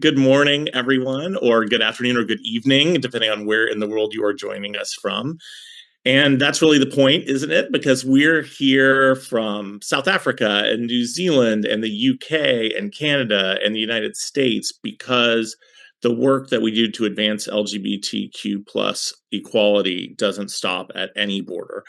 Good morning, everyone, or good afternoon or good evening, depending on where in the world you are joining us from. And that's really the point, isn't it? Because we're here from South Africa and New Zealand and the UK and Canada and the United States because the work that we do to advance LGBTQ plus equality doesn't stop at any border.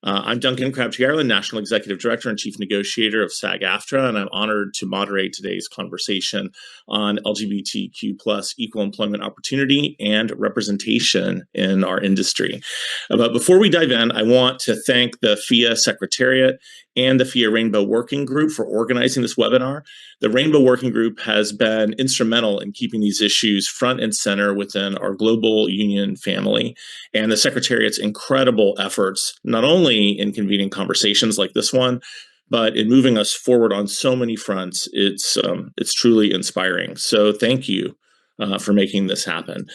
I'm Duncan Crabtree-Ireland, National Executive Director and Chief Negotiator of SAG-AFTRA, and I'm honored to moderate today's conversation on LGBTQ plus equal employment opportunity and representation in our industry. But before we dive in, I want to thank the FIA Secretariat and the FIA Rainbow Working Group for organizing this webinar. The Rainbow Working Group has been instrumental in keeping these issues front and center within our global union family, and the Secretariat's incredible efforts, not only in convening conversations like this one, but in moving us forward on so many fronts. It's truly inspiring. So thank you for making this happen.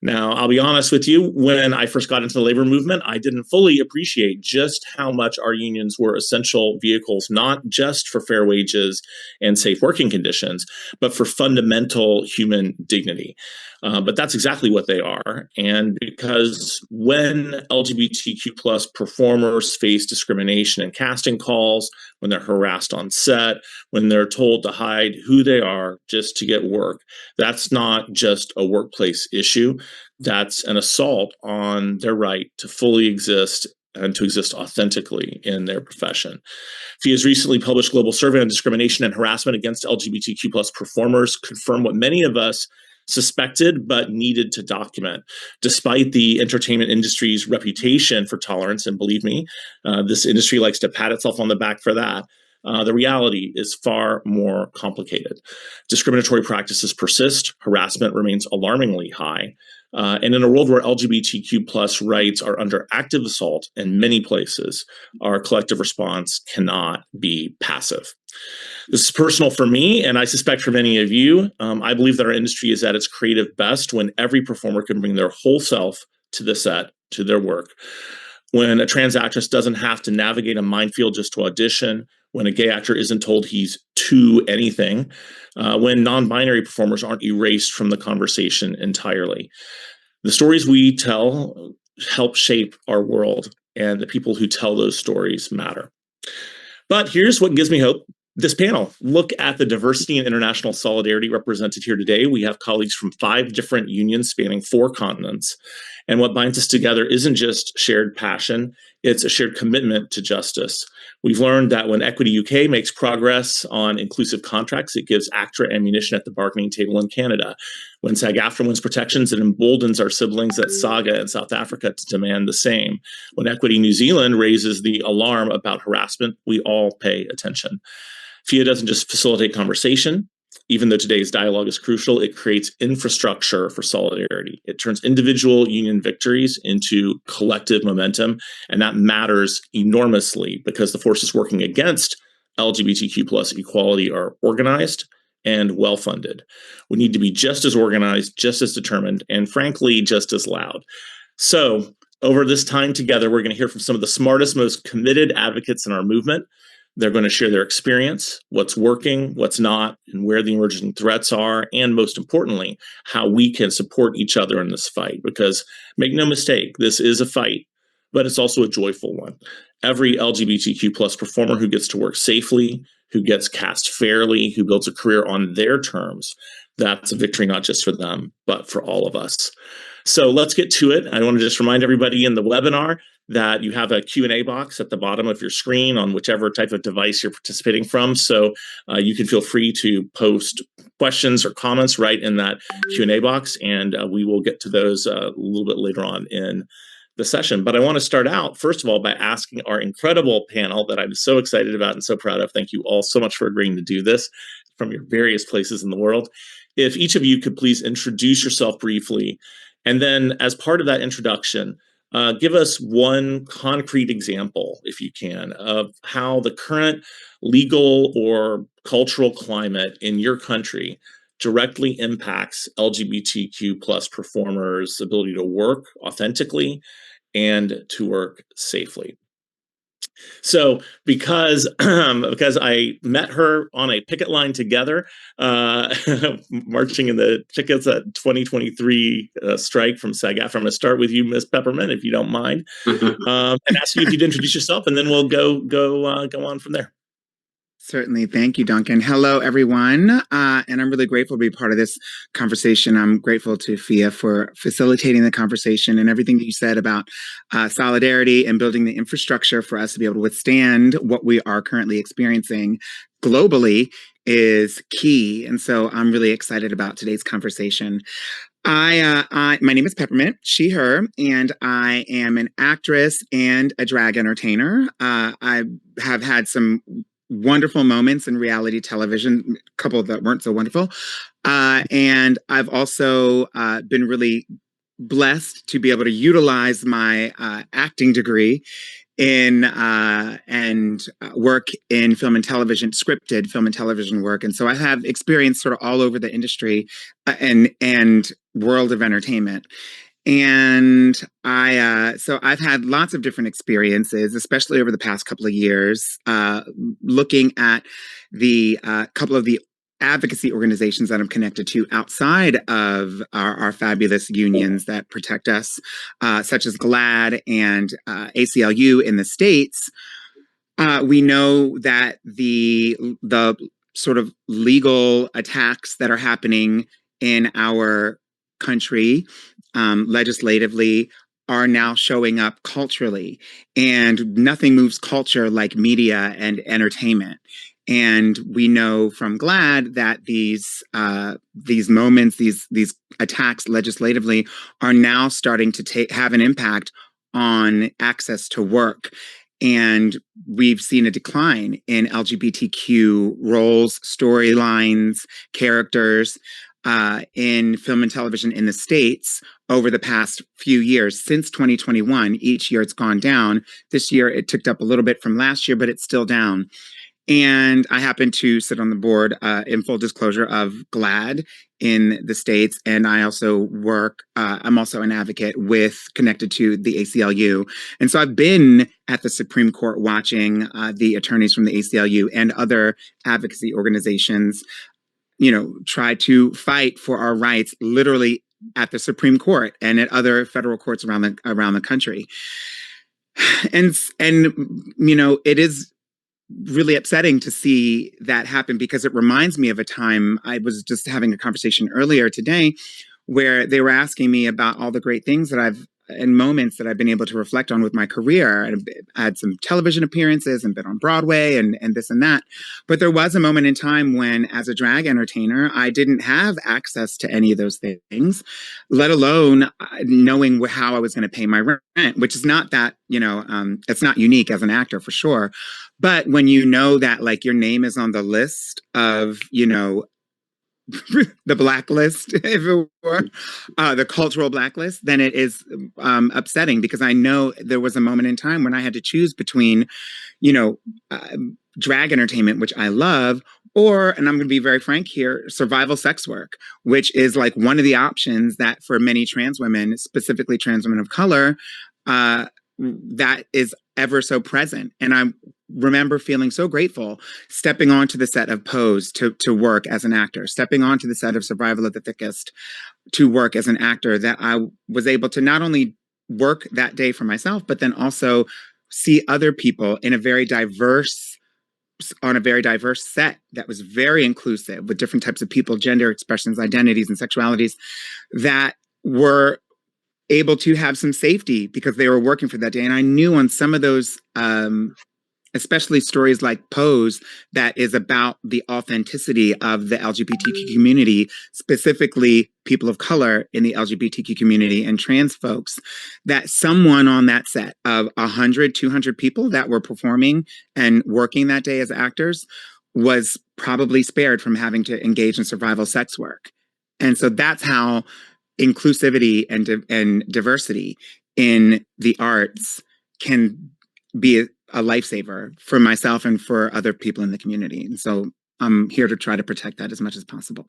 Now, I'll be honest with you, when I first got into the labor movement, I didn't fully appreciate just how much our unions were essential vehicles, not just for fair wages and safe working conditions, but for fundamental human dignity. But that's exactly what they are. And because when LGBTQ plus performers face discrimination in casting calls, when they're harassed on set, when they're told to hide who they are just to get work, that's not just a workplace issue. That's an assault on their right to fully exist and to exist authentically in their profession. FIA's recently published global survey on discrimination and harassment against LGBTQ plus performers confirm what many of us suspected but needed to document. Despite the entertainment industry's reputation for tolerance, and believe me, this industry likes to pat itself on the back for that, the reality is far more complicated. Discriminatory practices persist, harassment remains alarmingly high, and in a world where LGBTQ plus rights are under active assault in many places, our collective response cannot be passive. This is personal for me, and I suspect for many of you. I believe that our industry is at its creative best when every performer can bring their whole self to the set, to their work. When a trans actress doesn't have to navigate a minefield just to audition, when a gay actor isn't told he's to anything, when non-binary performers aren't erased from the conversation entirely. The stories we tell help shape our world, and the people who tell those stories matter. But here's what gives me hope. This panel, look at the diversity and international solidarity represented here today. We have colleagues from 5 different unions spanning 4 continents. And what binds us together isn't just shared passion, it's a shared commitment to justice. We've learned that when Equity UK makes progress on inclusive contracts, it gives ACTRA ammunition at the bargaining table in Canada. When SAG-AFTRA wins protections, it emboldens our siblings at SAGA in South Africa to demand the same. When Equity New Zealand raises the alarm about harassment, we all pay attention. FIA doesn't just facilitate conversation. Even though today's dialogue is crucial, it creates infrastructure for solidarity. It turns individual union victories into collective momentum, and that matters enormously because the forces working against LGBTQ plus equality are organized and well-funded. We need to be just as organized, just as determined, and frankly, just as loud. So over this time together, we're going to hear from some of the smartest, most committed advocates in our movement. They're going to share their experience, what's working, what's not, and where the emerging threats are, and most importantly, how we can support each other in this fight. Because make no mistake, this is a fight, but it's also a joyful one. Every LGBTQ plus performer who gets to work safely, who gets cast fairly, who builds a career on their terms, that's a victory not just for them, but for all of us. So let's get to it. I want to just remind everybody in the webinar that you have a Q&A box at the bottom of your screen on whichever type of device you're participating from. So you can feel free to post questions or comments right in that Q&A box, and we will get to those a little bit later on in the session. But I want to start out, first of all, by asking our incredible panel that I'm so excited about and so proud of. Thank you all so much for agreeing to do this from your various places in the world. If each of you could please introduce yourself briefly, and then as part of that introduction, give us one concrete example, if you can, of how the current legal or cultural climate in your country directly impacts LGBTQ plus performers' ability to work authentically and to work safely. So because I met her on a picket line together, marching in the tickets at 2023 strike from SAG-AFTRA. I'm going to start with you, Miss Peppermint, if you don't mind, and ask you if you'd introduce yourself, and then we'll go on from there. Certainly. Thank you, Duncan. Hello, everyone. And I'm really grateful to be part of this conversation. I'm grateful to FIA for facilitating the conversation, and everything that you said about solidarity and building the infrastructure for us to be able to withstand what we are currently experiencing globally is key. And so I'm really excited about today's conversation. My name is Peppermint, she, her, and I am an actress and a drag entertainer. I have had some wonderful moments in reality television, a couple that weren't so wonderful. And I've also been really blessed to be able to utilize my acting degree in and work in film and television, scripted film and television work. And so I have experience sort of all over the industry and world of entertainment. And so I've had lots of different experiences, especially over the past couple of years, looking at the couple of the advocacy organizations that I'm connected to outside of our fabulous unions that protect us, such as GLAAD and ACLU in the States. We know that the sort of legal attacks that are happening in our country legislatively are now showing up culturally, and nothing moves culture like media and entertainment. And we know from GLAAD that these moments, these attacks legislatively, are now starting to have an impact on access to work. And we've seen a decline in LGBTQ roles, storylines, characters in film and television in the States over the past few years. Since 2021, each year it's gone down. This year it ticked up a little bit from last year, but it's still down. And I happen to sit on the board, in full disclosure, of GLAAD in the States. And I also work, I'm also an advocate connected to the ACLU. And so I've been at the Supreme Court watching the attorneys from the ACLU and other advocacy organizations, try to fight for our rights, literally at the Supreme Court and at other federal courts around the country. And it is really upsetting to see that happen, because it reminds me of a time. I was just having a conversation earlier today where they were asking me about all the great things and moments that I've been able to reflect on with my career. I've had some television appearances and been on Broadway and this and that. But there was a moment in time when, as a drag entertainer, I didn't have access to any of those things, let alone knowing how I was going to pay my rent, which is not that, it's not unique as an actor for sure. But when you know that, like, your name is on the list of, the blacklist, if it were, the cultural blacklist, then it is upsetting, because I know there was a moment in time when I had to choose between, drag entertainment, which I love, or, and I'm going to be very frank here, survival sex work, which is like one of the options that for many trans women, specifically trans women of color, that is ever so present. And I remember feeling so grateful stepping onto the set of Pose to work as an actor, stepping onto the set of Survival of the Thickest to work as an actor, that I was able to not only work that day for myself, but then also see other people on a very diverse set that was very inclusive, with different types of people, gender expressions, identities, and sexualities, that were able to have some safety because they were working for that day. And I knew on some of those, especially stories like Pose, that is about the authenticity of the LGBTQ community, specifically people of color in the LGBTQ community and trans folks, that someone on that set of 100, 200 people that were performing and working that day as actors was probably spared from having to engage in survival sex work. And so that's how inclusivity and diversity in the arts can be a lifesaver for myself and for other people in the community. And so I'm here to try to protect that as much as possible.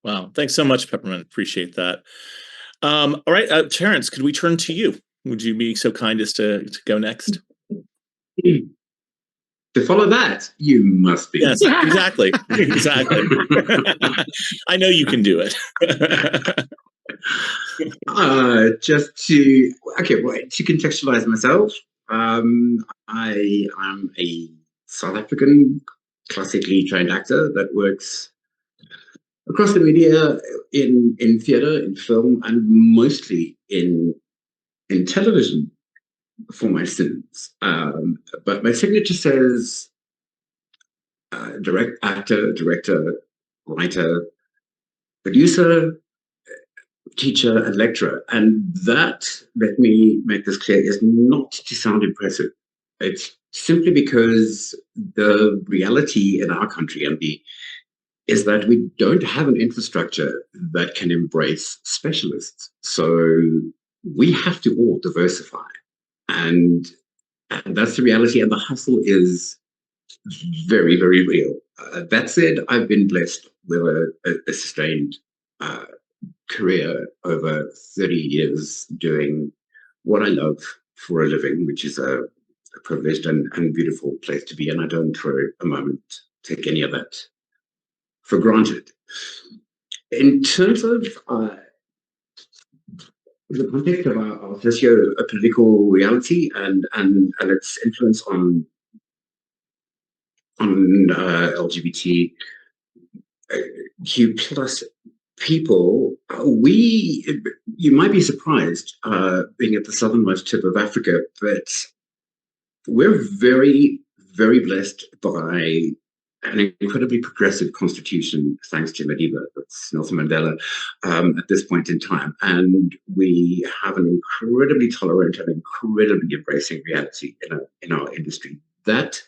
Wow. Thanks so much, Peppermint. Appreciate that. All right, Terence, could we turn to you? Would you be so kind as to go next? To follow that, you must be. Yes, exactly. Exactly. I know you can do it. To contextualize myself, I am a South African classically trained actor that works across the media in theatre, in film, and mostly in television for my sins. But my signature says actor, director, writer, producer, teacher, and lecturer. And that, let me make this clear, is not to sound impressive. It's simply because the reality in our country is that we don't have an infrastructure that can embrace specialists. So we have to all diversify. And that's the reality. And the hustle is very, very real. That said, I've been blessed with a sustained career over 30 years doing what I love for a living, which is a privileged and beautiful place to be. And I don't for a moment take any of that for granted. In terms of the context of our socio-political reality and its influence on LGBTQ plus people, you might be surprised being at the southernmost tip of Africa, but we're very, very blessed by an incredibly progressive constitution, thanks to Madiba, that's Nelson Mandela, at this point in time. And we have an incredibly tolerant and incredibly embracing reality in our industry. That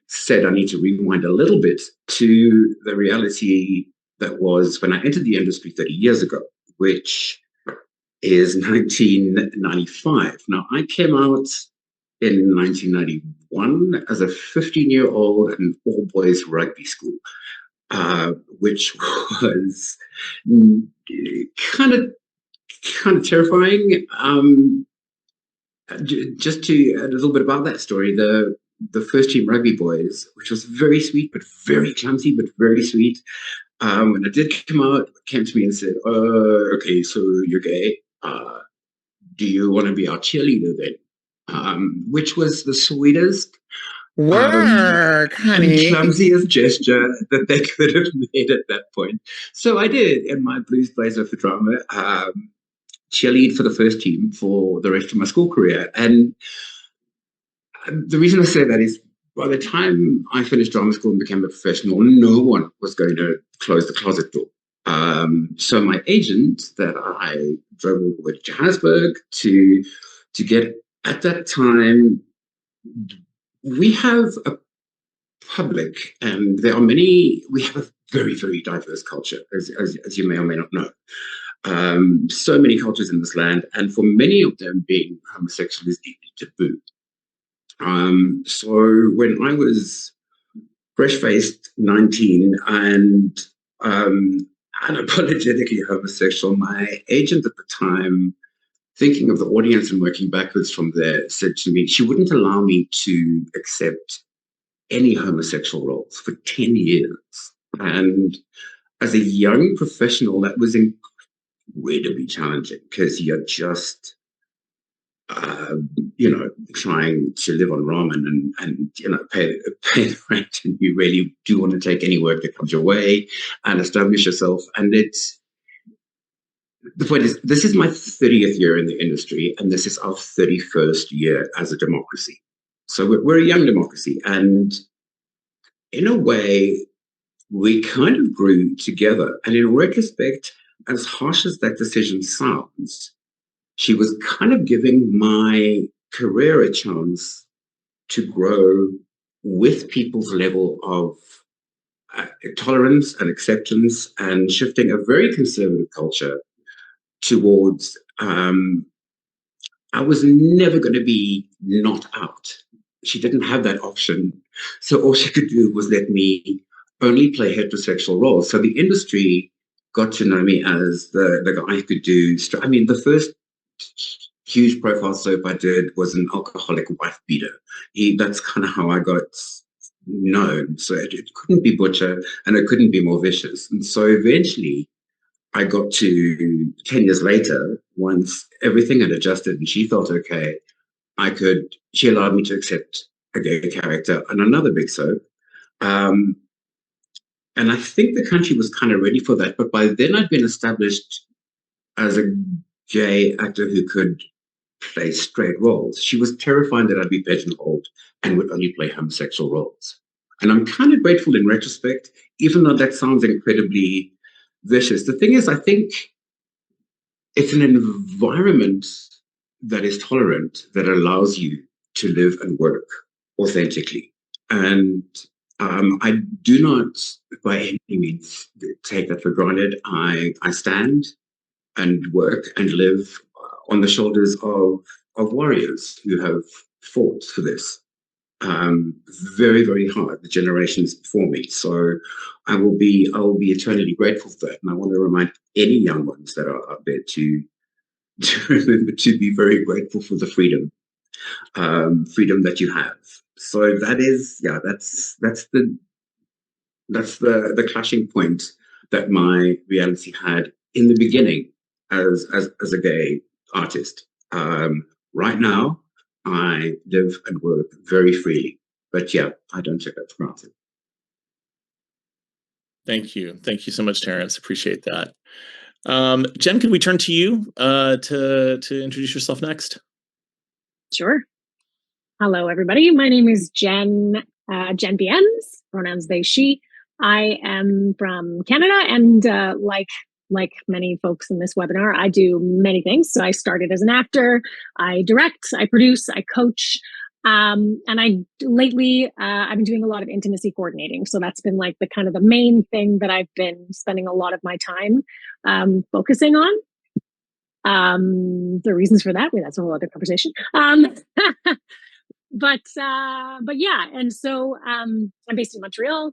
said, I need to rewind a little bit to the reality that was when I entered the industry 30 years ago, which is 1995. Now, I came out in 1991 as a 15-year-old at an all-boys rugby school, which was kind of terrifying. Just to add a little bit about that story, the first team rugby boys, which was very sweet, but very clumsy, but very sweet. When I did come out, came to me and said, okay, so you're gay. Do you want to be our cheerleader then? Which was the sweetest, honey, clumsiest gesture that they could have made at that point. So I did, in my blues blazer for drama, cheerlead for the first team for the rest of my school career. And the reason I say that is, by the time I finished drama school and became a professional, no one was going to close the closet door. So my agent that I drove with Johannesburg to get, at that time, we have a public, and we have a very, very diverse culture, as you may or may not know. So many cultures in this land, and for many of them, being homosexual is deeply taboo. So when I was fresh-faced 19 and unapologetically homosexual, my agent at the time, thinking of the audience and working backwards from there, said to me, she wouldn't allow me to accept any homosexual roles for 10 years. And as a young professional, that was incredibly challenging because you're just trying to live on ramen and pay the rent, and you really do want to take any work that comes your way and establish yourself. And the point is, this is my 30th year in the industry, and this is our 31st year as a democracy. So we're a young democracy, and in a way, we kind of grew together. And in retrospect, as harsh as that decision sounds, she was kind of giving my career a chance to grow with people's level of tolerance and acceptance, and shifting a very conservative culture towards, I was never going to be not out. She didn't have that option. So all she could do was let me only play heterosexual roles. So the industry got to know me as the guy who could do, the first huge profile soap I did was an alcoholic wife beater. That's kind of how I got known. So it couldn't be butcher and it couldn't be more vicious. And so eventually I got to 10 years later, once everything had adjusted and she felt okay, she allowed me to accept a gay character on another big soap. And I think the country was kind of ready for that. But by then I'd been established as a gay actor who could play straight roles. She was terrified that I'd be pigeonholed and would only play homosexual roles. And I'm kind of grateful in retrospect, even though that sounds incredibly vicious. The thing is, I think it's an environment that is tolerant, that allows you to live and work authentically. And I do not by any means take that for granted. I stand and work and live on the shoulders of warriors who have fought for this very, very hard, the generations before me. So I will be eternally grateful for that. And I want to remind any young ones that are out there to remember to be very grateful for the freedom that you have. So that is, that's the clashing point that my reality had in the beginning as a gay artist. Right now, I live and work very freely, but yeah, I don't take that for granted. Thank you so much, Terence. Appreciate that. Jen, could we turn to you to introduce yourself next? Sure. Hello, everybody. My name is Jen Bienne, pronouns they, she. I am from Canada, and like many folks in this webinar, I do many things. So I started as an actor, I direct, I produce, I coach, and lately I've been doing a lot of intimacy coordinating. So that's been like the main thing that I've been spending a lot of my time focusing on. The reasons for that, that's a whole other conversation. But yeah, and so I'm based in Montreal,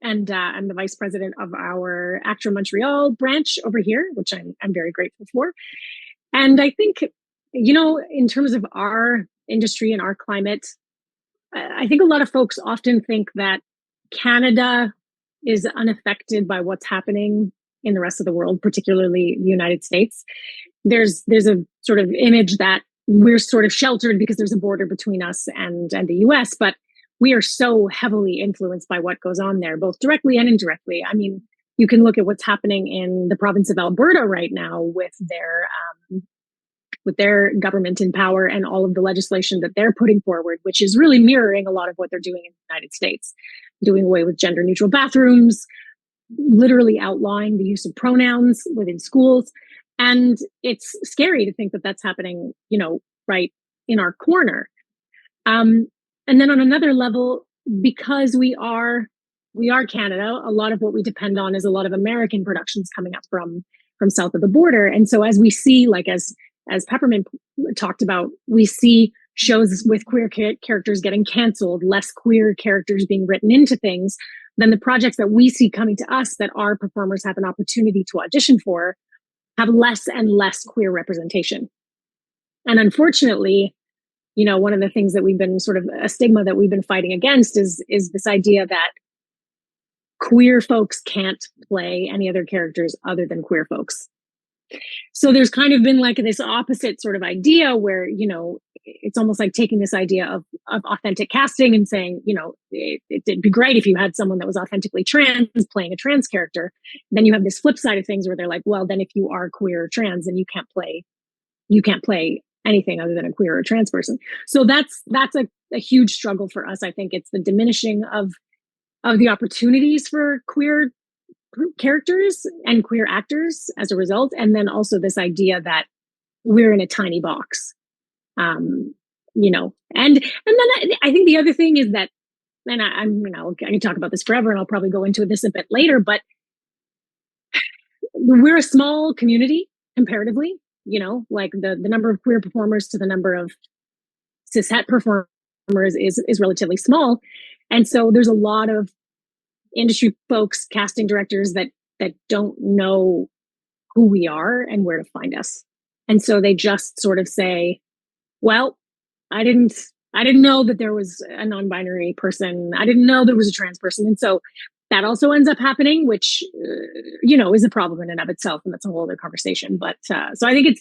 and I'm the vice president of our ACTRA Montreal branch over here, which I'm very grateful for. And I think, in terms of our industry and our climate, I think a lot of folks often think that Canada is unaffected by what's happening in the rest of the world, particularly the United States. There's a sort of image that we're sort of sheltered because there's a border between us and the US, but we are so heavily influenced by what goes on there, both directly and indirectly. I mean, you can look at what's happening in the province of Alberta right now with their government in power and all of the legislation that they're putting forward, which is really mirroring a lot of what they're doing in the United States, doing away with gender neutral bathrooms, literally outlawing the use of pronouns within schools. And it's scary to think that that's happening, right in our corner. And then on another level, because we are Canada, a lot of what we depend on is a lot of American productions coming up from south of the border. And so as we see, like as Peppermint talked about, we see shows with queer characters getting canceled, less queer characters being written into things, then the projects that we see coming to us that our performers have an opportunity to audition for have less and less queer representation. And unfortunately, one of the things that we've been sort of a stigma that we've been fighting against is this idea that queer folks can't play any other characters other than queer folks. So there's kind of been like this opposite sort of idea where, it's almost like taking this idea of authentic casting and saying, it'd be great if you had someone that was authentically trans playing a trans character. Then you have this flip side of things where they're like, well, then if you are queer or trans, then you can't play anything other than a queer or trans person. So that's a huge struggle for us. I think it's the diminishing of the opportunities for queer characters and queer actors as a result. And then also this idea that we're in a tiny box, and then I think the other thing is that, and I can talk about this forever and I'll probably go into this a bit later, but we're a small community comparatively, like the number of queer performers to the number of cishet performers is relatively small. And so there's a lot of industry folks, casting directors that don't know who we are and where to find us. And so they just sort of say, well, I didn't know that there was a non-binary person. I didn't know there was a trans person. And so that also ends up happening, which, is a problem in and of itself. And that's a whole other conversation. But so I think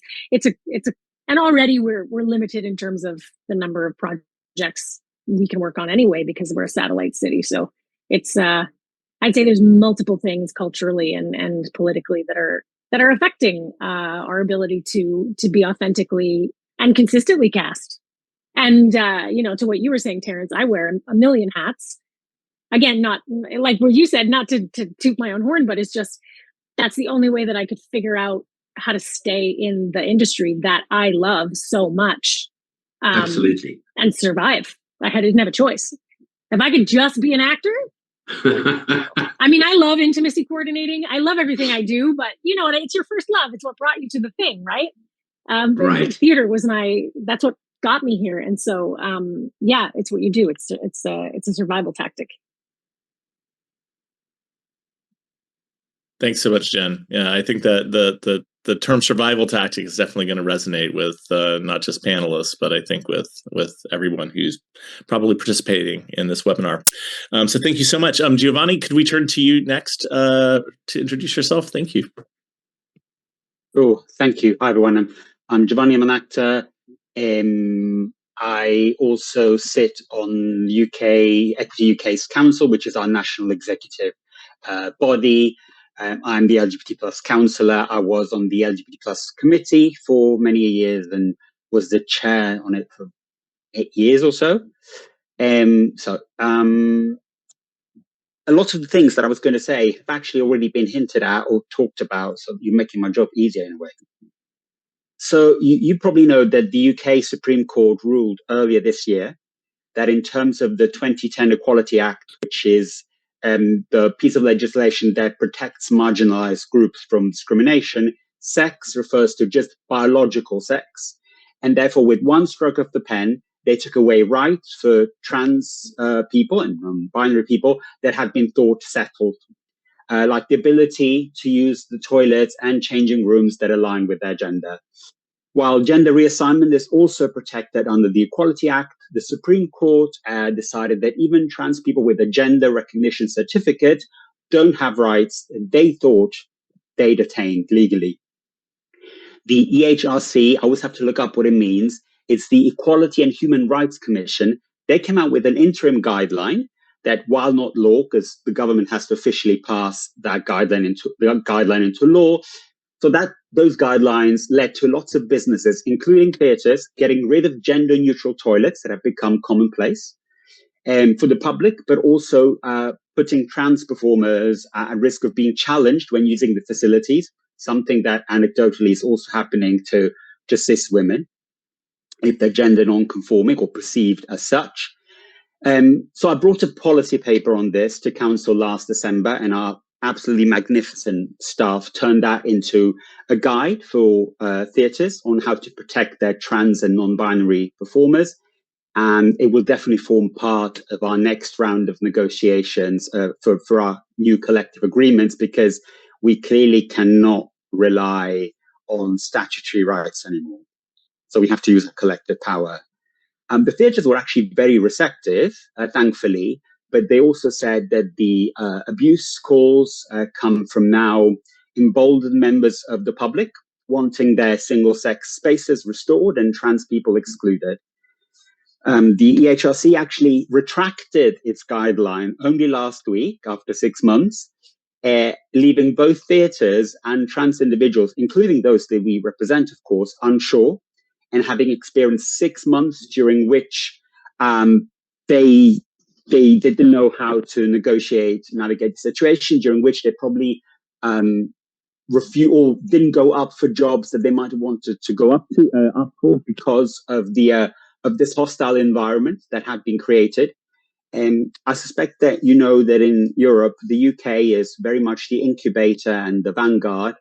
and already we're limited in terms of the number of projects we can work on anyway, because we're a satellite city. So it's, I'd say there's multiple things culturally and politically that are affecting our ability to be authentically and consistently cast. And to what you were saying, Terence, I wear a million hats. Again, not like what you said, not to toot my own horn, but it's just that's the only way that I could figure out how to stay in the industry that I love so much. Absolutely. And survive. I didn't have a choice. If I could just be an actor, I mean, I love intimacy coordinating. I love everything I do, but it's your first love. It's what brought you to the thing, right? Right. Theater was that's what got me here. And so, it's what you do. It's a survival tactic. Thanks so much, Jen. Yeah, I think that the term survival tactic is definitely going to resonate with not just panelists, but I think with everyone who's probably participating in this webinar. So thank you so much. Giovanni, could we turn to you next to introduce yourself? Thank you. Oh, thank you. Hi, everyone. I'm Giovanni. I'm an actor. I also sit on Equity UK's council, which is our national executive body. I'm the LGBT plus councillor. I was on the LGBT plus committee for many years and was the chair on it for 8 years or so. A lot of the things that I was going to say have actually already been hinted at or talked about, so you're making my job easier in a way. So you probably know that the UK Supreme Court ruled earlier this year that in terms of the 2010 Equality Act, which is the piece of legislation that protects marginalized groups from discrimination, sex refers to just biological sex. And therefore, with one stroke of the pen, they took away rights for trans people and non-binary people that had been thought settled, like the ability to use the toilets and changing rooms that align with their gender. While gender reassignment is also protected under the Equality Act, the Supreme Court decided that even trans people with a gender recognition certificate don't have rights they thought they'd attained legally. The EHRC, I always have to look up what it means. It's the Equality and Human Rights Commission. They came out with an interim guideline that, while not law, because the government has to officially pass that guideline into law, so that those guidelines led to lots of businesses, including theatres, getting rid of gender-neutral toilets that have become commonplace for the public, but also putting trans performers at risk of being challenged when using the facilities, something that anecdotally is also happening to cis women if they're gender non-conforming or perceived as such. So I brought a policy paper on this to council last December, and our absolutely magnificent staff turned that into a guide for theatres on how to protect their trans and non-binary performers. And it will definitely form part of our next round of negotiations for our new collective agreements, because we clearly cannot rely on statutory rights anymore. So we have to use a collective power. The theatres were actually very receptive, thankfully, but they also said that the abuse calls come from now emboldened members of the public wanting their single-sex spaces restored and trans people excluded. The EHRC actually retracted its guideline only last week after 6 months, leaving both theatres and trans individuals, including those that we represent, of course, unsure, and having experienced 6 months during which they didn't know how to navigate the situation, during which they probably refused or didn't go up for jobs that they might have wanted to go up for because of this hostile environment that had been created. And I suspect that you know that in Europe, the UK is very much the incubator and the vanguard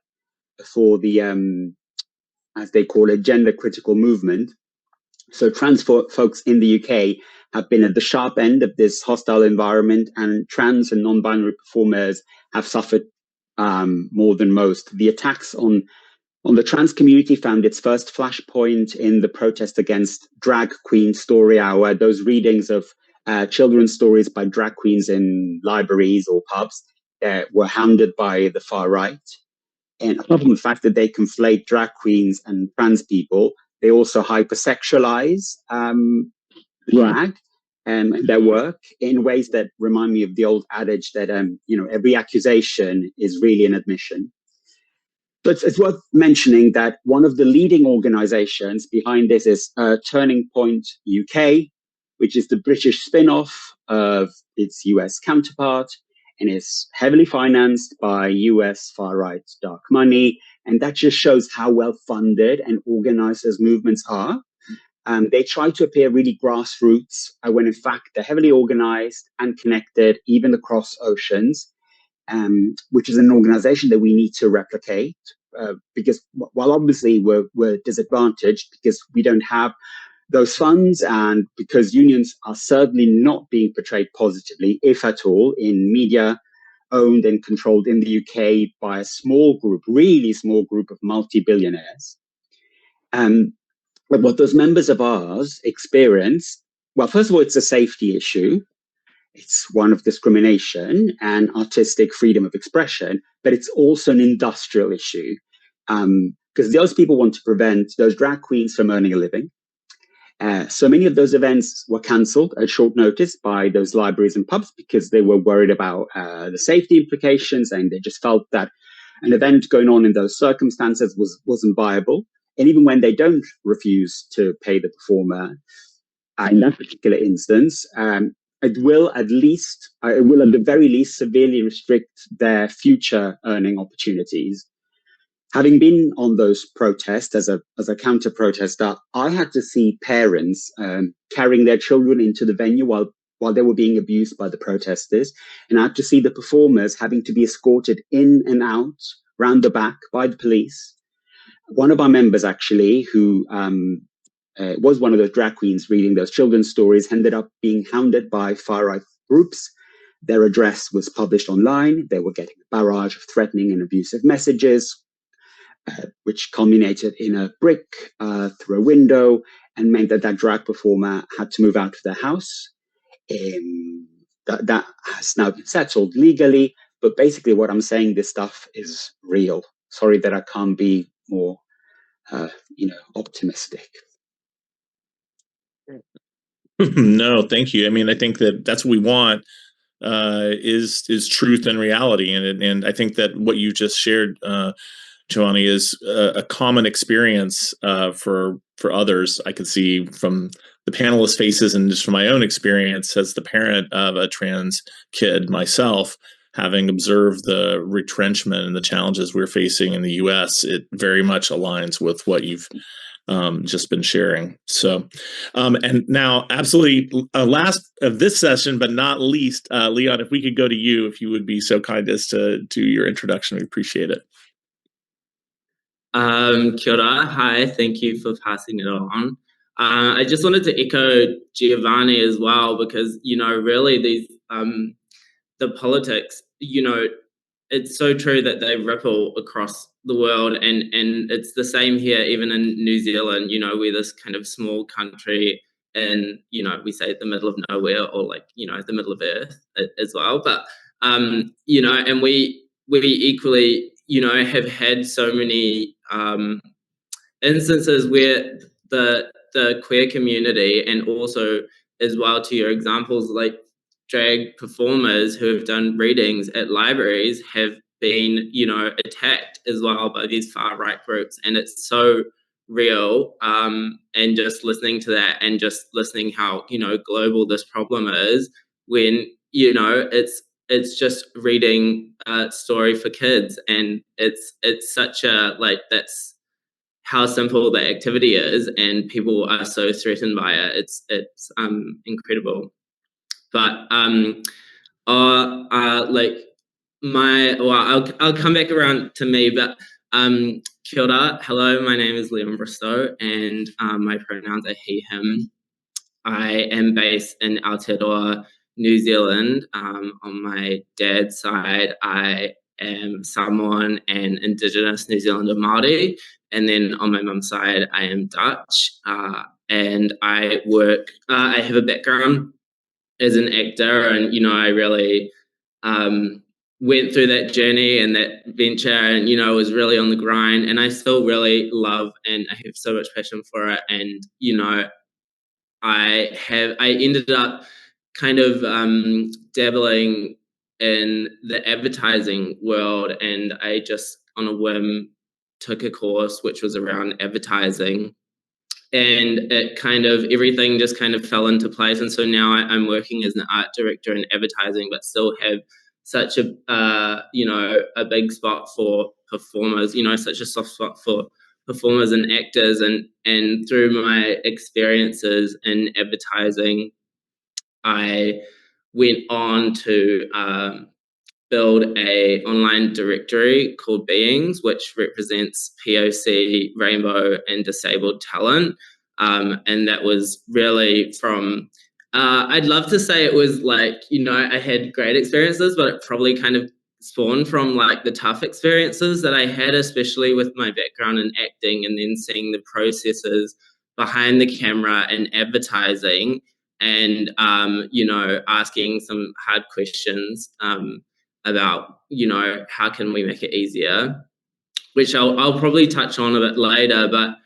for the, as they call it, gender critical movement. So trans folks in the UK have been at the sharp end of this hostile environment, and trans and non-binary performers have suffered more than most. The attacks on On the trans community found its first flashpoint in the protest against Drag Queen Story Hour, those readings of children's stories by drag queens in libraries or pubs were hounded by the far right. And apart from the fact that they conflate drag queens and trans people, they also hypersexualize drag and their work in ways that remind me of the old adage that every accusation is really an admission. But it's worth mentioning that one of the leading organizations behind this is Turning Point UK, which is the British spin-off of its US counterpart, and is heavily financed by US far-right dark money. And that just shows how well-funded and organized those movements are. They try to appear really grassroots when in fact they're heavily organized and connected, even across oceans, which is an organization that we need to replicate because while obviously we're disadvantaged because we don't have those funds and because unions are certainly not being portrayed positively, if at all, in media owned and controlled in the UK by a small group, really small group of multi-billionaires. But what those members of ours experience, well, first of all, it's a safety issue. It's one of discrimination and artistic freedom of expression, but it's also an industrial issue because those people want to prevent those drag queens from earning a living. So many of those events were cancelled at short notice by those libraries and pubs because they were worried about the safety implications, and they just felt that an event going on in those circumstances wasn't viable. And even when they don't refuse to pay the performer, in that particular instance, it will at the very least severely restrict their future earning opportunities. Having been on those protests as a counter protester, I had to see parents carrying their children into the venue while they were being abused by the protesters, and I had to see the performers having to be escorted in and out round the back by the police. One of our members, actually, who was one of those drag queens reading those children's stories, ended up being hounded by far-right groups. Their address was published online. They were getting a barrage of threatening and abusive messages, which culminated in a brick through a window and meant that drag performer had to move out of their house. That has now been settled legally, but basically what I'm saying, this stuff is real. Sorry that I can't be more, optimistic. No, thank you. I mean, I think that's what we want is truth and reality, and I think that what you just shared, Giovanni, is a common experience for others. I could see from the panelists' faces and just from my own experience as the parent of a trans kid myself, having observed the retrenchment and the challenges we're facing in the U.S., it very much aligns with what you've just been sharing. So, and now, absolutely, last of this session, but not least, Léon, if we could go to you, if you would be so kind as to your introduction, we appreciate it. Kia ora. Hi, thank you for passing it on. I just wanted to echo Giovanni as well, because, really these, the politics, it's so true that they ripple across the world, and it's the same here, even in New Zealand. We're this kind of small country, and we say the middle of nowhere, or the middle of earth as well. But and we equally have had so many instances where the queer community, and also as well, to your examples, like drag performers who have done readings at libraries, have been attacked as well by these far right groups. And it's so real, and just listening to that, and just listening how global this problem is, when it's just reading a story for kids, and it's such a, that's how simple the activity is, and people are so threatened by it. It's incredible. But I'll come back around to me, but kia ora. Hello, my name is Léon Bristow, and my pronouns are he, him. I am based in Aotearoa, New Zealand. On my dad's side, I am Samoan and Indigenous New Zealander Māori. And then on my mum's side, I am Dutch. And I work, I have a background as an actor, and, you know, I really went through that journey and that venture, and, you know, was really on the grind, and I still really love and I have so much passion for it. And, you know, I ended up kind of dabbling in the advertising world, and I just on a whim took a course which was around advertising, and it kind of, everything just kind of fell into place. And so now I'm working as an art director in advertising, but still have such a you know, a big spot for performers, you know, such a soft spot for performers and actors. And through my experiences in advertising, I went on to build a online directory called Beings, which represents POC, rainbow, and disabled talent. And that was really from, I'd love to say it was like, you know, I had great experiences, but it probably kind of spawned from like the tough experiences that I had, especially with my background in acting, and then seeing the processes behind the camera and advertising, and, you know, asking some hard questions about, you know, how can we make it easier, which I'll probably touch on a bit later, but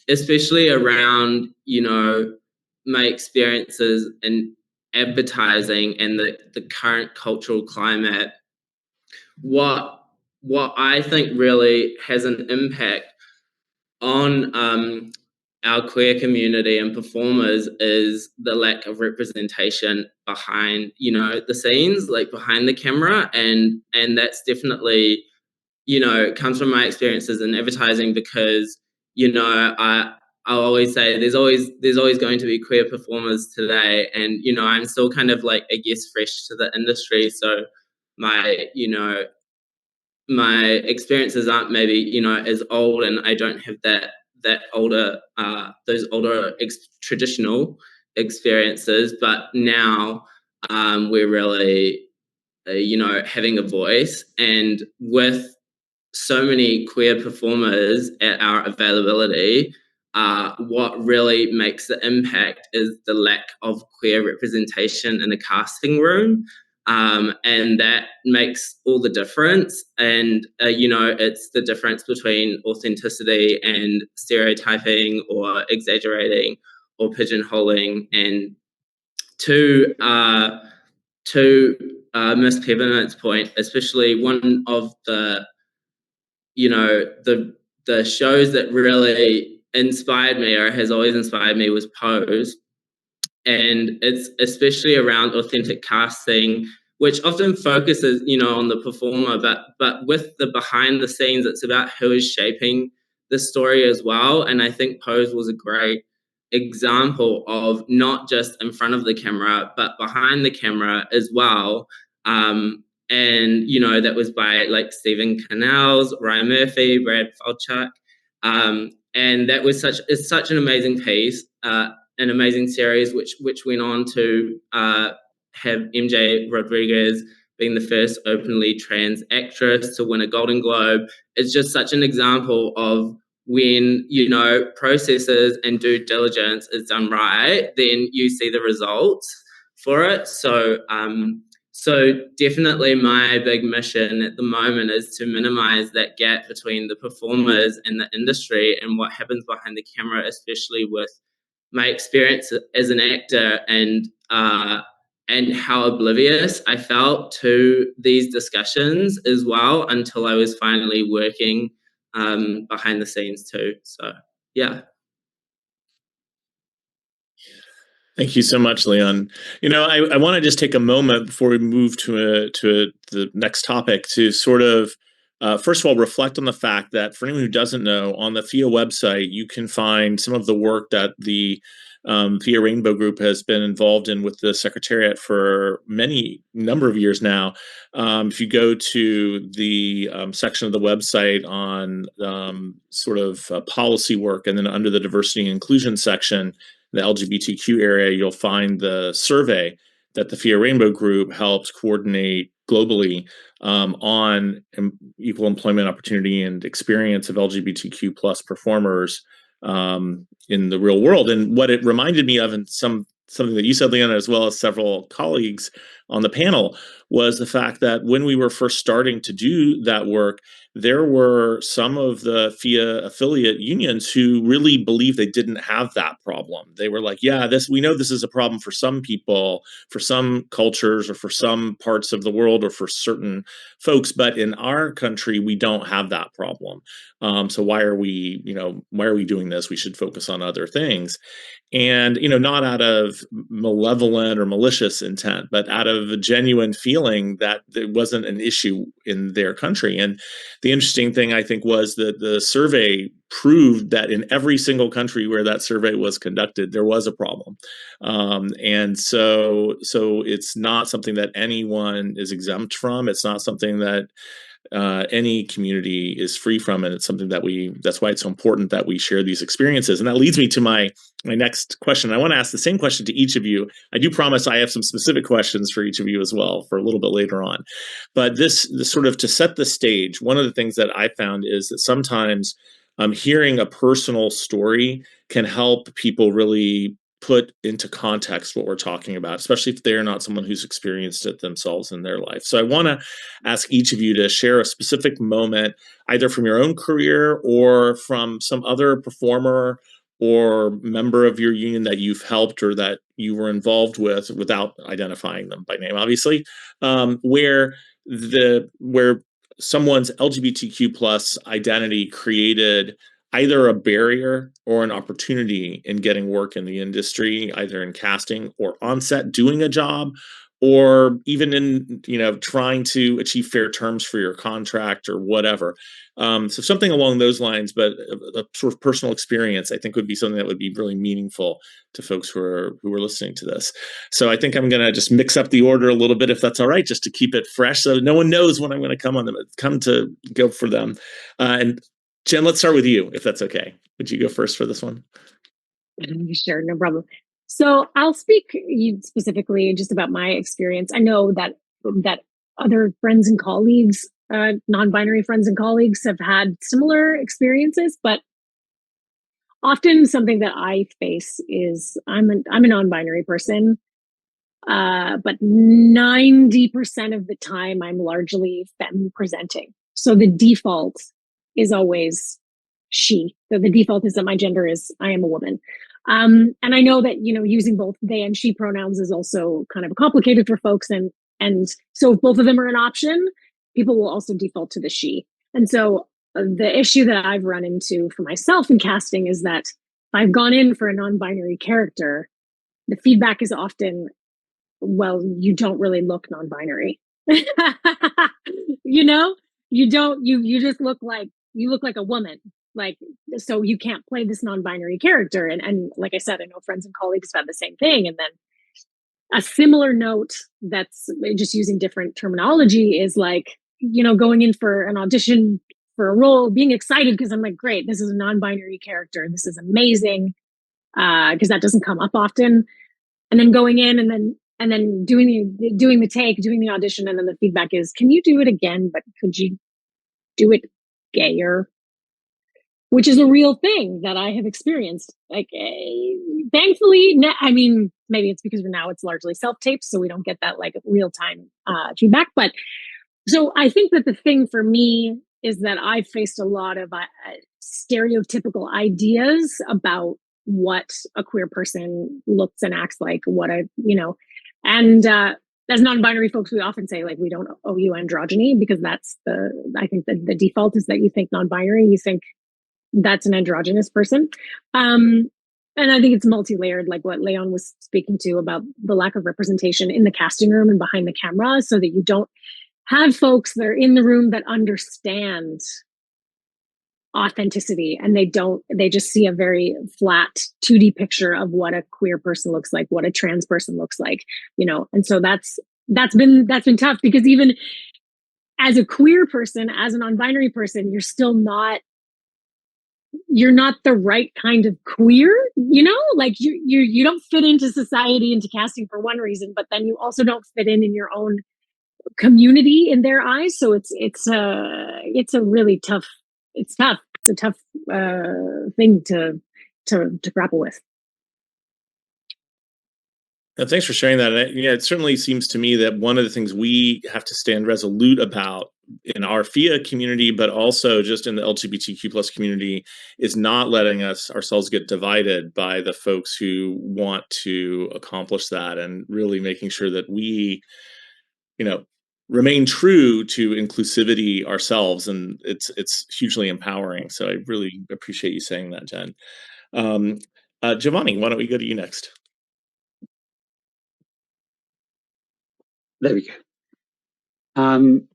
especially around, you know, my experiences in advertising and the current cultural climate. What I think really has an impact on our queer community and performers is the lack of representation behind, you know, the scenes, like behind the camera. And that's definitely, you know, comes from my experiences in advertising, because, you know, I always say there's always going to be queer performers today. And, you know, I'm still kind of like, I guess, fresh to the industry. So my, you know, my experiences aren't maybe, you know, as old, and I don't have that older, those older traditional experiences. But now we're really, you know, having a voice, and with so many queer performers at our availability, what really makes the impact is the lack of queer representation in the casting room. And that makes all the difference. And, you know, it's the difference between authenticity and stereotyping or exaggerating or pigeonholing. And to Miss Peppermint's point, especially one of the, you know, the shows that really inspired me, or has always inspired me, was Pose. And it's especially around authentic casting, which often focuses, you know, on the performer, but with the behind the scenes, it's about who is shaping the story as well. And I think Pose was a great example of not just in front of the camera, but behind the camera as well. And, you know, that was by like Stephen Canals, Ryan Murphy, Brad Falchuk. And that was such an amazing piece, an amazing series, which went on to have MJ Rodriguez being the first openly trans actress to win a Golden Globe. It's just such an example of when, you know, processes and due diligence is done right, then you see the results for it. So definitely my big mission at the moment is to minimize that gap between the performers and the industry and what happens behind the camera, especially with my experience as an actor, and how oblivious I felt to these discussions as well, until I was finally working behind the scenes too. So, yeah. Thank you so much, Léon. You know, I want to just take a moment before we move to the next topic to sort of, first of all, reflect on the fact that for anyone who doesn't know, on the FIA website, you can find some of the work that the FIA Rainbow Group has been involved in with the Secretariat for many number of years now. If you go to the section of the website on sort of policy work, and then under the diversity and inclusion section, the LGBTQ area, you'll find the survey that the FIA Rainbow Group helped coordinate globally on equal employment opportunity and experience of LGBTQ plus performers in the real world. And what it reminded me of, and something that you said, Leon, as well as several colleagues on the panel, was the fact that when we were first starting to do that work, there were some of the FIA affiliate unions who really believed they didn't have that problem. They were like, yeah, we know this is a problem for some people, for some cultures, or for some parts of the world, or for certain folks, but in our country, we don't have that problem. So why are we doing this? We should focus on other things. And, not out of malevolent or malicious intent, but out of a genuine feeling that it wasn't an issue in their country. And the interesting thing, I think, was that the survey proved that in every single country where that survey was conducted, there was a problem. And so it's not something that anyone is exempt from. It's not something that any community is free from, and it's something that's why it's so important that we share these experiences. And that leads me to my next question. I want to ask the same question to each of you. I do promise I have some specific questions for each of you as well for a little bit later on. But this sort of to set the stage, one of the things that I found is that sometimes hearing a personal story can help people really put into context what we're talking about, especially if they're not someone who's experienced it themselves in their life. So I want to ask each of you to share a specific moment, either from your own career or from some other performer or member of your union that you've helped or that you were involved with, without identifying them by name, obviously, where someone's LGBTQ plus identity created either a barrier or an opportunity in getting work in the industry, either in casting or on set doing a job, or even in trying to achieve fair terms for your contract or whatever. So something along those lines, but a sort of personal experience, I think, would be something that would be really meaningful to folks who are listening to this. So I think I'm going to just mix up the order a little bit, if that's all right, just to keep it fresh, so no one knows when I'm going to come to go for them. And Jen, let's start with you, if that's okay. Would you go first for this one? Sure, no problem. So I'll speak specifically just about my experience. I know that other friends and colleagues, non-binary friends and colleagues, have had similar experiences, but often something that I face is I'm a non-binary person, but 90% of the time I'm largely femme presenting. So the default is always she. So the default is that my gender is I am a woman. And I know that, using both they and she pronouns is also kind of complicated for folks. And so if both of them are an option, people will also default to the she. And so the issue that I've run into for myself in casting is that if I've gone in for a non-binary character, the feedback is often, well, you don't really look non-binary. You just look like a woman. Like, so you can't play this non-binary character. And like I said, I know friends and colleagues have had the same thing. And then a similar note that's just using different terminology is like, going in for an audition for a role, being excited because I'm like, great, this is a non-binary character. This is amazing. Because that doesn't come up often. And then going in and then doing the audition. And then the feedback is, can you do it again? But could you do it gayer? Which is a real thing that I have experienced. Like, thankfully, I mean, maybe it's because now it's largely self-taped, so we don't get that like real-time feedback. But so I think that the thing for me is that I've faced a lot of stereotypical ideas about what a queer person looks and acts like, and as non-binary folks, we often say, like, we don't owe you androgyny, because I think the default is that you think non-binary, you think that's an androgynous person. And I think it's multi-layered, like what Léon was speaking to about the lack of representation in the casting room and behind the camera, so that you don't have folks that are in the room that understand authenticity, and they just see a very flat 2D picture of what a queer person looks like, what a trans person looks like, and so that's been tough, because even as a queer person, as a non-binary person, you're not the right kind of queer, like you don't fit into society, into casting for one reason, but then you also don't fit in your own community in their eyes. So it's a really tough. It's tough. It's a tough thing to grapple with. Thanks for sharing that. Yeah, it certainly seems to me that one of the things we have to stand resolute about in our FIA community, but also just in the LGBTQ plus community, is not letting ourselves get divided by the folks who want to accomplish that, and really making sure that we, remain true to inclusivity ourselves. And it's hugely empowering. So I really appreciate you saying that, Jen. Giovanni, why don't we go to you next? There we go.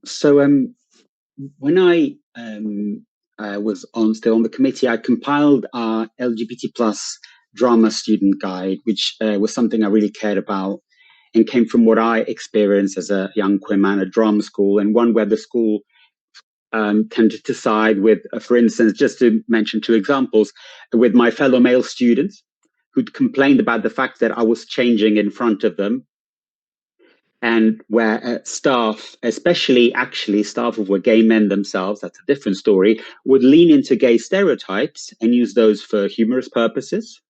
So when I was still on the committee, I compiled our LGBT plus drama student guide, which was something I really cared about and came from what I experienced as a young queer man at drama school, and one where the school tended to side with, for instance, just to mention two examples, with my fellow male students who'd complained about the fact that I was changing in front of them, and where staff, especially actually staff who were gay men themselves, that's a different story, would lean into gay stereotypes and use those for humorous purposes.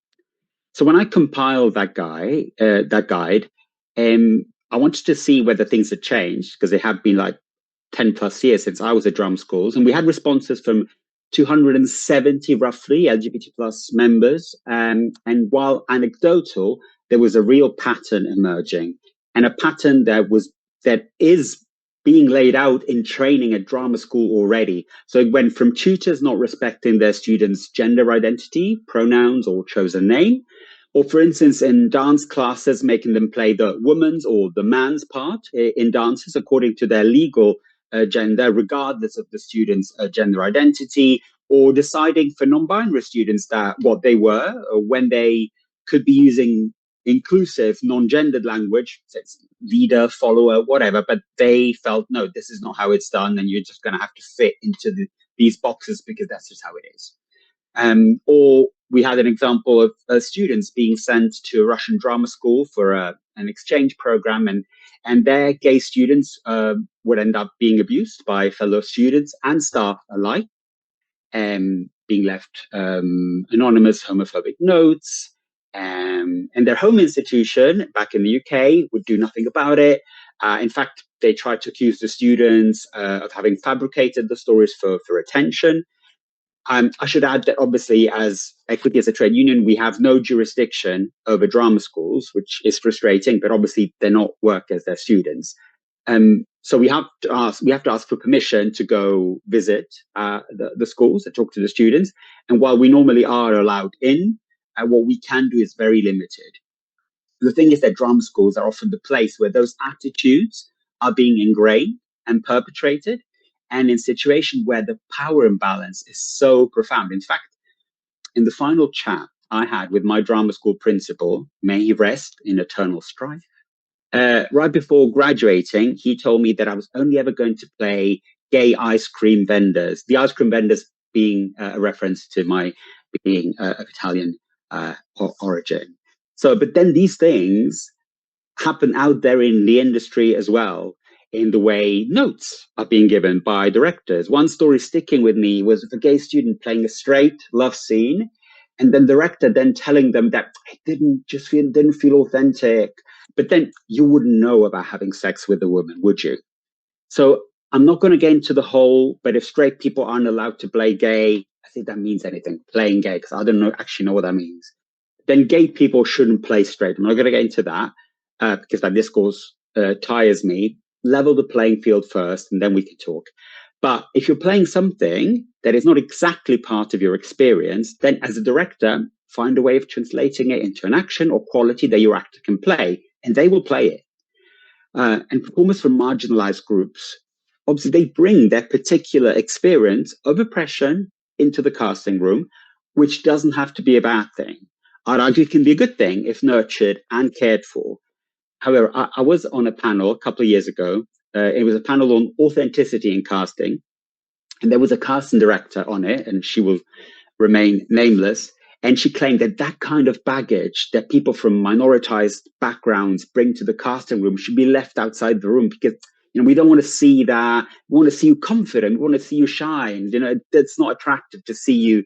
So when I compiled that guide, I wanted to see whether things had changed, because it had been like 10 plus years since I was at drum schools, and we had responses from 270 roughly LGBT plus members. And while anecdotal, there was a real pattern emerging, and a pattern that is being laid out in training at drama school already. So it went from tutors not respecting their students' gender identity, pronouns, or chosen name, or for instance, in dance classes, making them play the woman's or the man's part in dances according to their legal gender, regardless of the student's gender identity, or deciding for non-binary students that what they were, when they could be using inclusive, non-gendered language, so it's leader, follower, whatever, but they felt, no, this is not how it's done, and you're just going to have to fit into these boxes because that's just how it is. Or we had an example of students being sent to a Russian drama school for an exchange program, and their gay students would end up being abused by fellow students and staff alike, being left anonymous homophobic notes. And their home institution back in the UK would do nothing about it. In fact, they tried to accuse the students of having fabricated the stories for attention. I should add that obviously, as Equity as a trade union, we have no jurisdiction over drama schools, which is frustrating, but obviously they're not work as their students. So we have to ask for permission to go visit the schools and talk to the students. And while we normally are allowed in, what we can do is very limited. The thing is that drama schools are often the place where those attitudes are being ingrained and perpetrated, and in situations where the power imbalance is so profound. In fact, in the final chat I had with my drama school principal, may he rest in eternal strife, right before graduating, he told me that I was only ever going to play gay ice cream vendors, the ice cream vendors being a reference to my being of Italian origin. So, but then these things happen out there in the industry as well, in the way notes are being given by directors. One story sticking with me was of a gay student playing a straight love scene, and then the director then telling them that it didn't feel authentic. But then you wouldn't know about having sex with a woman, would you? So I'm not going to get into the whole, but if straight people aren't allowed to play gay, I think that means anything, playing gay, because I don't actually know what that means. Then gay people shouldn't play straight. I'm not going to get into that because that discourse tires me. Level the playing field first, and then we can talk. But if you're playing something that is not exactly part of your experience, then as a director, find a way of translating it into an action or quality that your actor can play, and they will play it. And performers from marginalized groups, obviously, they bring their particular experience of oppression into the casting room, which doesn't have to be a bad thing. I'd argue it can be a good thing if nurtured and cared for. However, I was on a panel a couple of years ago. It was a panel on authenticity in casting. And there was a casting director on it, and she will remain nameless. And she claimed that that kind of baggage that people from minoritized backgrounds bring to the casting room should be left outside the room because, we don't want to see that. We want to see you confident. We want to see you shine. That's not attractive to see you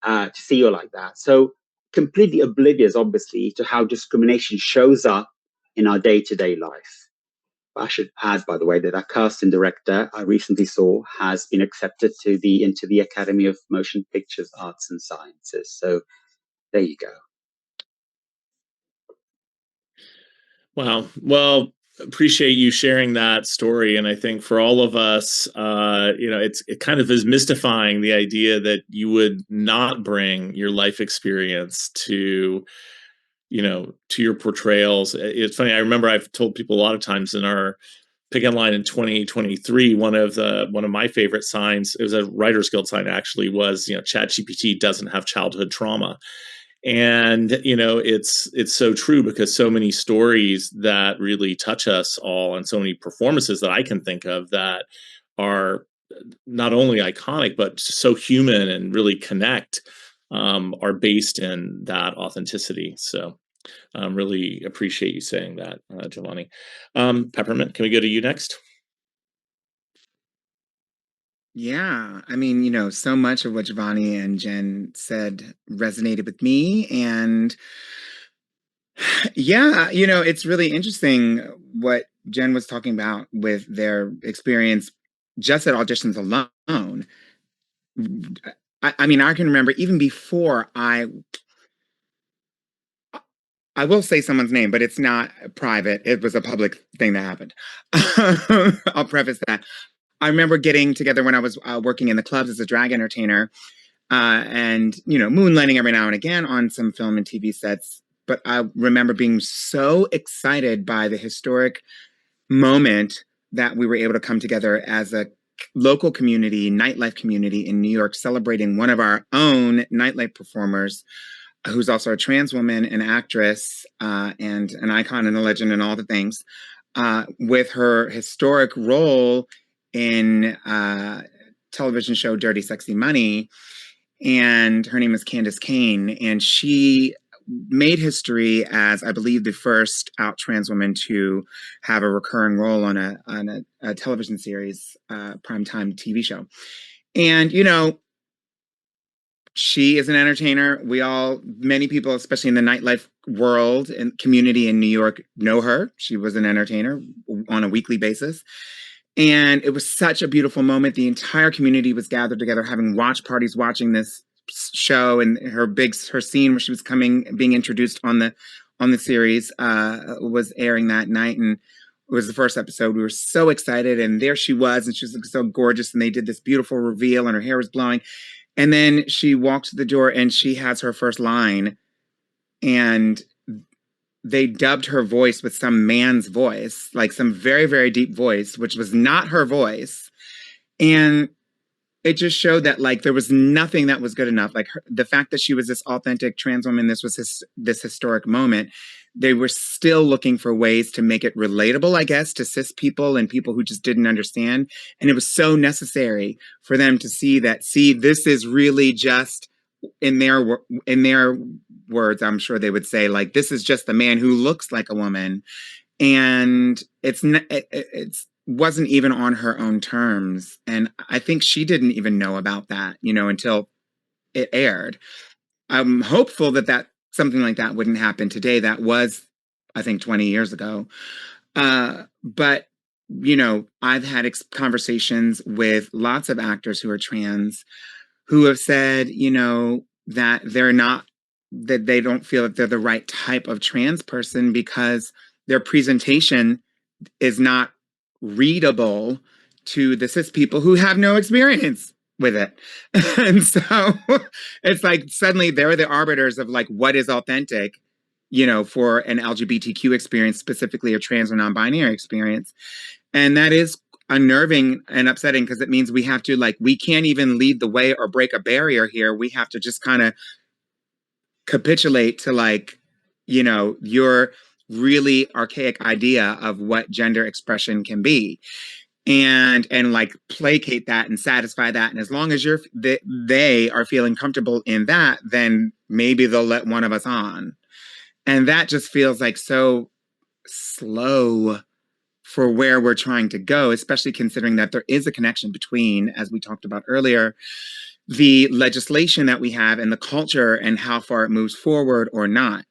like that. So completely oblivious, obviously, to how discrimination shows up in our day-to-day life. I should add, by the way, that our casting director I recently saw has been accepted into the Academy of Motion Pictures Arts and Sciences. So there you go. Wow. Well, appreciate you sharing that story. And I think for all of us, it kind of is mystifying the idea that you would not bring your life experience to your portrayals. It's funny. I remember I've told people a lot of times in our pick and line in 2023, one of my favorite signs, it was a Writers Guild sign actually, was, ChatGPT doesn't have childhood trauma. And, it's so true, because so many stories that really touch us all, and so many performances that I can think of that are not only iconic, but so human and really connect, are based in that authenticity. So really appreciate you saying that, Giovanni. Peppermint, can we go to you next? Yeah, I mean, so much of what Giovanni and Jen said resonated with me. And yeah, it's really interesting what Jen was talking about with their experience just at auditions alone. I mean, I can remember even before I will say someone's name, but it's not private. It was a public thing that happened. I'll preface that. I remember getting together when I was working in the clubs as a drag entertainer, and moonlighting every now and again on some film and TV sets. But I remember being so excited by the historic moment that we were able to come together as a local community, nightlife community in New York, celebrating one of our own nightlife performers, who's also a trans woman, an actress, and an icon and a legend and all the things, with her historic role in television show Dirty Sexy Money. And her name is Candace Kane. And she made history as, I believe, the first out trans woman to have a recurring role on a television series, primetime TV show. And, she is an entertainer. Many people, especially in the nightlife world and community in New York, know her. She was an entertainer on a weekly basis. And it was such a beautiful moment. The entire community was gathered together, having watch parties, watching this show, and her scene where she was being introduced on the series was airing that night, and it was the first episode. We were so excited, and there she was, and she was looking so gorgeous, and they did this beautiful reveal, and her hair was blowing, and then she walked to the door, and she has her first line, and they dubbed her voice with some man's voice, like some very, very deep voice, which was not her voice. And it just showed that, like, there was nothing that was good enough. Like, the fact that she was this authentic trans woman, this was this historic moment. They were still looking for ways to make it relatable, I guess, to cis people and people who just didn't understand. And it was so necessary for them to see, this is really just, in their words, I'm sure they would say, like, this is just the man who looks like a woman. And it wasn't even on her own terms. And I think she didn't even know about that, until it aired. I'm hopeful that something like that wouldn't happen today. That was, I think, 20 years ago. But, I've had conversations with lots of actors who are trans who have said, that that they don't feel that they're the right type of trans person because their presentation is not readable to the cis people who have no experience with it. And so it's like suddenly they're the arbiters of, like, what is authentic, for an LGBTQ experience, specifically a trans or non-binary experience. And that is unnerving and upsetting, because it means we have to, like, we can't even lead the way or break a barrier here. We have to just kind of capitulate to, like, your really archaic idea of what gender expression can be, and like placate that and satisfy that. And as long as they are feeling comfortable in that, then maybe they'll let one of us on. And that just feels like so slow for where we're trying to go, especially considering that there is a connection between, as we talked about earlier, the legislation that we have and the culture and how far it moves forward or not.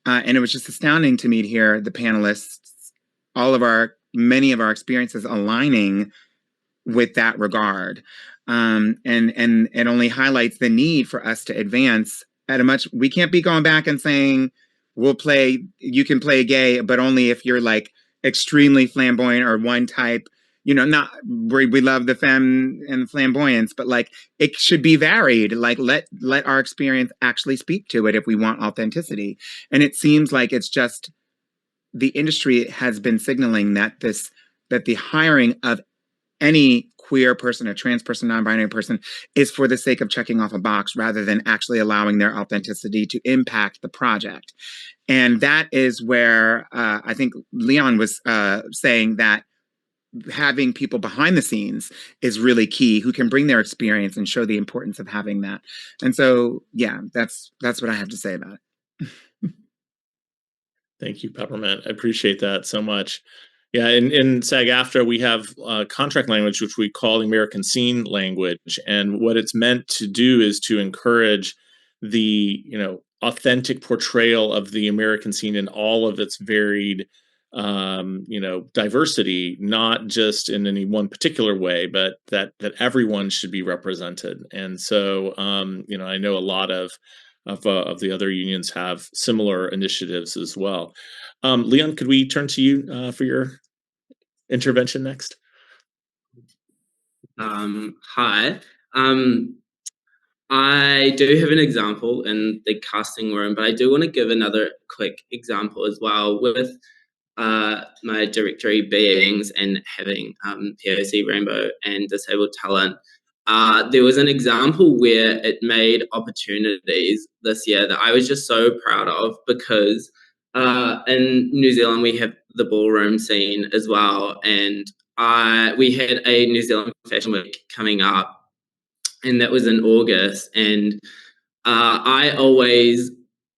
And it was just astounding to me to hear the panelists, many of our experiences aligning with that regard. And it only highlights the need for us to advance at we can't be going back and saying, you can play gay, but only if you're like extremely flamboyant or one type, not we love the femme and flamboyance, but like it should be varied. Like let our experience actually speak to it if we want authenticity. And it seems like it's just the industry has been signaling that the hiring of any queer person, a trans person, non-binary person, is for the sake of checking off a box rather than actually allowing their authenticity to impact the project. And that is where I think Léon was saying that having people behind the scenes is really key, who can bring their experience and show the importance of having that. And so, yeah, that's what I have to say about it. Thank you, Peppermint. I appreciate that so much. Yeah, in SAG-AFTRA, we have contract language, which we call the American Scene language. And what it's meant to do is to encourage the, authentic portrayal of the American scene in all of its varied, diversity, not just in any one particular way, but that everyone should be represented. And so, I know a lot of the other unions have similar initiatives as well. Léon, could we turn to you for your intervention next? Hi. I do have an example in the casting room, but I do want to give another quick example as well with my directory beings and having POC, Rainbow, and disabled talent. There was an example where it made opportunities this year that I was just so proud of, because in New Zealand we have the ballroom scene as well, and we had a New Zealand Fashion Week coming up, and that was in August, and I always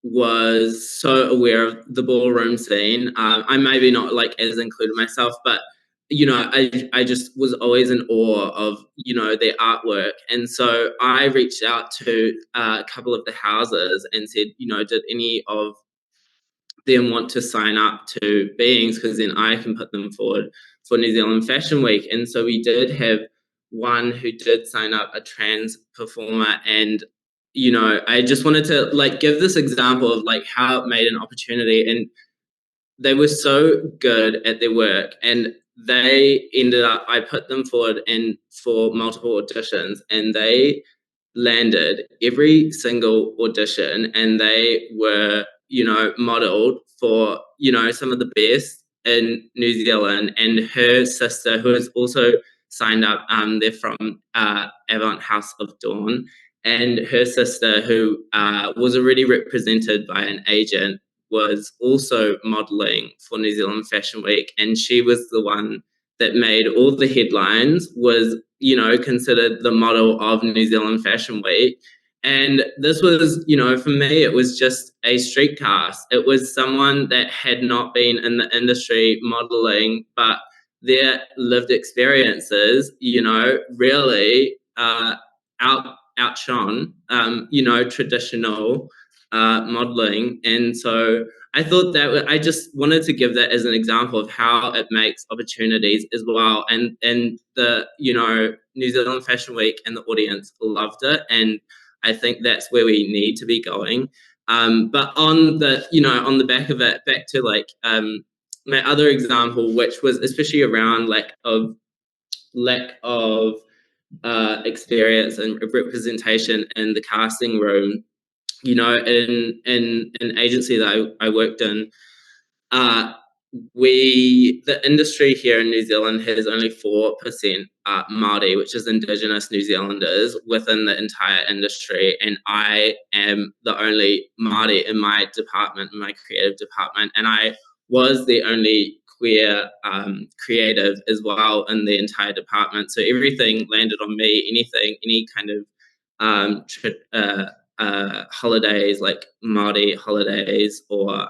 was so aware of the ballroom scene. I maybe not like as included myself, but I just was always in awe of their artwork, and so I reached out to a couple of the houses and said, did any of them want to sign up to Beings, because then I can put them forward for New Zealand Fashion Week. And so we did have one who did sign up, a trans performer, and I just wanted to give this example of how it made an opportunity, and they were so good at their work, and they ended up, I put them forward for multiple auditions, and they landed every single audition, and they were modeled for some of the best in New Zealand. And her sister, who has also signed up, they're from Avant House of Dawn, and her sister, who was already represented by an agent, was also modeling for New Zealand Fashion Week, and she was the one that made all the headlines, was considered the model of New Zealand Fashion Week. And this was, for me, it was just a street cast. It was someone that had not been in the industry modeling, but their lived experiences, really outshone, traditional modeling. And so I thought that I just wanted to give that as an example of how it makes opportunities as well. And the, New Zealand Fashion Week and the audience loved it. And I think that's where we need to be going. But on the, on the back of it, back to my other example, which was especially around lack of experience and representation in the casting room. In an agency that I worked in, the industry here in New Zealand has only 4% Māori, which is Indigenous New Zealanders, within the entire industry, and I am the only Māori in my department, in my creative department, and I was the only queer creative as well in the entire department. So everything landed on me. Any kind of holidays, like Māori holidays, or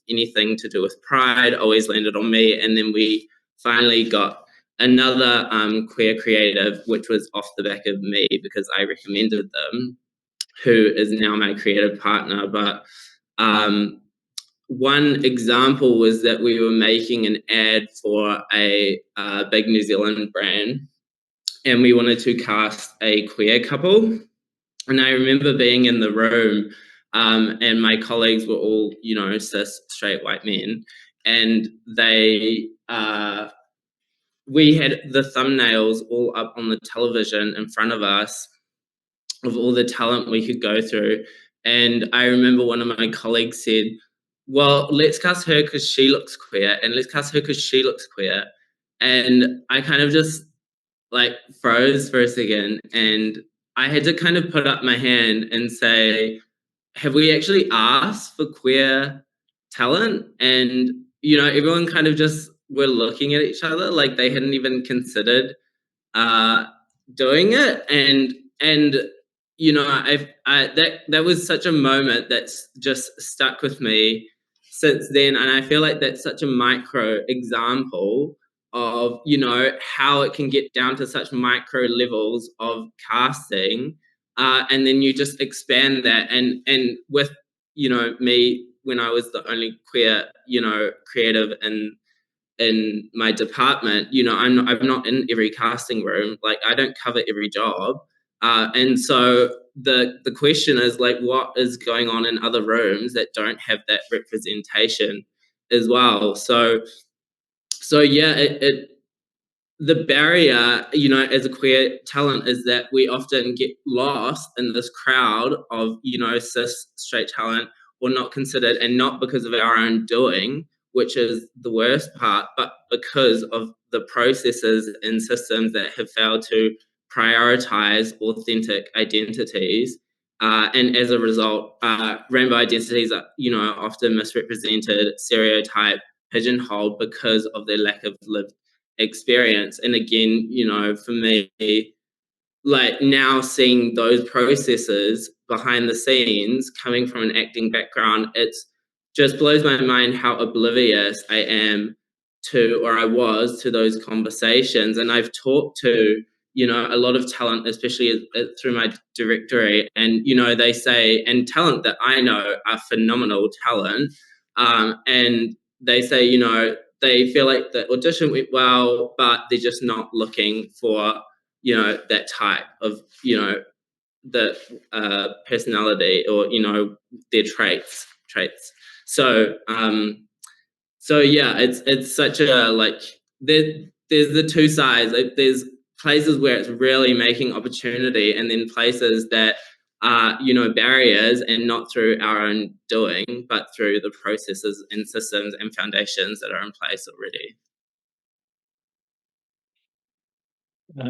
anything to do with Pride, always landed on me. And then we finally got another queer creative, which was off the back of me because I recommended them, who is now my creative partner. But one example was that we were making an ad for a big New Zealand brand, and we wanted to cast a queer couple. And I remember being in the room, and my colleagues were all, cis, straight white men, and we had the thumbnails all up on the television in front of us of all the talent we could go through. And I remember one of my colleagues said, well, let's cast her because she looks queer, and let's cast her because she looks queer. And I kind of just froze for a second, and I had to kind of put up my hand and say, have we actually asked for queer talent? And, everyone kind of just were looking at each other like they hadn't even considered doing it. And that was such a moment that's just stuck with me since then. And I feel like that's such a micro example of, how it can get down to such micro levels of casting. And then you just expand that. And with, me, when I was the only queer, creative in my department, I'm not in every casting room. Like, I don't cover every job. And so the question is, what is going on in other rooms that don't have that representation as well? So yeah, the barrier, as a queer talent, is that we often get lost in this crowd of, cis straight talent, or not considered, and not because of our own doing, which is the worst part, but because of the processes and systems that have failed to prioritize authentic identities. And as a result, rainbow identities are, often misrepresented, stereotyped, pigeonholed because of their lack of lived experience. And again, for me, now seeing those processes behind the scenes, coming from an acting background, it's just blows my mind how oblivious I am to, or I was, to those conversations. And I've talked to, a lot of talent, especially through my directorate, and, they say, and talent that I know are phenomenal talent, and they say, they feel like the audition went well, but they're just not looking for, that type of, the personality, or, their traits. So yeah, it's such a, there's the two sides. There's places where it's really making opportunity, and then places that are, barriers, and not through our own doing, but through the processes and systems and foundations that are in place already.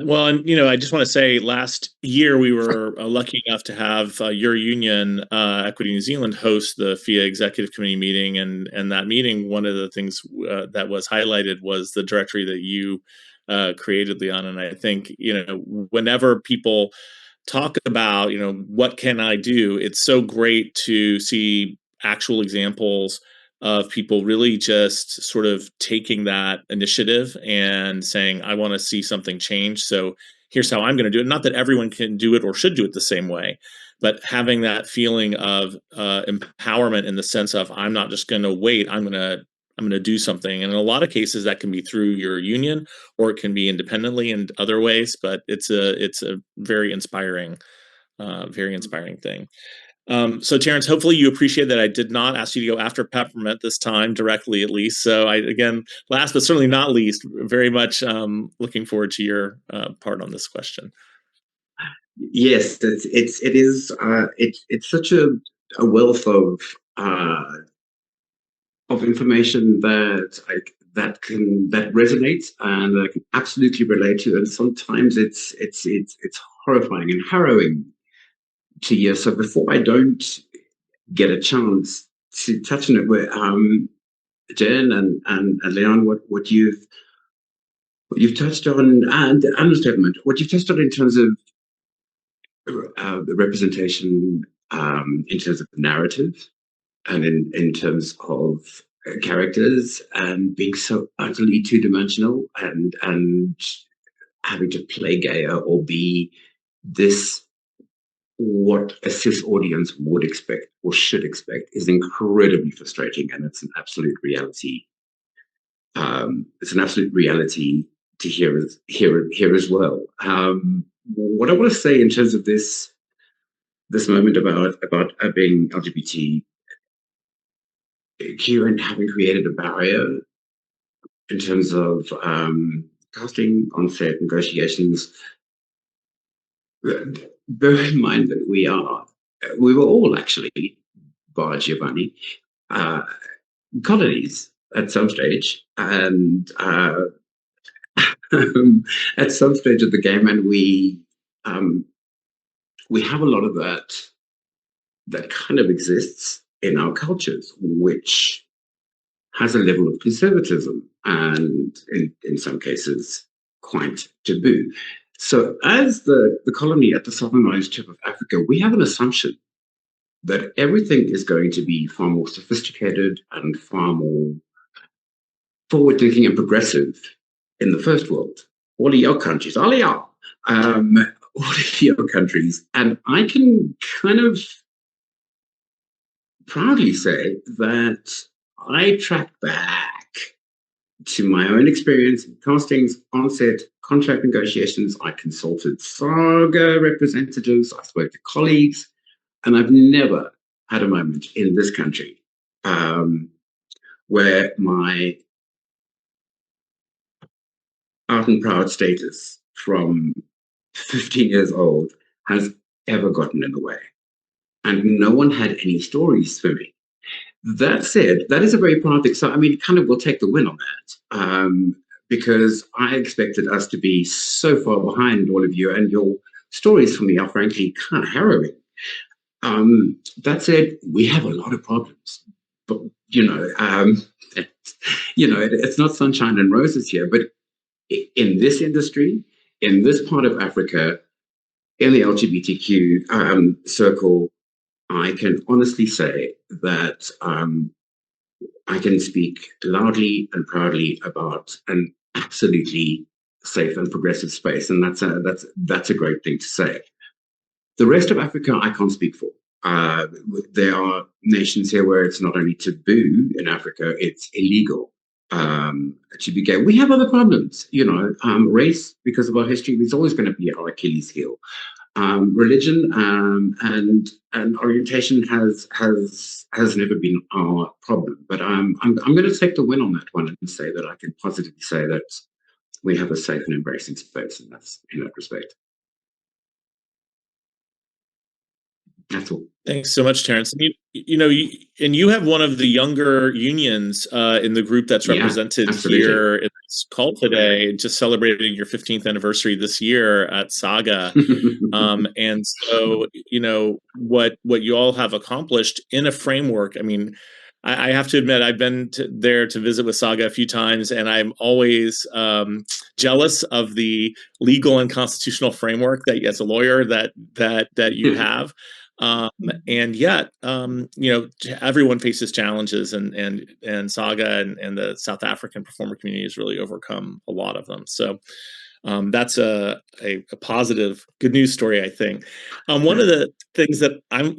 Well, and I just want to say, last year we were lucky enough to have your union, Equity New Zealand, host the FIA Executive Committee meeting, and that meeting, one of the things that was highlighted was the directory that you created, Léon. And I think whenever people talk about what can I do, it's so great to see actual examples of people really just sort of taking that initiative and saying, I want to see something change, so here's how I'm going to do it. Not that everyone can do it or should do it the same way, but having that feeling of empowerment, in the sense of, I'm not just going to wait, I'm going to do something. And in a lot of cases that can be through your union, or it can be independently in other ways, but it's a very inspiring thing. So Terence, hopefully you appreciate that I did not ask you to go after Peppermint this time directly, at least. So again, last but certainly not least, very much looking forward to your part on this question. Yes, it's such a wealth of information that resonates and I can absolutely relate to, and sometimes it's horrifying and harrowing to hear. So before I don't get a chance to touch on it, Jen and Léon, what you've touched on, and Peppermint, what you've touched on in terms of the representation, in terms of narrative, and in terms of characters and being so utterly two-dimensional and having to play gayer or be this what a cis audience would expect or should expect is incredibly frustrating, and it's an absolute reality. It's an absolute reality to hear as well. What I want to say in terms of this moment about being LGBTQ and having created a barrier in terms of casting on-set negotiations. Bear in mind that we were all actually, bar Giovanni, colonies at some stage, and at some stage of the game, and we have a lot of that kind of exists in our cultures, which has a level of conservatism and in some cases quite taboo. So as the colony at the southernmost tip of Africa, we have an assumption that everything is going to be far more sophisticated and far more forward-thinking and progressive in the first world. All of your countries, all of y'all, all of your countries. And I can kind of proudly say that I track back to my own experience in castings, on-set, contract negotiations. I consulted SAGA representatives, I spoke to colleagues, and I've never had a moment in this country where my out and proud status from 15 years old has ever gotten in the way. And no one had any stories for me. That said, that is a very proud thing. So, I mean, kind of we'll take the win on that because I expected us to be so far behind all of you, and your stories for me are frankly kind of harrowing. That said, we have a lot of problems, but it's not sunshine and roses here. But in this industry, in this part of Africa, in the LGBTQ circle, I can honestly say that I can speak loudly and proudly about an absolutely safe and progressive space, and that's a great thing to say. The rest of Africa, I can't speak for. There are nations here where it's not only taboo in Africa, it's illegal to be gay. We have other problems, race, because of our history, is always going to be our Achilles heel. Religion and orientation has never been our problem. But I'm going to take the win on that one and say that I can positively say that we have a safe and embracing space, and that's in that respect. That's all. Thanks so much, Terence. You have one of the younger unions in the group that's represented here in this call today, just celebrating your 15th anniversary this year at SAGA. And so, what you all have accomplished in a framework. I mean, I have to admit, I've been there to visit with SAGA a few times, and I'm always jealous of the legal and constitutional framework that, as a lawyer, that you have. And yet, everyone faces challenges, and SAGA and the South African performer community has really overcome a lot of them. So that's a positive, good news story, I think. One of the things that I'm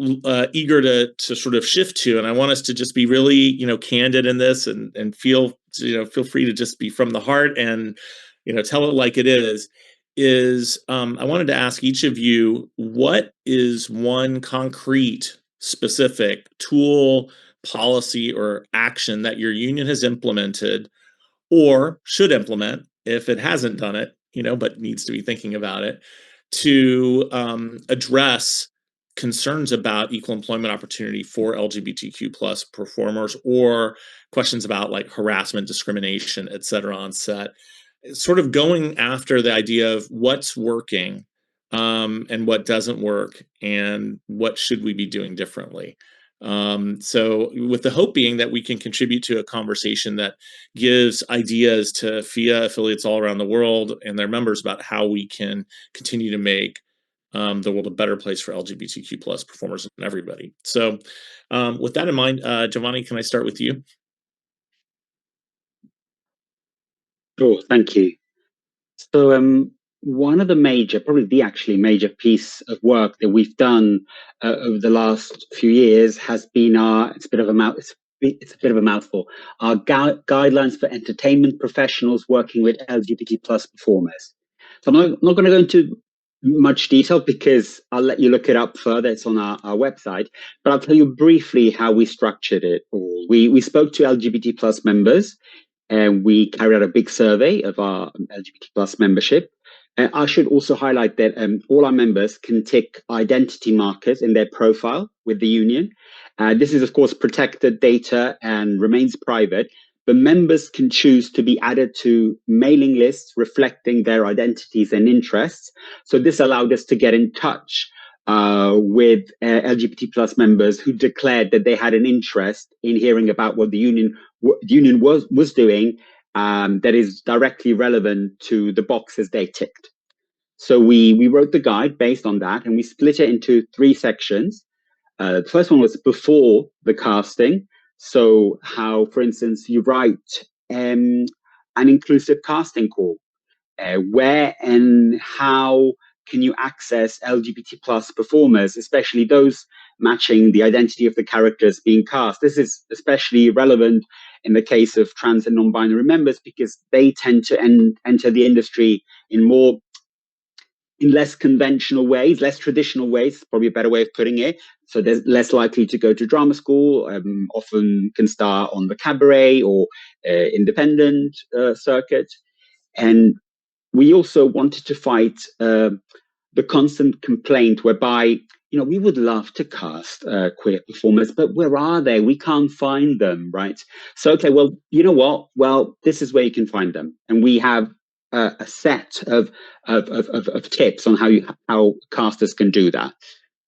eager to sort of shift to, and I want us to just be really, candid in this, and feel free to just be from the heart and, tell it like it is I wanted to ask each of you, what is one concrete, specific tool, policy, or action that your union has implemented or should implement if it hasn't done it, but needs to be thinking about it, to address concerns about equal employment opportunity for LGBTQ plus performers, or questions about like harassment, discrimination, et cetera, on set? Sort of going after the idea of what's working and what doesn't work, and what should we be doing differently. So with the hope being that we can contribute to a conversation that gives ideas to FIA affiliates all around the world and their members about how we can continue to make the world a better place for LGBTQ plus performers and everybody. So with that in mind, Giovanni, can I start with you? Sure, thank you. So one of the major, probably the actually major piece of work that we've done over the last few years has been it's a bit of a mouthful, our guidelines for entertainment professionals working with LGBT plus performers. So I'm not going to go into much detail because I'll let you look it up further. It's on our website, but I'll tell you briefly how we structured it all. We spoke to LGBT plus members, and we carried out a big survey of our LGBT plus membership. I should also highlight that all our members can tick identity markers in their profile with the union. This is, of course, protected data and remains private, but members can choose to be added to mailing lists reflecting their identities and interests. So this allowed us to get in touch with LGBT plus members who declared that they had an interest in hearing about what the union was doing that is directly relevant to the boxes they ticked. So we wrote the guide based on that, and we split it into 3 sections. The first one was before the casting. So how, for instance, you write an inclusive casting call. Where and how can you access LGBT plus performers, especially those matching the identity of the characters being cast? This is especially relevant in the case of trans and non-binary members because they tend to enter the industry in less conventional ways, less traditional ways, probably a better way of putting it. So they're less likely to go to drama school, often can star on the cabaret or independent circuit. And we also wanted to fight the constant complaint whereby, we would love to cast queer performers, but where are they? We can't find them, right? So, okay, well, you know what? Well, this is where you can find them. And we have a set of tips on how casters can do that.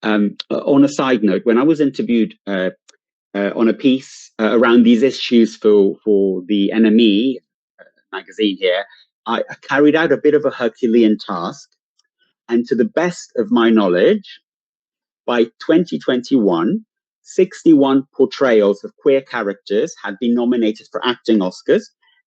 On a side note, when I was interviewed on a piece around these issues for the NME magazine here, I carried out a bit of a Herculean task. And to the best of my knowledge, by 2021, 61 portrayals of queer characters had been nominated for acting Oscars.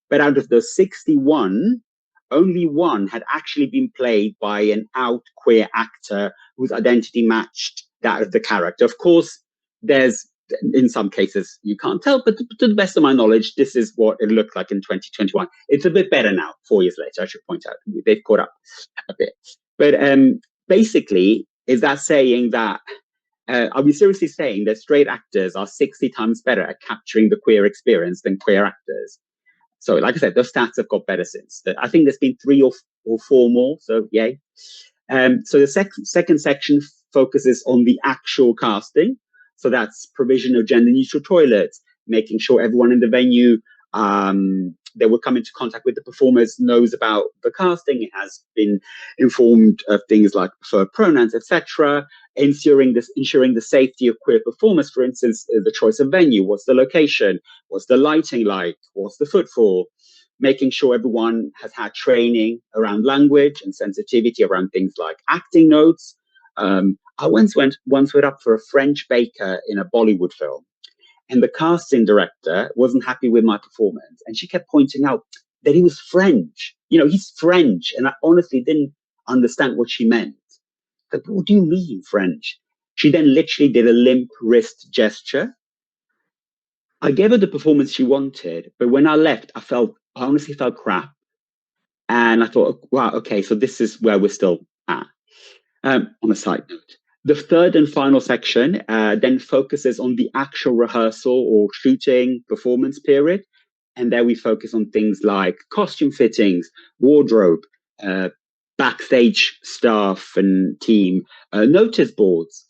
But out of those 61, only 1 had actually been played by an out queer actor whose identity matched that of the character. Of course, there's, in some cases, you can't tell, but to the best of my knowledge, this is what it looked like in 2021. It's a bit better now, 4 years later, I should point out. They've caught up a bit. But basically, is that saying that, are we seriously saying that straight actors are 60 times better at capturing the queer experience than queer actors? So, like I said, those stats have got better since. I think there's been 3 or 4 more, so yay. So the second section focuses on the actual casting. So that's provision of gender-neutral toilets, making sure everyone in the venue that will come into contact with the performers knows about the casting. It has been informed of things like preferred pronouns, etc. Ensuring the safety of queer performers. For instance, the choice of venue, what's the location, what's the lighting like, what's the footfall. Making sure everyone has had training around language and sensitivity around things like acting notes. I once went up for a French baker in a Bollywood film, and the casting director wasn't happy with my performance, and she kept pointing out that he was French. He's French, and I honestly didn't understand what she meant. But what do you mean French? She then literally did a limp wrist gesture. I gave her the performance she wanted, but when I left, I honestly felt crap. And I thought, wow, okay, so this is where we're still at. On a side note, the third and final section then focuses on the actual rehearsal or shooting performance period. And there we focus on things like costume fittings, wardrobe, backstage staff and team, notice boards,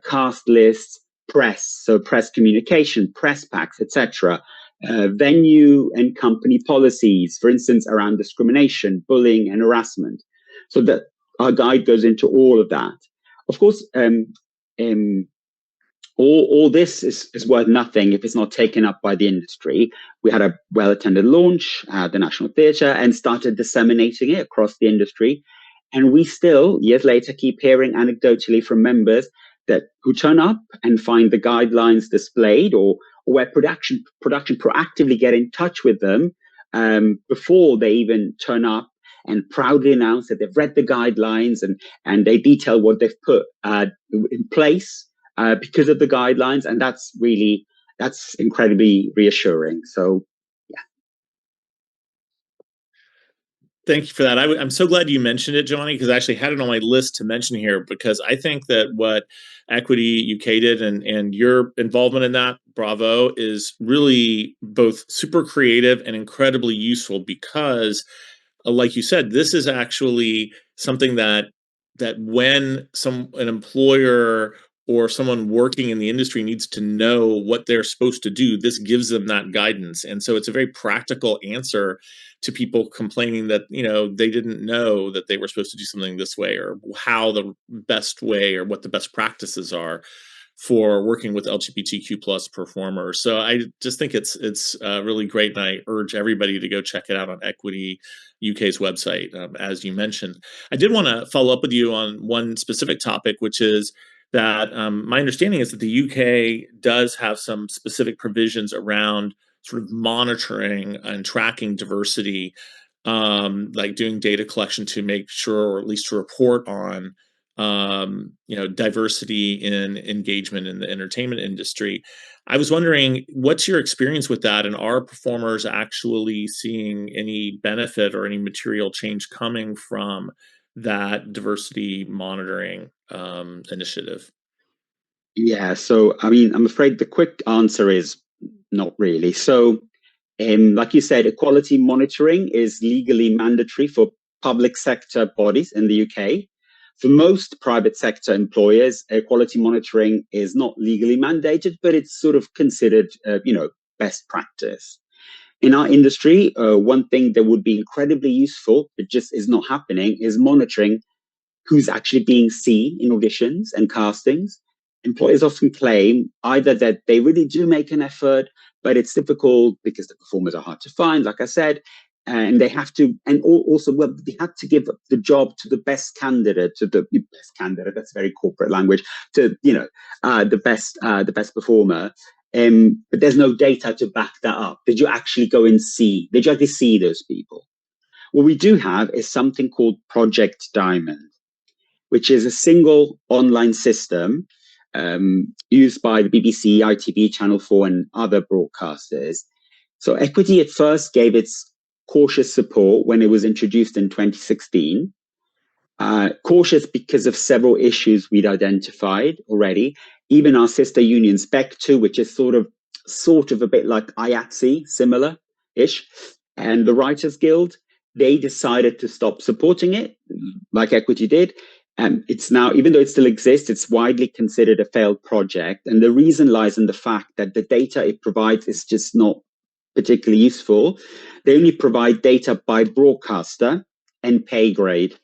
cast lists, press, so press communication, press packs, etc. Venue and company policies, for instance, around discrimination, bullying, and harassment. So that our guide goes into all of that. Of course, all this is worth nothing if it's not taken up by the industry. We had a well-attended launch at the National Theatre and started disseminating it across the industry. And we still, years later, keep hearing anecdotally from members who turn up and find the guidelines displayed, or where production proactively get in touch with them before they even turn up and proudly announce that they've read the guidelines, and they detail what they've put in place because of the guidelines. And that's incredibly reassuring. So, yeah. Thank you for that. I'm so glad you mentioned it, Giovanni, because I actually had it on my list to mention here, because I think that what Equity UK did and your involvement in that, bravo, is really both super creative and incredibly useful, because like you said, this is actually something that when an employer or someone working in the industry needs to know what they're supposed to do, this gives them that guidance. And so it's a very practical answer to people complaining that, they didn't know that they were supposed to do something this way, or how the best way, or what the best practices are for working with LGBTQ plus performers. So I just think it's really great, and I urge everybody to go check it out on Equity UK's website, as you mentioned. I did want to follow up with you on one specific topic, which is that my understanding is that the UK does have some specific provisions around sort of monitoring and tracking diversity, like doing data collection to make sure, or at least to report on diversity in engagement in the entertainment industry. I was wondering, what's your experience with that, and are performers actually seeing any benefit or any material change coming from that diversity monitoring initiative? Yeah, so I mean, I'm afraid the quick answer is not really. So, like you said, equality monitoring is legally mandatory for public sector bodies in the UK. For most private sector employers, equality monitoring is not legally mandated, but it's sort of considered, best practice. In our industry, one thing that would be incredibly useful, but just is not happening, is monitoring who's actually being seen in auditions and castings. Employers often claim either that they really do make an effort, but it's difficult because the performers are hard to find, like I said, and they have to, and also, well, they had to give the job to the best candidate, that's very corporate language, to, the best performer. But there's no data to back that up. Did you actually see those people? What we do have is something called Project Diamond, which is a single online system used by the BBC, ITV, Channel 4, and other broadcasters. So Equity at first gave its cautious support when it was introduced in 2016. Cautious because of several issues we'd identified already. Even our sister union SPEC2, which is sort of a bit like IATSE, similar-ish, and the Writers Guild, they decided to stop supporting it, like Equity did. It's now, even though it still exists, it's widely considered a failed project. And the reason lies in the fact that the data it provides is just not particularly useful. They only provide data by broadcaster and pay grade.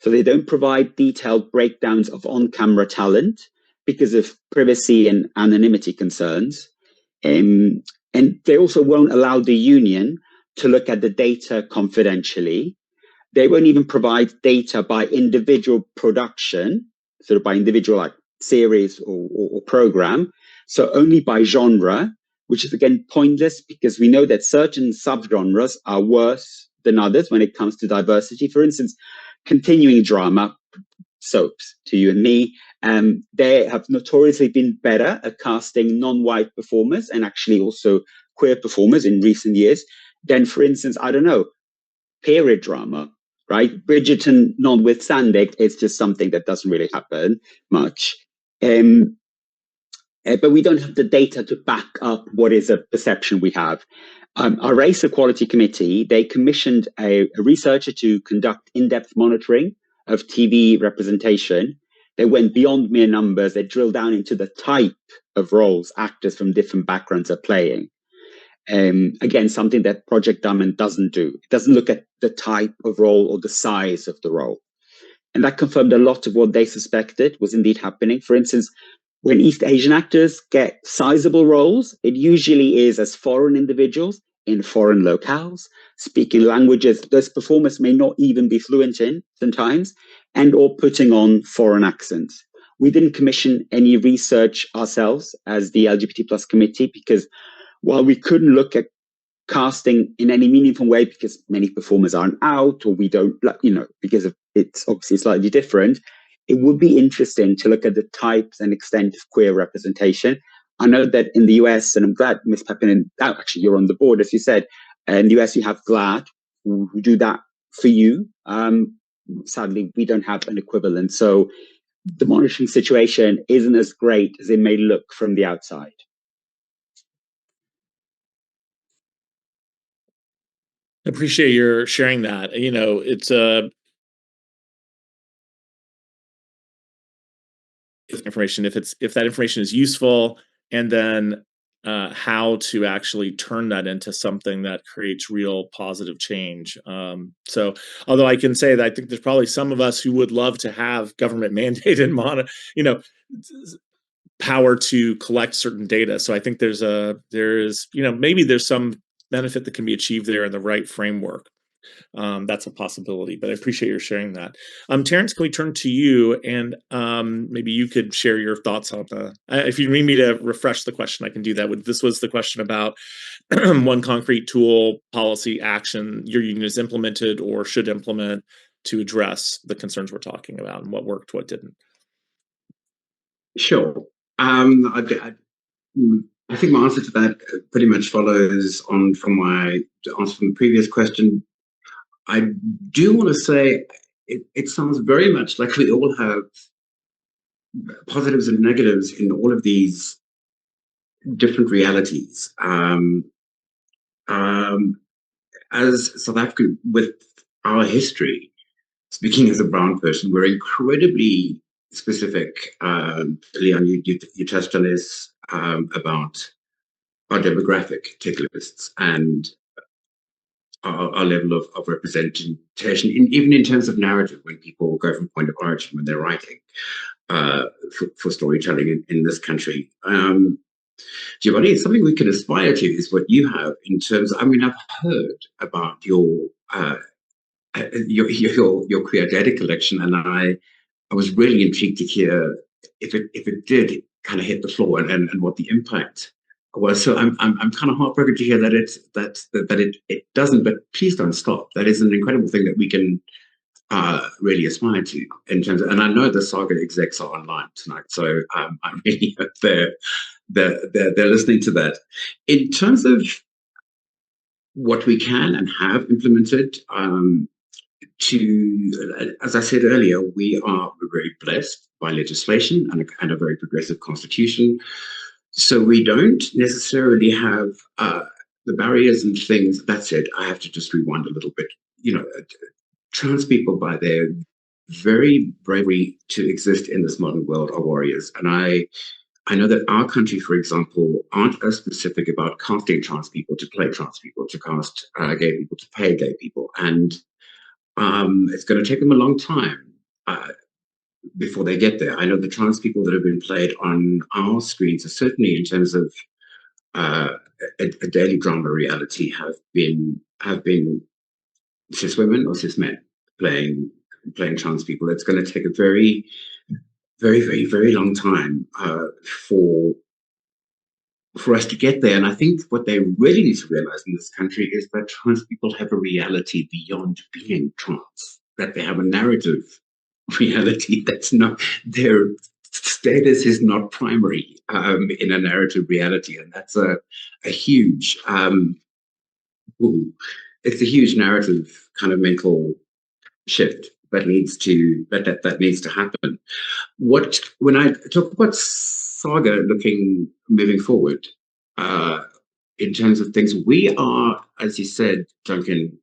So they don't provide detailed breakdowns of on-camera talent because of privacy and anonymity concerns. And they also won't allow the union to look at the data confidentially. They won't even provide data by individual production, sort of by individual like series or program. So only by genre, which is again pointless because we know that certain subgenres are worse than others when it comes to diversity. For instance, continuing drama, soaps, to you and me, they have notoriously been better at casting non-white performers and actually also queer performers in recent years than, for instance, I don't know, period drama. Right, Bridgerton notwithstanding, it's just something that doesn't really happen much. But we don't have the data to back up what is a perception we have. Our Race Equality Committee, they commissioned a researcher to conduct in-depth monitoring of TV representation. They went beyond mere numbers. They drilled down into the type of roles actors from different backgrounds are playing. Again, something that Project Diamond doesn't do. It doesn't look at the type of role or the size of the role. And that confirmed a lot of what they suspected was indeed happening. For instance, when East Asian actors get sizable roles, it usually is as foreign individuals in foreign locales, speaking languages those performers may not even be fluent in sometimes, and or putting on foreign accents. We didn't commission any research ourselves as the LGBT+ committee because while we couldn't look at casting in any meaningful way because many performers aren't out, or we don't, because of it's obviously slightly different. It would be interesting to look at the types and extent of queer representation. I know that in the US, and I'm glad Ms. Peppermint, actually you're on the board, as you said, in the US you have GLAAD, who do that for you. Sadly, we don't have an equivalent. So the monitoring situation isn't as great as it may look from the outside. I appreciate your sharing that. It's information, if that information is useful, and then how to actually turn that into something that creates real positive change. So although I can say that I think there's probably some of us who would love to have government mandated power to collect certain data. So I think there's maybe there's some benefit that can be achieved there in the right framework. That's a possibility, but I appreciate your sharing that. Terence, can we turn to you, and maybe you could share your thoughts on if you need me to refresh the question, I can do that. This was the question about one concrete tool, policy, action your union has implemented or should implement to address the concerns we're talking about, and what worked, what didn't. Sure. I think my answer to that pretty much follows on from my answer from the previous question. I do want to say it sounds very much like we all have positives and negatives in all of these different realities. As South African, with our history, speaking as a brown person, we're incredibly specific. Léon, you touched on this about our demographic tick lists and our level of representation, even in terms of narrative, when people go from point of origin when they're writing for storytelling in this country. Giovanni, it's something we can aspire to, is what you have in terms of, I've heard about your queer data collection, and I was really intrigued to hear if it did kind of hit the floor and what the impact was. So I'm kind of heartbroken to hear that it doesn't, but please don't stop. That is an incredible thing that we can really aspire to in terms of, and I know the SAGA execs are online tonight, so I really hope they're listening to that. In terms of what we can and have implemented, as I said earlier, we're very blessed by legislation and a very progressive constitution. So we don't necessarily have the barriers and things. That said, I have to just rewind a little bit. Trans people, by their very bravery to exist in this modern world, are warriors. And I know that our country, for example, aren't as specific about casting trans people to play trans people, to cast gay people, to pay gay people. And it's going to take them a long time before they get there. I know the trans people that have been played on our screens are certainly, in terms of a daily drama reality, have been cis women or cis men playing trans people. It's going to take a very, very, very, very long time for us to get there. And I think what they really need to realize in this country is that trans people have a reality beyond being trans, that they have a narrative reality that's not, their status is not primary in a narrative reality. And that's a huge, it's a huge narrative kind of mental shift that needs to happen. When I talk about SAGA moving forward, in terms of things, we are, as you said, Duncan,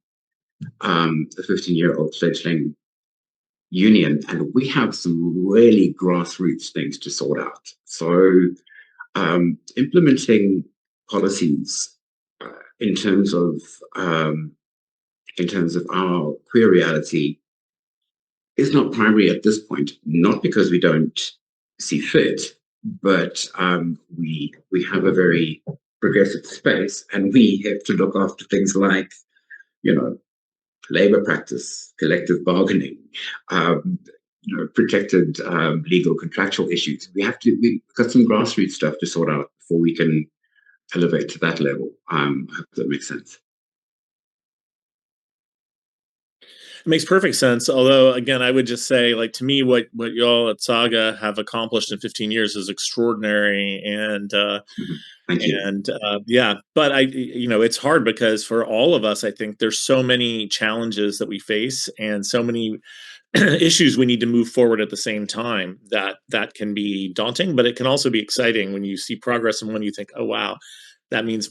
a 15-year-old fledgling union, and we have some really grassroots things to sort out. So implementing policies in terms of our queer reality is not primary at this point, not because we don't see fit, but we have a very progressive space, and we have to look after things like, labor practice, collective bargaining, protected legal contractual issues. We've got some grassroots stuff to sort out before we can elevate to that level. I hope that makes sense. It makes perfect sense. Although, again, I would just say, like, to me, what y'all at SAGA have accomplished in 15 years is extraordinary. And Thank you. And yeah, but it's hard because for all of us, I think there's so many challenges that we face and so many issues we need to move forward at the same time that can be daunting, but it can also be exciting when you see progress and when you think, oh, wow, that means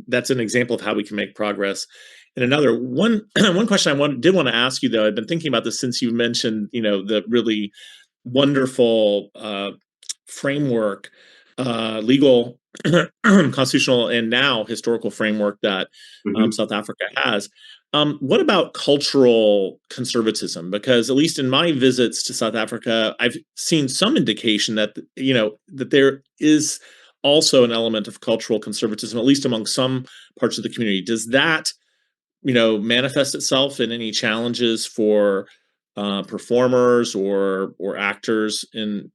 that's an example of how we can make progress. And another one question I did want to ask you, though, I've been thinking about this since you mentioned, the really wonderful framework, legal, constitutional, and now historical framework that South Africa has. What about cultural conservatism? Because at least in my visits to South Africa, I've seen some indication that that there is also an element of cultural conservatism, at least among some parts of the community. Does that manifest itself in any challenges for performers or actors in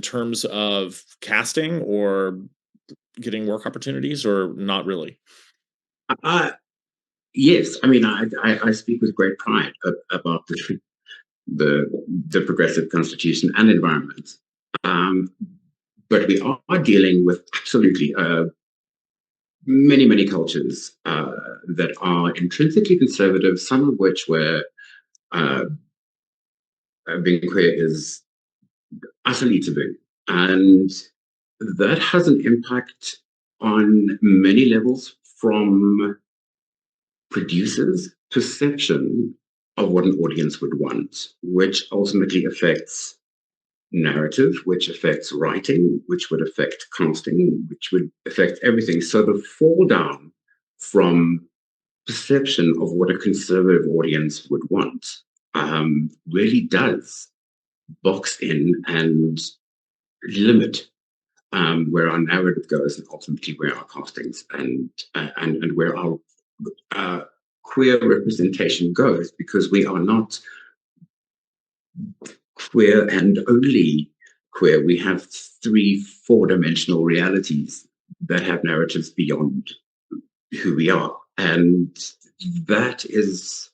terms of casting or getting work opportunities, or not really? Yes, I mean, I speak with great pride about the progressive constitution and environment, but we are dealing with absolutely many cultures that are intrinsically conservative, some of which where being queer is utterly taboo, and that has an impact on many levels, from producers' perception of what an audience would want, which ultimately affects narrative, which affects writing, which would affect casting, which would affect everything. So the fall down from perception of what a conservative audience would want really does box in and limit where our narrative goes, and ultimately where our castings and where our queer representation goes, because we are not queer and only queer. We have 3-4-dimensional realities that have narratives beyond who we are, and that is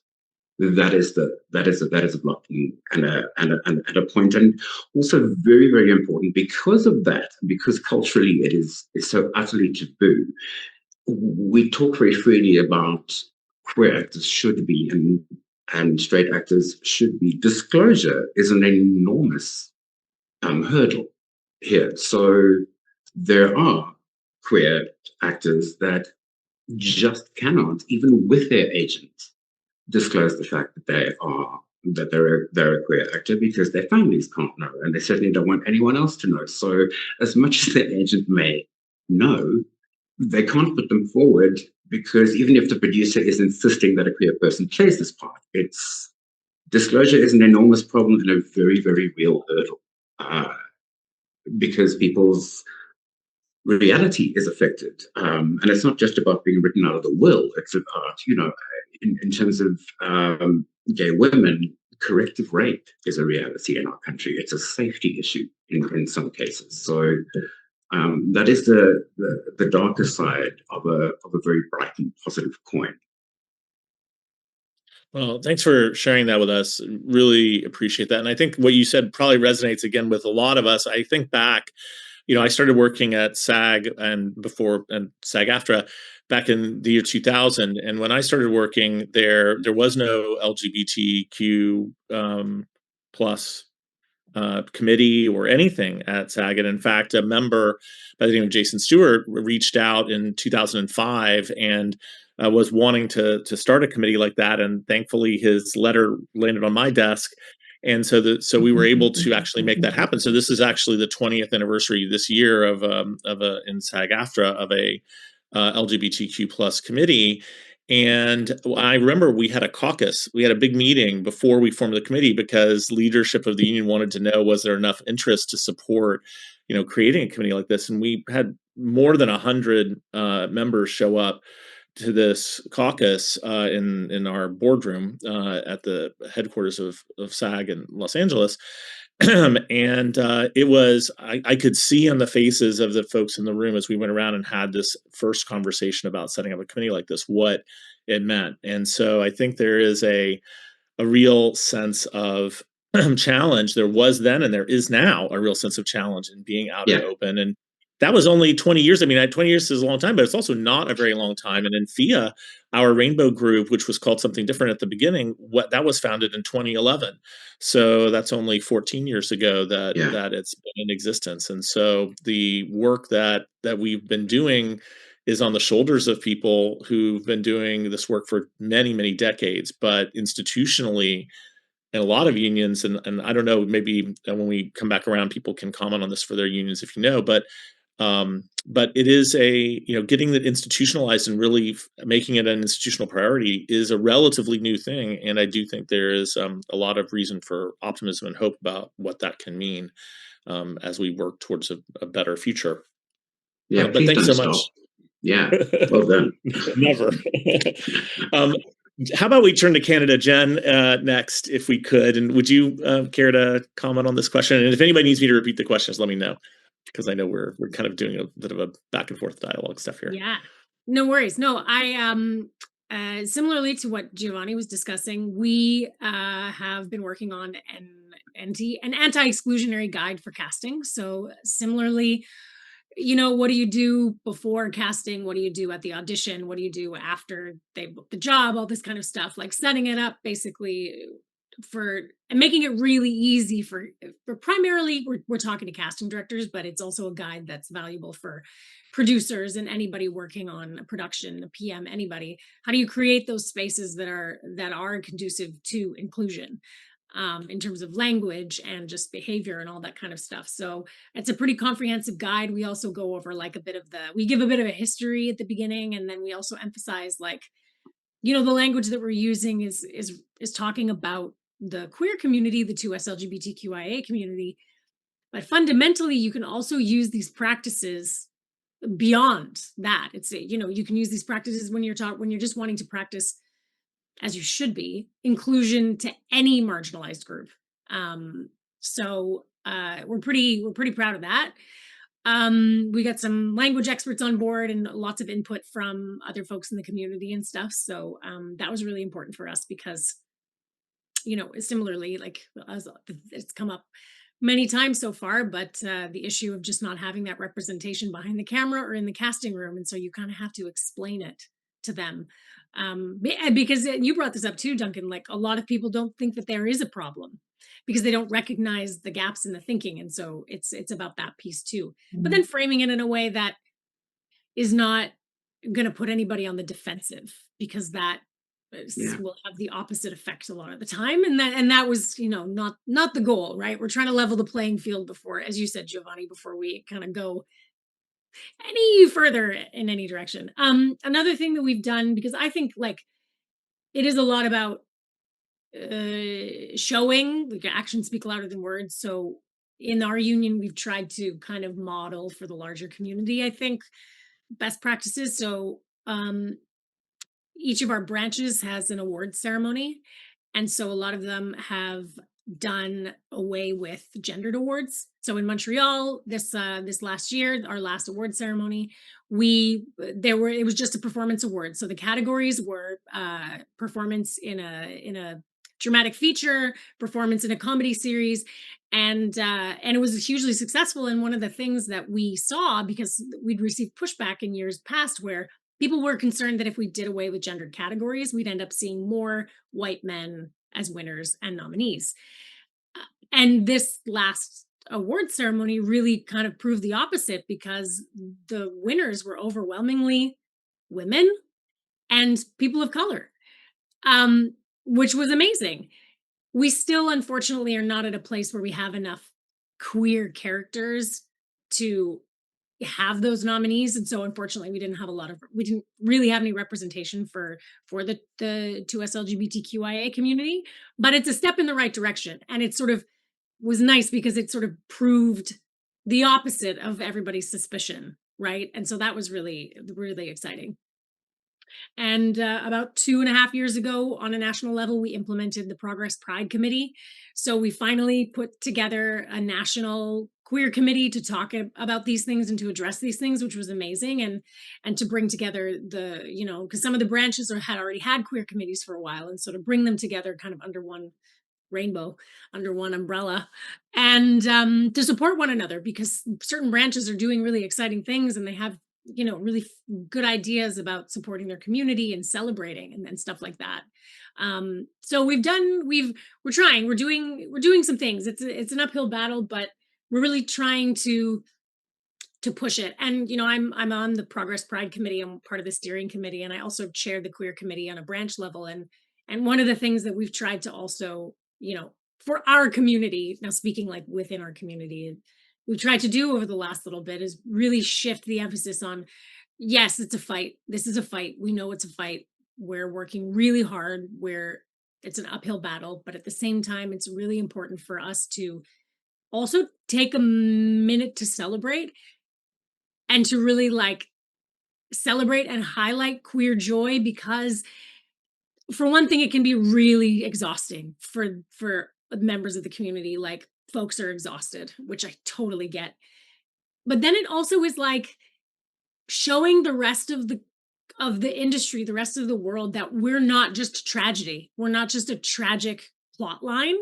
a blocking and a point, and also very important because of that, because culturally it is so utterly taboo. We talk very freely about queer actors should be and straight actors should be. Disclosure is an enormous hurdle here. So there are queer actors that just cannot, even with their agent, disclose the fact that they're a queer actor, because their families can't know, and they certainly don't want anyone else to know. So as much as their agent may know, they can't put them forward, because even if the producer is insisting that a queer person plays this part, disclosure is an enormous problem and a very real hurdle, because people's reality is affected, and it's not just about being written out of the will. It's about, in terms of gay women, corrective rape is a reality in our country. It's a safety issue in some cases. So that is the darker side of a very bright and positive coin. Well, thanks for sharing that with us. Really appreciate that. And I think what you said probably resonates again with a lot of us. I think back, I started working at SAG and SAG-AFTRA back in the year 2000. And when I started working there was no LGBTQ plus committee or anything at SAG. And in fact, a member by the name of Jason Stewart reached out in 2005 and was wanting to start a committee like that. And thankfully, his letter landed on my desk. And so we were able to actually make that happen. So this is actually the 20th anniversary this year of in SAG-AFTRA of a LGBTQ plus committee. And I remember we had a caucus. We had a big meeting before we formed the committee, because leadership of the union wanted to know, was there enough interest to support, creating a committee like this? And we had more than 100 members show up to this caucus in our boardroom at the headquarters of SAG in Los Angeles. And it was, I could see on the faces of the folks in the room as we went around and had this first conversation about setting up a committee like this, what it meant. And so I think there is a real sense of challenge. There was then, and there is now, a real sense of challenge in being out and open. And that was only 20 years. I mean, 20 years is a long time, but it's also not a very long time. And in FIA, our Rainbow group, which was called something different at the beginning, that was founded in 2011. So that's only 14 years ago that it's been in existence. And so the work that we've been doing is on the shoulders of people who've been doing this work for many, many decades, but institutionally, and a lot of unions, and I don't know, maybe when we come back around, people can comment on this for their unions if you know, but it is getting it institutionalized and really making it an institutional priority is a relatively new thing. And I do think there is a lot of reason for optimism and hope about what that can mean as we work towards a better future. Yeah, but thanks so much. Yeah, well done. Never. How about we turn to Canada, Jen, next, if we could? And would you care to comment on this question? And if anybody needs me to repeat the questions, let me know, because I know we're kind of doing a bit of a back and forth dialogue stuff here. Yeah, no worries. No, I similarly to what Giovanni was discussing, we have been working on an anti-exclusionary guide for casting. So similarly, what do you do before casting? What do you do at the audition? What do you do after they book the job? All this kind of stuff, like setting it up basically and making it really easy for primarily, we're talking to casting directors, but it's also a guide that's valuable for producers and anybody working on a production, a PM, anybody. How do you create those spaces that are conducive to inclusion? In terms of language and just behavior and all that kind of stuff. So it's a pretty comprehensive guide. We also go over we give a bit of a history at the beginning, and then we also emphasize the language that we're using is talking about the queer community, the 2S LGBTQIA community, but fundamentally you can also use these practices beyond that. It's you can use these practices when you're just wanting to practice, as you should be, inclusion to any marginalized group. So we're pretty proud of that. We got some language experts on board and lots of input from other folks in the community and stuff. So that was really important for us because, similarly, it's come up many times so far, but the issue of just not having that representation behind the camera or in the casting room. And so you kind of have to explain it to them. Because you brought this up too, Duncan, like a lot of people don't think that there is a problem because they don't recognize the gaps in the thinking. And so it's about that piece too, but then framing it in a way that is not going to put anybody on the defensive, because that will have the opposite effect a lot of the time. And that was, not the goal, right? We're trying to level the playing field before, as you said, Giovanni, before we kind of go any further in any direction. Another thing that we've done, because I think it is a lot about showing, actions speak louder than words. So in our union, we've tried to kind of model for the larger community, I think, best practices. So each of our branches has an award ceremony. And so a lot of them have done away with gendered awards. So in Montreal, this last year, our last award ceremony, it was just a performance award. So the categories were performance in a dramatic feature, performance in a comedy series, and it was hugely successful. And one of the things that we saw, because we'd received pushback in years past where people were concerned that if we did away with gendered categories, we'd end up seeing more white men as winners and nominees. And this last award ceremony really kind of proved the opposite, because the winners were overwhelmingly women and people of color, which was amazing. We still, unfortunately, are not at a place where we have enough queer characters to have those nominees, and so unfortunately we didn't really have any representation for the 2S LGBTQIA community, but it's a step in the right direction. And it sort of was nice because it sort of proved the opposite of everybody's suspicion, right? And so that was really, really exciting. And about 2.5 years ago, on a national level, we implemented the Progress Pride Committee. So we finally put together a national queer committee to talk about these things and to address these things, which was amazing, and to bring together the, you know, because some of the branches had already had queer committees for a while, and so to bring them together kind of under one rainbow, under one umbrella, and to support one another, because certain branches are doing really exciting things and they have, you know, really good ideas about supporting their community and celebrating and stuff like that. So we're doing some things. It's an uphill battle, but we're really trying to push it. And, you know, I'm on the Progress Pride Committee. I'm part of the steering committee, and I also chair the queer committee on a branch level. And one of the things that we've tried to also, you know, for our community, now speaking like within our community, we've tried to do over the last little bit is really shift the emphasis on, yes, it's a fight. This is a fight. We know it's a fight. We're working really hard. It's an uphill battle, but at the same time, it's really important for us to also take a minute to celebrate, and to really like celebrate and highlight queer joy, because for one thing, it can be really exhausting for members of the community. Like, folks are exhausted, which I totally get. But then it also is like showing the rest of the industry, the rest of the world, that we're not just tragedy. We're not just a tragic plot line.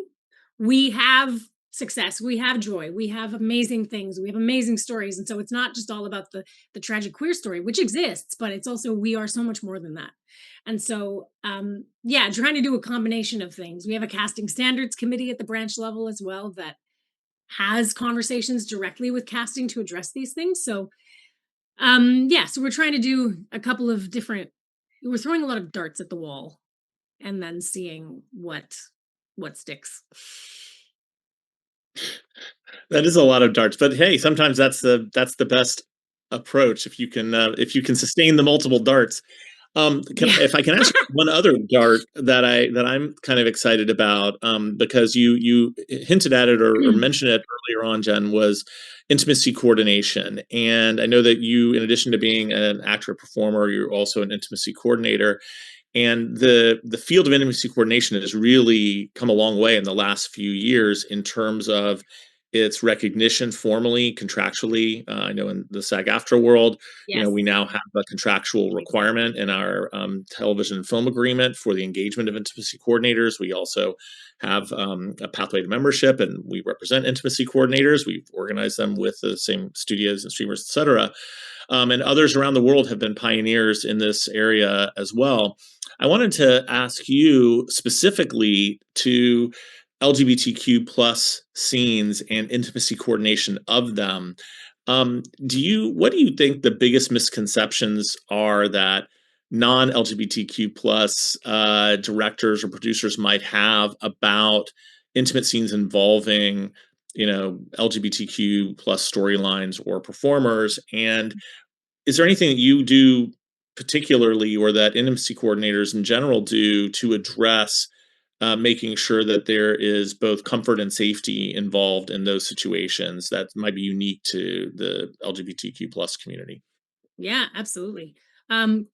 We have success, we have joy, we have amazing things, we have amazing stories. And so it's not just all about the tragic queer story, which exists, but it's also, we are so much more than that. And so yeah, trying to do a combination of things. We have a casting standards committee at the branch level as well that has conversations directly with casting to address these things. So yeah, so we're trying to do a couple of different, we're throwing a lot of darts at the wall and then seeing what sticks. That is a lot of darts, but hey, sometimes that's the best approach if you can sustain the multiple darts. If I can ask one other dart that I'm kind of excited about, because you hinted at it or mentioned it earlier on, Jen, was intimacy coordination. And I know that you, in addition to being an actor performer, you're also an intimacy coordinator. And the field of intimacy coordination has really come a long way in the last few years in terms of its recognition formally, contractually. I know in the SAG-AFTRA world, you know, we now have a contractual requirement in our television and film agreement for the engagement of intimacy coordinators. We also have a pathway to membership, and we represent intimacy coordinators. We've organized them with the same studios and streamers, et cetera. And others around the world have been pioneers in this area as well. I wanted to ask you specifically to LGBTQ plus scenes and intimacy coordination of them. What do you think the biggest misconceptions are that non-LGBTQ plus directors or producers might have about intimate scenes involving, you know, LGBTQ plus storylines or performers? And is there anything that you do particularly, or that intimacy coordinators in general do, to address making sure that there is both comfort and safety involved in those situations that might be unique to the LGBTQ plus community? Yeah, absolutely.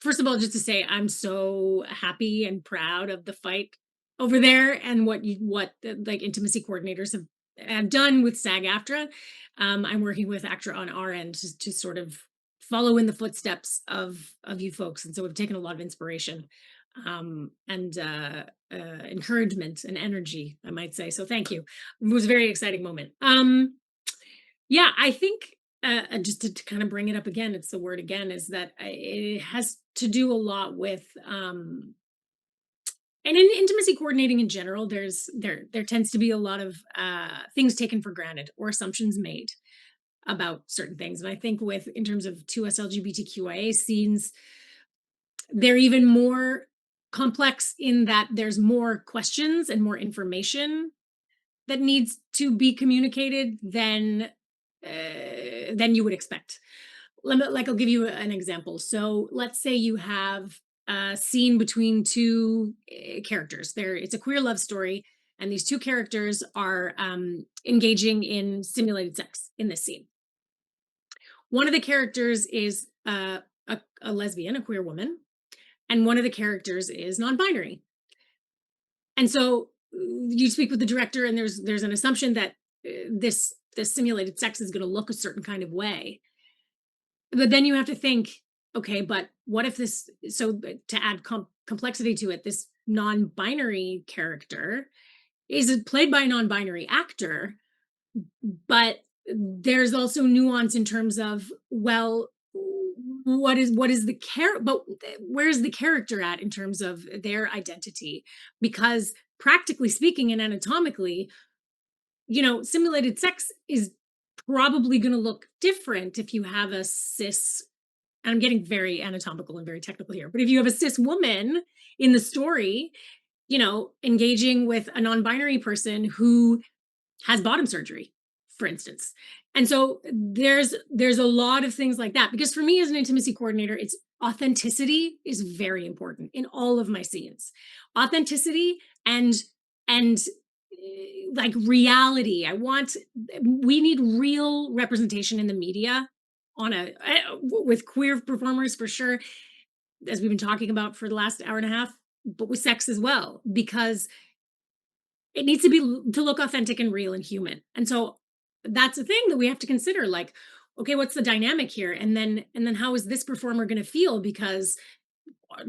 First of all, just to say, I'm so happy and proud of the fight over there and what like intimacy coordinators have done with SAG-AFTRA. I'm working with ACTRA on our end to sort of follow in the footsteps of you folks, and so we've taken a lot of inspiration and encouragement and energy, I might say. So thank you. It was a very exciting moment. Yeah, I think just to kind of bring it up again, it's the word again, is that it has to do a lot with and in intimacy coordinating in general, there tends to be a lot of things taken for granted or assumptions made about certain things. And I think in terms of 2S LGBTQIA scenes, they're even more complex in that there's more questions and more information that needs to be communicated than you would expect. I'll give you an example. So let's say you have a scene between two characters. It's a queer love story, and these two characters are engaging in simulated sex in this scene. One of the characters is a lesbian, a queer woman, and one of the characters is non-binary. And so you speak with the director, and there's an assumption that this simulated sex is going to look a certain kind of way. But then you have to think, okay, but what if this, so to add complexity to it, this non-binary character is played by a non-binary actor, but there's also nuance in terms of, well, what is the but where's the character at in terms of their identity? Because practically speaking and anatomically, simulated sex is probably going to look different if you have a cis, and I'm getting very anatomical and very technical here, but if you have a cis woman in the story, engaging with a non-binary person who has bottom surgery, for instance. And so there's a lot of things like that, because for me as an intimacy coordinator, it's authenticity is very important in all of my scenes. Authenticity and like reality. We need real representation in the media with queer performers for sure, as we've been talking about for the last hour and a half, but with sex as well, because it needs to look authentic and real and human. And so that's a thing that we have to consider, like, okay, what's the dynamic here? And then how is this performer going to feel? Because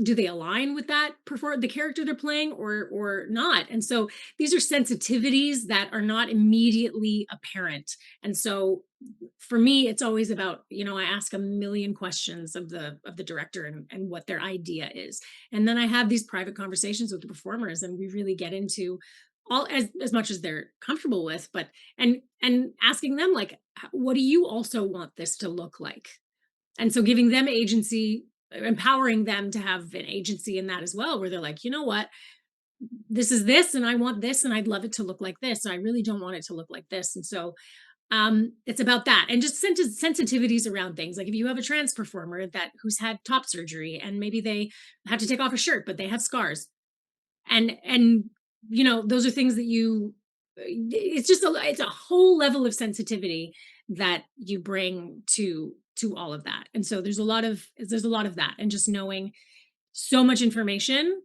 do they align with the character they're playing or not? And so these are sensitivities that are not immediately apparent. And so for me, it's always about, I ask a million questions of the director and what their idea is. And then I have these private conversations with the performers, and we really get into all as much as they're comfortable with, but and asking them, like, what do you also want this to look like? And so giving them agency, empowering them to have an agency in that as well, where they're like, you know what, this is this, and I want this, and I'd love it to look like this. So I really don't want it to look like this. And so it's about that, and just sensitivities around things. Like if you have a trans performer who's had top surgery, and maybe they have to take off a shirt, but they have scars, and those are things that it's a whole level of sensitivity that you bring to all of that. And so there's a lot of that, and just knowing so much information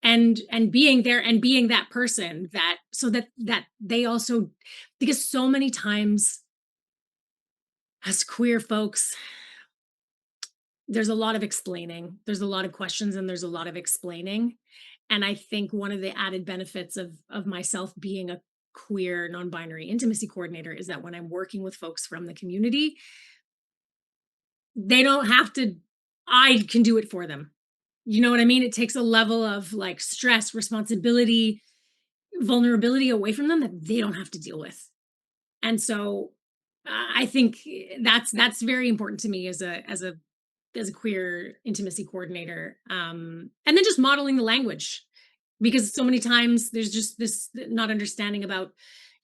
and being there and being that person that they also, because so many times as queer folks, there's a lot of explaining, there's a lot of questions, and there's a lot of explaining. And I think one of the added benefits of myself being a queer non-binary intimacy coordinator is that when I'm working with folks from the community, they don't have to, I can do it for them. You know what I mean? It takes a level of like stress, responsibility, vulnerability away from them that they don't have to deal with. And so I think that's very important to me as a queer intimacy coordinator. And then just modeling the language, because so many times there's just this not understanding about,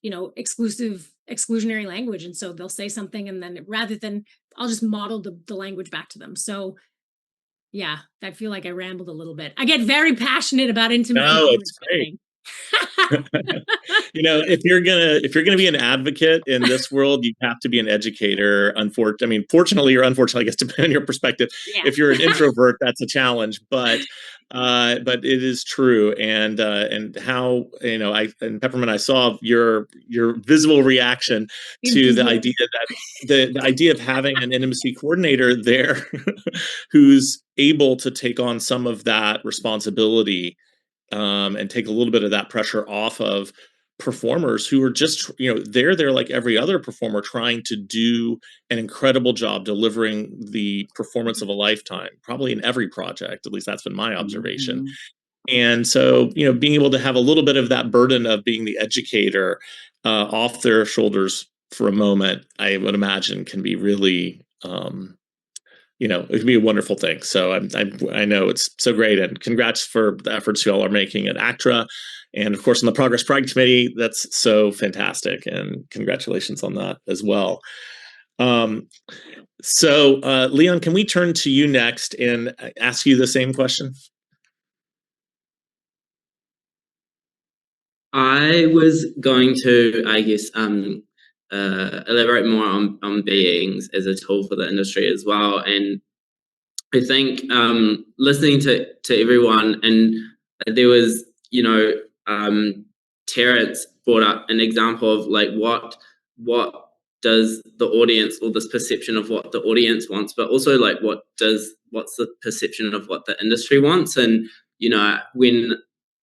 exclusionary language. And so they'll say something, and then rather than, I'll just model the language back to them. So yeah, I feel like I rambled a little bit. I get very passionate about intimacy. No, it's great. If you're gonna be an advocate in this world, you have to be an educator. Fortunately or unfortunately, I guess depending on your perspective. Yeah. If you're an introvert, that's a challenge. But it is true. And how and Peppermint, I saw your visible reaction to the idea that the idea of having an intimacy coordinator there who's able to take on some of that responsibility. And take a little bit of that pressure off of performers who are just, they're like every other performer trying to do an incredible job delivering the performance of a lifetime, probably in every project. At least that's been my observation. Mm-hmm. And so, being able to have a little bit of that burden of being the educator off their shoulders for a moment, I would imagine can be really it could be a wonderful thing. So I know it's so great, and congrats for the efforts you all are making at ACTRA, and of course on the Progress Pride Committee. That's so fantastic, and congratulations on that as well. So Léon, can we turn to you next and ask you the same question? I was going to, I guess, elaborate more on beings as a tool for the industry as well. And I think listening to everyone, and there was, Terence brought up an example of like what does the audience, or this perception of what the audience wants, but also like what's the perception of what the industry wants. And when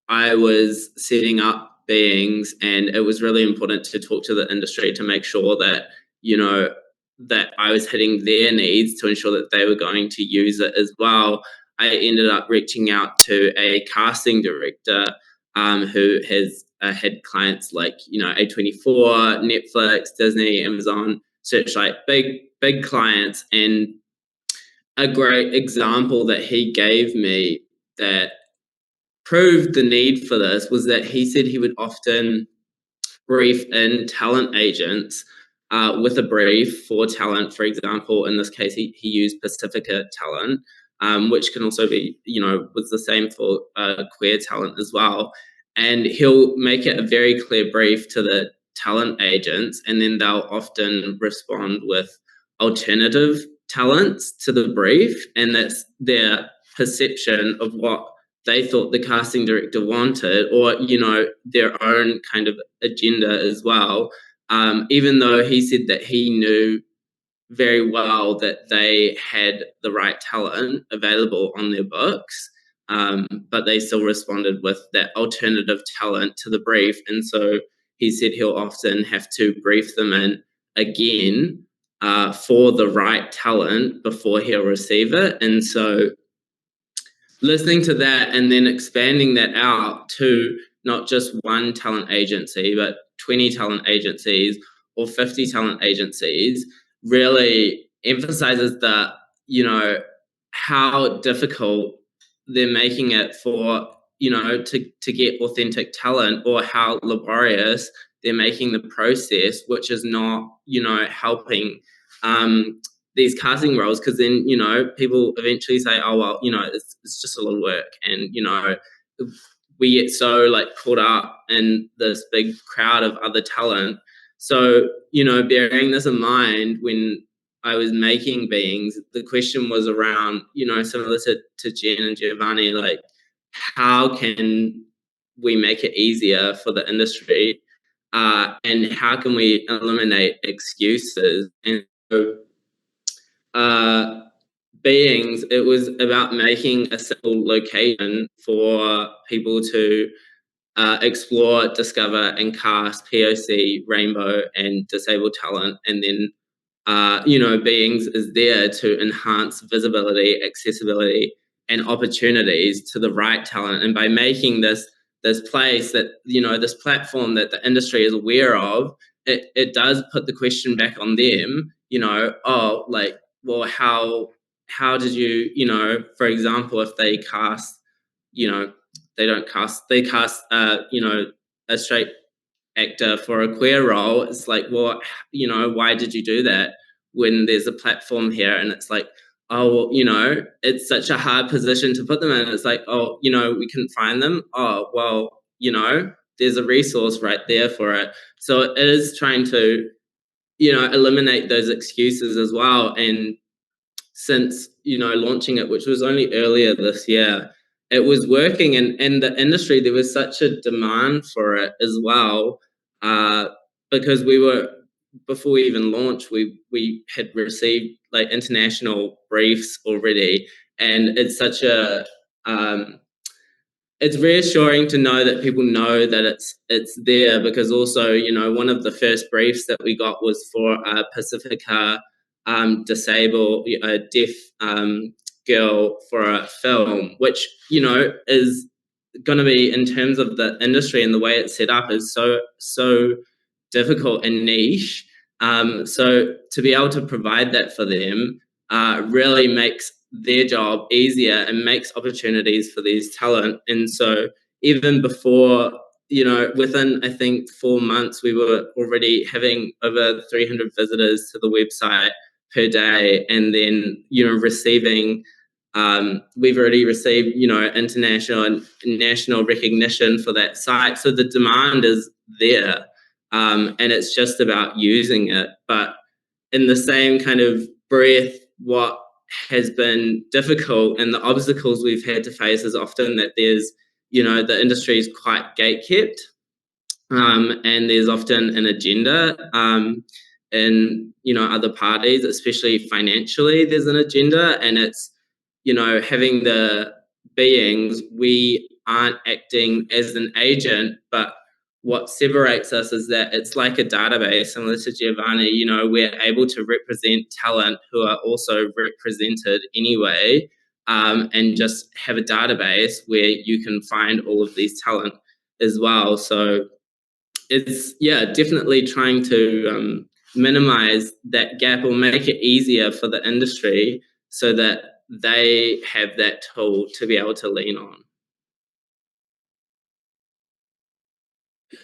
I was setting up Beings, and it was really important to talk to the industry to make sure that that I was hitting their needs to ensure that they were going to use it as well. I ended up reaching out to a casting director who has had clients like A24, Netflix, Disney, Amazon, Searchlight, big clients. And a great example that he gave me that proved the need for this was that he said he would often brief in talent agents with a brief for talent. For example, in this case, he used Pacifica talent, which can also be, was the same for queer talent as well. And he'll make it a very clear brief to the talent agents, and then they'll often respond with alternative talents to the brief, and that's their perception of what they thought the casting director wanted, or their own kind of agenda as well, even though he said that he knew very well that they had the right talent available on their books, but they still responded with that alternative talent to the brief. And so he said he'll often have to brief them in again for the right talent before he'll receive it. And so listening to that and then expanding that out to not just one talent agency, but 20 talent agencies or 50 talent agencies really emphasizes that, how difficult they're making it for, to get authentic talent, or how laborious they're making the process, which is not, helping these casting roles, because then people eventually say, oh well, it's just a lot of work, and we get so like caught up in this big crowd of other talent. So bearing this in mind, when I was making Beings, the question was around similar to Jen and Giovanni, like how can we make it easier for the industry, and how can we eliminate excuses? And so Beings, it was about making a simple location for people to explore, discover, and cast POC, rainbow, and disabled talent. And then, Beings is there to enhance visibility, accessibility, and opportunities to the right talent. And by making this place that, this platform that the industry is aware of, it does put the question back on them, well, how did you, for example, if they cast, they cast, a straight actor for a queer role, it's like, well, why did you do that when there's a platform here? And it's like, oh, well, it's such a hard position to put them in. It's like, oh, we couldn't find them. Oh, well, there's a resource right there for it. So it is trying to, eliminate those excuses as well. And since, launching it, which was only earlier this year, it was working, and in the industry, there was such a demand for it as well, because before we even launched, we had received like international briefs already, and it's such a, it's reassuring to know that people know that it's there, because also, one of the first briefs that we got was for a Pacifica disabled, deaf girl for a film, which, is going to be, in terms of the industry and the way it's set up, is so difficult and niche. So to be able to provide that for them really makes their job easier and makes opportunities for these talent. And so even before, within, I think, 4 months, we were already having over 300 visitors to the website per day. And then, receiving, we've already received, international and national recognition for that site. So the demand is there, and it's just about using it. But in the same kind of breath, what has been difficult, and the obstacles we've had to face is often that there's, the industry is quite gatekept, and there's often an agenda in, other parties, especially financially, there's an agenda, and it's, having the beings, we aren't acting as an agent, but what separates us is that it's like a database, similar to Giovanni. We're able to represent talent who are also represented anyway, and just have a database where you can find all of these talent as well. So it's, definitely trying to minimize that gap or make it easier for the industry so that they have that tool to be able to lean on.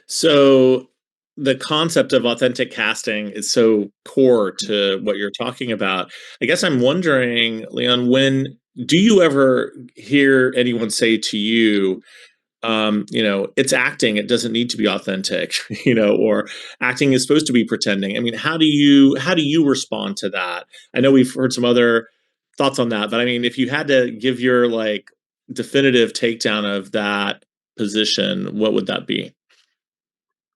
So the concept of authentic casting is so core to what you're talking about. I guess I'm wondering, Léon, do you ever hear anyone say to you, it's acting, it doesn't need to be authentic, or acting is supposed to be pretending? I mean, how do you respond to that? I know we've heard some other thoughts on that, but I mean, if you had to give your definitive takedown of that position, what would that be?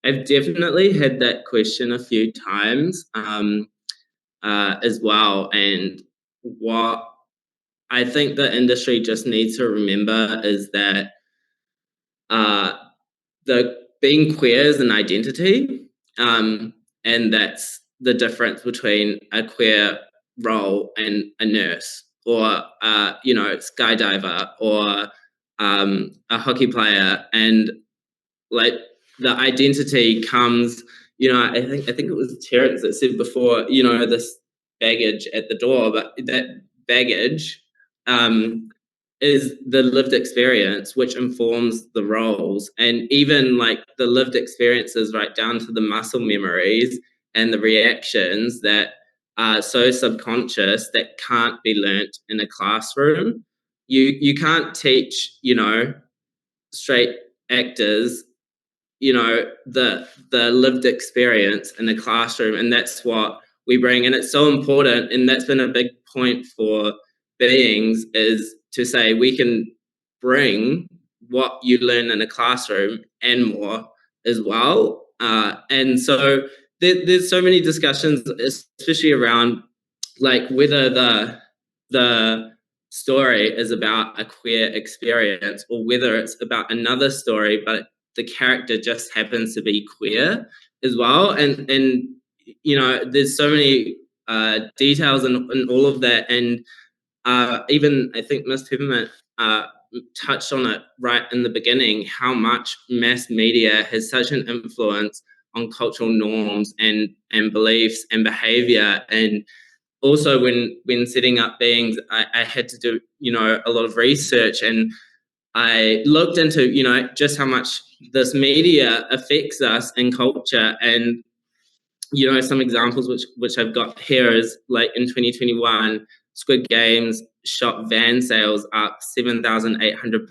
I've definitely had that question a few times as well. And what I think the industry just needs to remember is that the being queer is an identity, and that's the difference between a queer role and a nurse, or skydiver, or a hockey player. And the identity comes, I think it was Terence that said before, this baggage at the door, but that baggage is the lived experience which informs the roles. And even the lived experiences right down to the muscle memories and the reactions that are so subconscious that can't be learnt in a classroom. You can't teach, straight actors, the lived experience in the classroom, and that's what we bring. And it's so important, and that's been a big point for Beings, is to say we can bring what you learn in a classroom and more as well. And so there's so many discussions, especially around whether the story is about a queer experience or whether it's about another story, but the character just happens to be queer as well. And there's so many details in all of that. And even I think Miss Peppermint touched on it right in the beginning, how much mass media has such an influence on cultural norms and beliefs and behavior. And also when setting up Beings, I had to do, a lot of research, and I looked into, just how much this media affects us in culture. And, some examples which I've got here is in 2021, Squid Games shot van sales up 7,800%.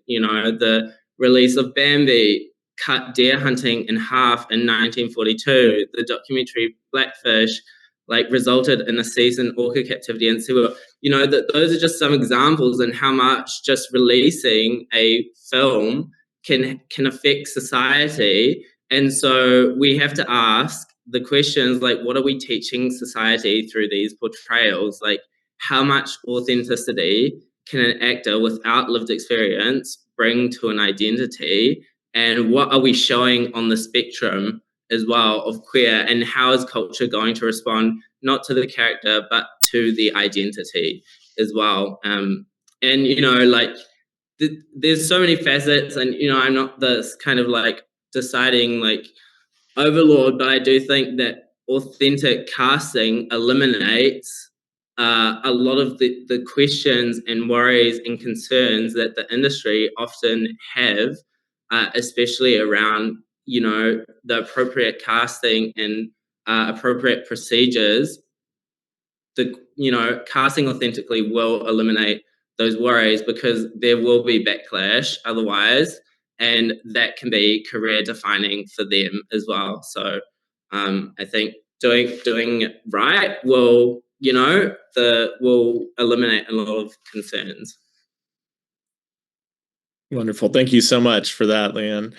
The release of Bambi cut deer hunting in half in 1942. The documentary Blackfish resulted in a cease in orca captivity in SeaWorld. Those are just some examples, and how much just releasing a film can affect society. And so we have to ask the questions what are we teaching society through these portrayals? How much authenticity can an actor without lived experience bring to an identity? And what are we showing on the spectrum as well of queer, and how is culture going to respond not to the character but to the identity as well? And there's so many facets, and I'm not this kind of deciding overlord, but I do think that authentic casting eliminates a lot of the questions and worries and concerns that the industry often have, especially around the appropriate casting and appropriate procedures. Casting authentically will eliminate those worries, because there will be backlash otherwise, and that can be career defining for them as well. So I think doing it right will will eliminate a lot of concerns. Wonderful. Thank you so much for that, Léon.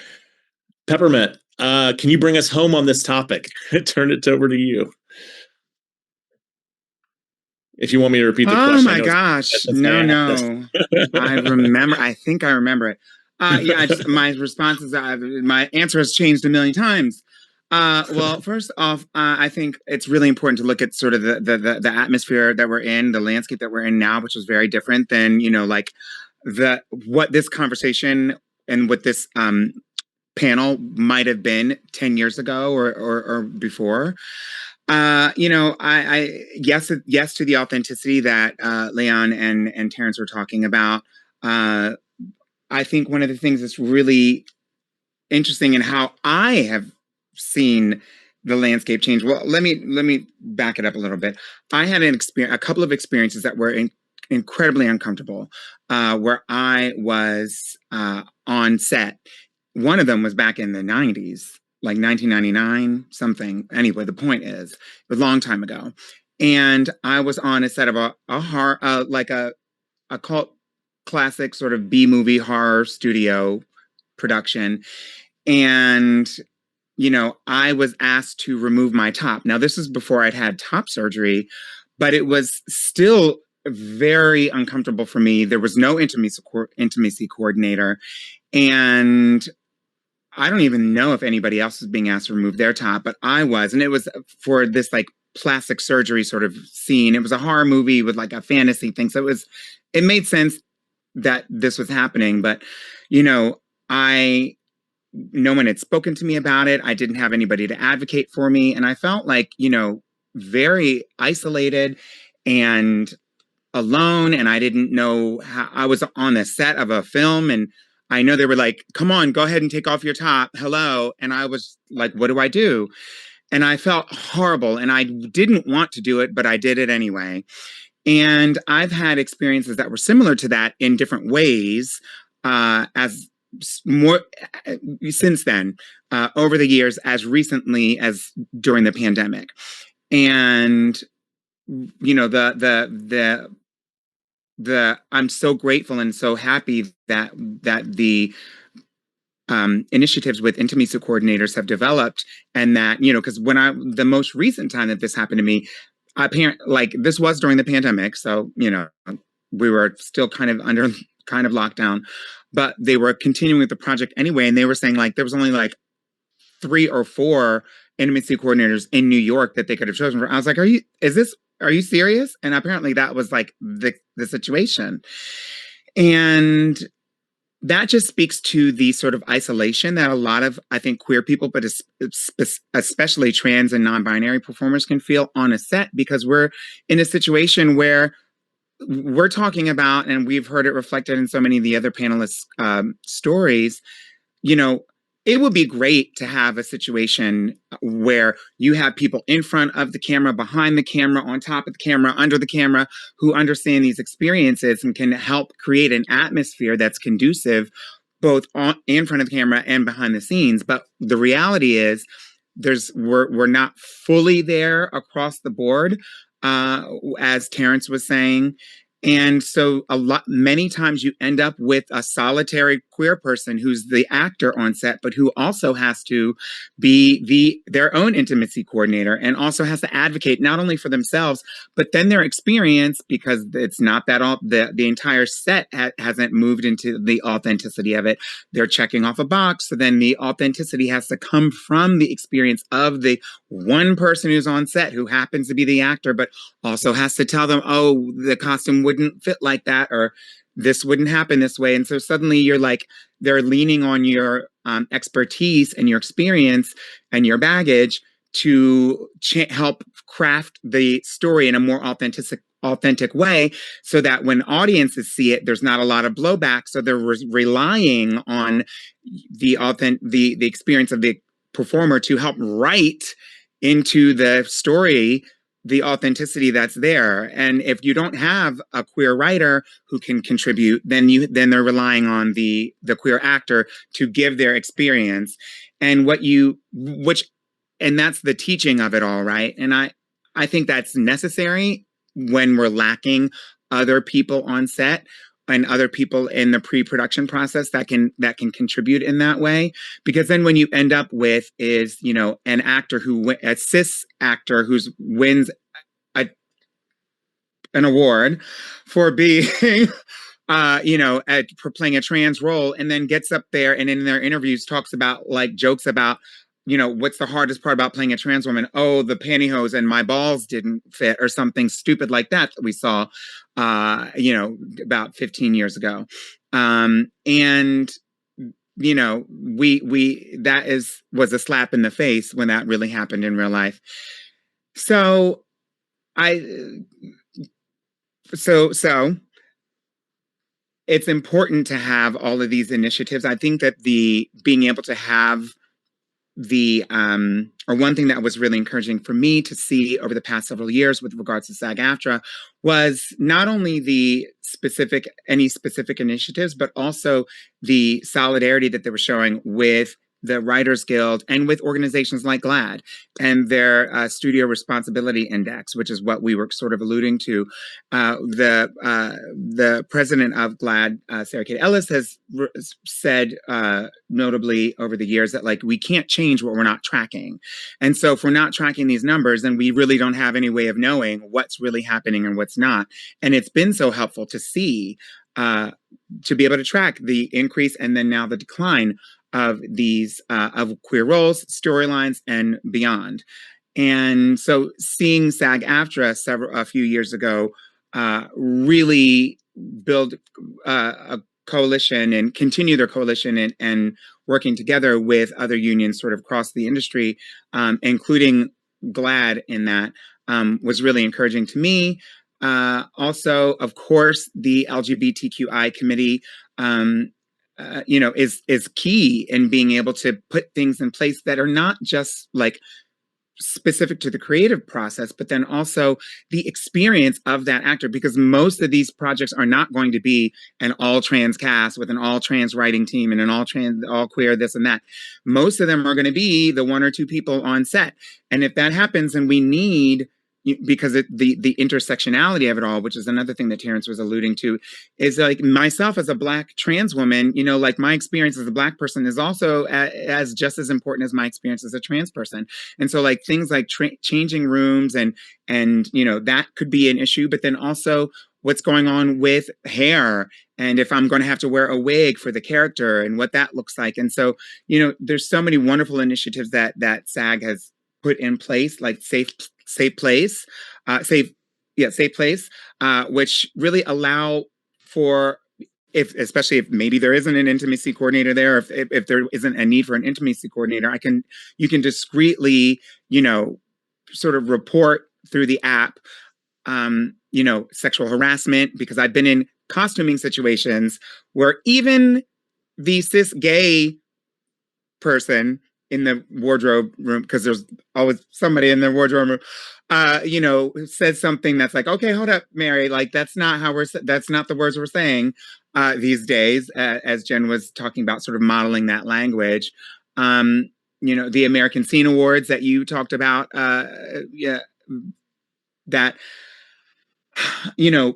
Peppermint, can you bring us home on this topic? Turn it over to you. If you want me to repeat the question. Oh my gosh. No. I think I remember it. My response is my answer has changed a million times. Well, first off, I think it's really important to look at sort of the atmosphere that we're in, the landscape that we're in now, which is very different than, like what this conversation and what this panel might have been 10 years ago or before. Yes to the authenticity that Léon and Terence were talking about. I think one of the things that's really interesting in how I have seen the landscape change. Well, let me back it up a little bit. I had a couple of experiences that were incredibly uncomfortable, where I was on set. One of them was back in the 90s. Like 1999, something. Anyway, the point is, a long time ago, and I was on a set of a horror, like a cult classic sort of B movie horror studio production, and I was asked to remove my top. Now, this is before I'd had top surgery, but it was still very uncomfortable for me. There was no intimacy coordinator, and I don't even know if anybody else was being asked to remove their top, but I was. And it was for this like plastic surgery sort of scene. It was a horror movie with like a fantasy thing. So it made sense that this was happening. But, no one had spoken to me about it. I didn't have anybody to advocate for me. And I felt like, very isolated and alone. And I didn't know how. I was on the set of a film, and I know they were like, come on, go ahead and take off your top. Hello. And I was like, what do I do? And I felt horrible, and I didn't want to do it, but I did it anyway. And I've had experiences that were similar to that in different ways, as more since then, over the years, as recently as during the pandemic. And, I'm so grateful and so happy that the initiatives with intimacy coordinators have developed, and that, because the most recent time that this happened to me, this was during the pandemic, so we were still kind of lockdown, but they were continuing with the project anyway, and they were saying like there was only like 3 or 4 intimacy coordinators in New York that they could have chosen from. I was like, are you serious? And apparently that was like the situation. And that just speaks to the sort of isolation that a lot of, I think, queer people, but especially trans and non-binary performers can feel on a set, because we're in a situation where we're talking about, and we've heard it reflected in so many of the other panelists' stories, it would be great to have a situation where you have people in front of the camera, behind the camera, on top of the camera, under the camera, who understand these experiences and can help create an atmosphere that's conducive both in front of the camera and behind the scenes. But the reality is we're not fully there across the board, as Terence was saying. And so many times you end up with a solitary queer person who's the actor on set, but who also has to be their own intimacy coordinator, and also has to advocate not only for themselves, but then their experience, because it's not that all the entire set hasn't moved into the authenticity of it. They're checking off a box. So then the authenticity has to come from the experience of the one person who's on set, who happens to be the actor, but also has to tell them, oh, the costume wouldn't fit like that, or this wouldn't happen this way. And so suddenly you're like, they're leaning on your expertise and your experience and your baggage to help craft the story in a more authentic way, so that when audiences see it, there's not a lot of blowback. So they're relying on the experience of the performer to help write into the story the authenticity that's there. And if you don't have a queer writer who can contribute, then they're relying on the queer actor to give their experience. And and that's the teaching of it all, right? And I think that's necessary when we're lacking other people on set and other people in the pre-production process that can contribute in that way. Because then when you end up with is, you know, an actor a cis actor who wins an award for being you know, for playing a trans role, and then gets up there and in their interviews talks about, like, jokes about, you know, what's the hardest part about playing a trans woman? Oh, the pantyhose and my balls didn't fit, or something stupid like that we saw, you know, about 15 years ago. And, you know, that was a slap in the face when that really happened in real life. So it's important to have all of these initiatives. I think that being able to have or one thing that was really encouraging for me to see over the past several years with regards to SAG-AFTRA was not only any specific initiatives, but also the solidarity that they were showing with the Writers Guild and with organizations like GLAAD and their Studio Responsibility Index, which is what we were sort of alluding to. The president of GLAAD, Sarah Kate Ellis, has said notably over the years that, like, we can't change what we're not tracking. And so if we're not tracking these numbers, then we really don't have any way of knowing what's really happening and what's not. And it's been so helpful to see, to be able to track the increase and then now the decline of these of queer roles, storylines, and beyond. And so seeing SAG-AFTRA a few years ago really build a coalition and continue their coalition and working together with other unions sort of across the industry, including GLAAD in that, was really encouraging to me. Also, of course, the LGBTQI committee you know, is key in being able to put things in place that are not just like specific to the creative process, but then also the experience of that actor, because most of these projects are not going to be an all trans cast with an all trans writing team and an all queer this and that. Most of them are going to be the one or two people on set. And if that happens, and we need, because the intersectionality of it all, which is another thing that Terence was alluding to, is like myself as a Black trans woman, you know, like my experience as a Black person is also as just as important as my experience as a trans person. And so like things like changing rooms and, you know, that could be an issue, but then also what's going on with hair and if I'm going to have to wear a wig for the character and what that looks like. And so, you know, there's so many wonderful initiatives that SAG has put in place, like Safe Place, which really allow for, especially if maybe there isn't an intimacy coordinator there, if there isn't a need for an intimacy coordinator, you can discreetly, you know, sort of report through the app, you know, sexual harassment, because I've been in costuming situations where even the cis gay person in the wardrobe room, because there's always somebody in the wardrobe room, you know, says something that's like, okay, hold up, Mary, like that's not the words we're saying these days, as Jen was talking about, sort of modeling that language. You know, the American Scene Awards that you talked about, yeah, that, you know,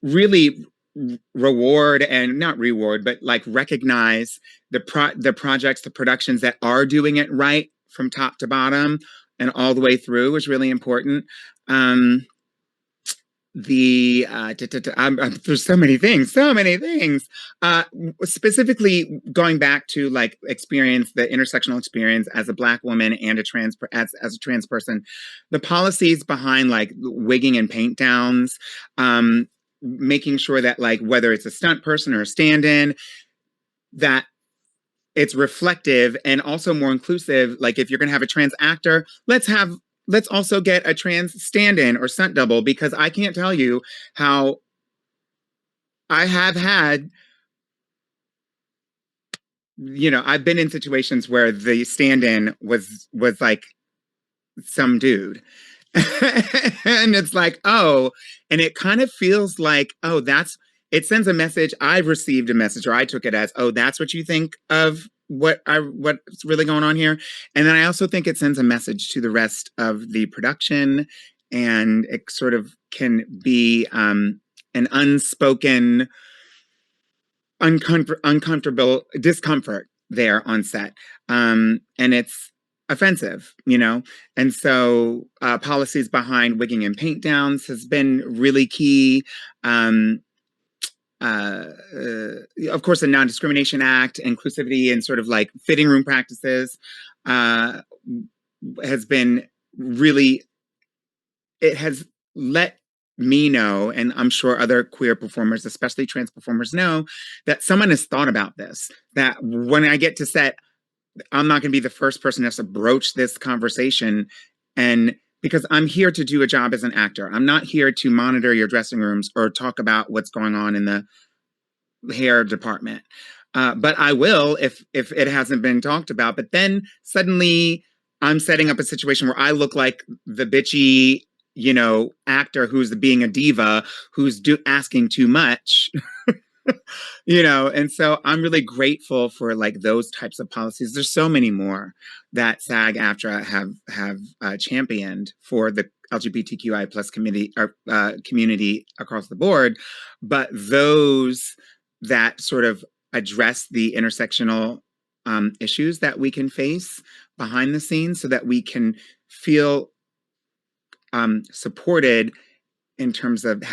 really reward and not reward, but like recognize the projects, the productions that are doing it right from top to bottom and all the way through is really important. There's so many things. Specifically going back to like the intersectional experience as a Black woman and as a trans person, the policies behind like wigging and paint downs, making sure that like whether it's a stunt person or a stand-in, that it's reflective and also more inclusive. Like if you're going to have a trans actor, let's also get a trans stand-in or stunt double, because I can't tell you how I have had, you know, I've been in situations where the stand-in was like some dude. And it's like, oh, and it kind of feels like, oh, it sends a message. I've received a message, or I took it as, oh, that's what you think of what's really going on here. And then I also think it sends a message to the rest of the production and it sort of can be an unspoken, uncomfortable discomfort there on set. And it's offensive, you know? And so policies behind wigging and paint downs has been really key. Of course, the Non-Discrimination Act, inclusivity, and sort of like fitting room practices has been really, it has let me know, and I'm sure other queer performers, especially trans performers, know that someone has thought about this, that when I get to set, I'm not going to be the first person that has to broach this conversation, and because I'm here to do a job as an actor. I'm not here to monitor your dressing rooms or talk about what's going on in the hair department. But I will if it hasn't been talked about. But then suddenly I'm setting up a situation where I look like the bitchy, you know, actor who's being a diva, who's asking too much. You know, and so I'm really grateful for like those types of policies. There's so many more that SAG-AFTRA have championed for the LGBTQI plus community across the board, but those that sort of address the intersectional issues that we can face behind the scenes, so that we can feel supported in terms of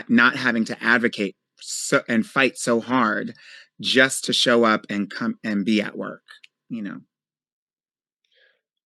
not having to advocate and fight so hard just to show up and come and be at work, you know.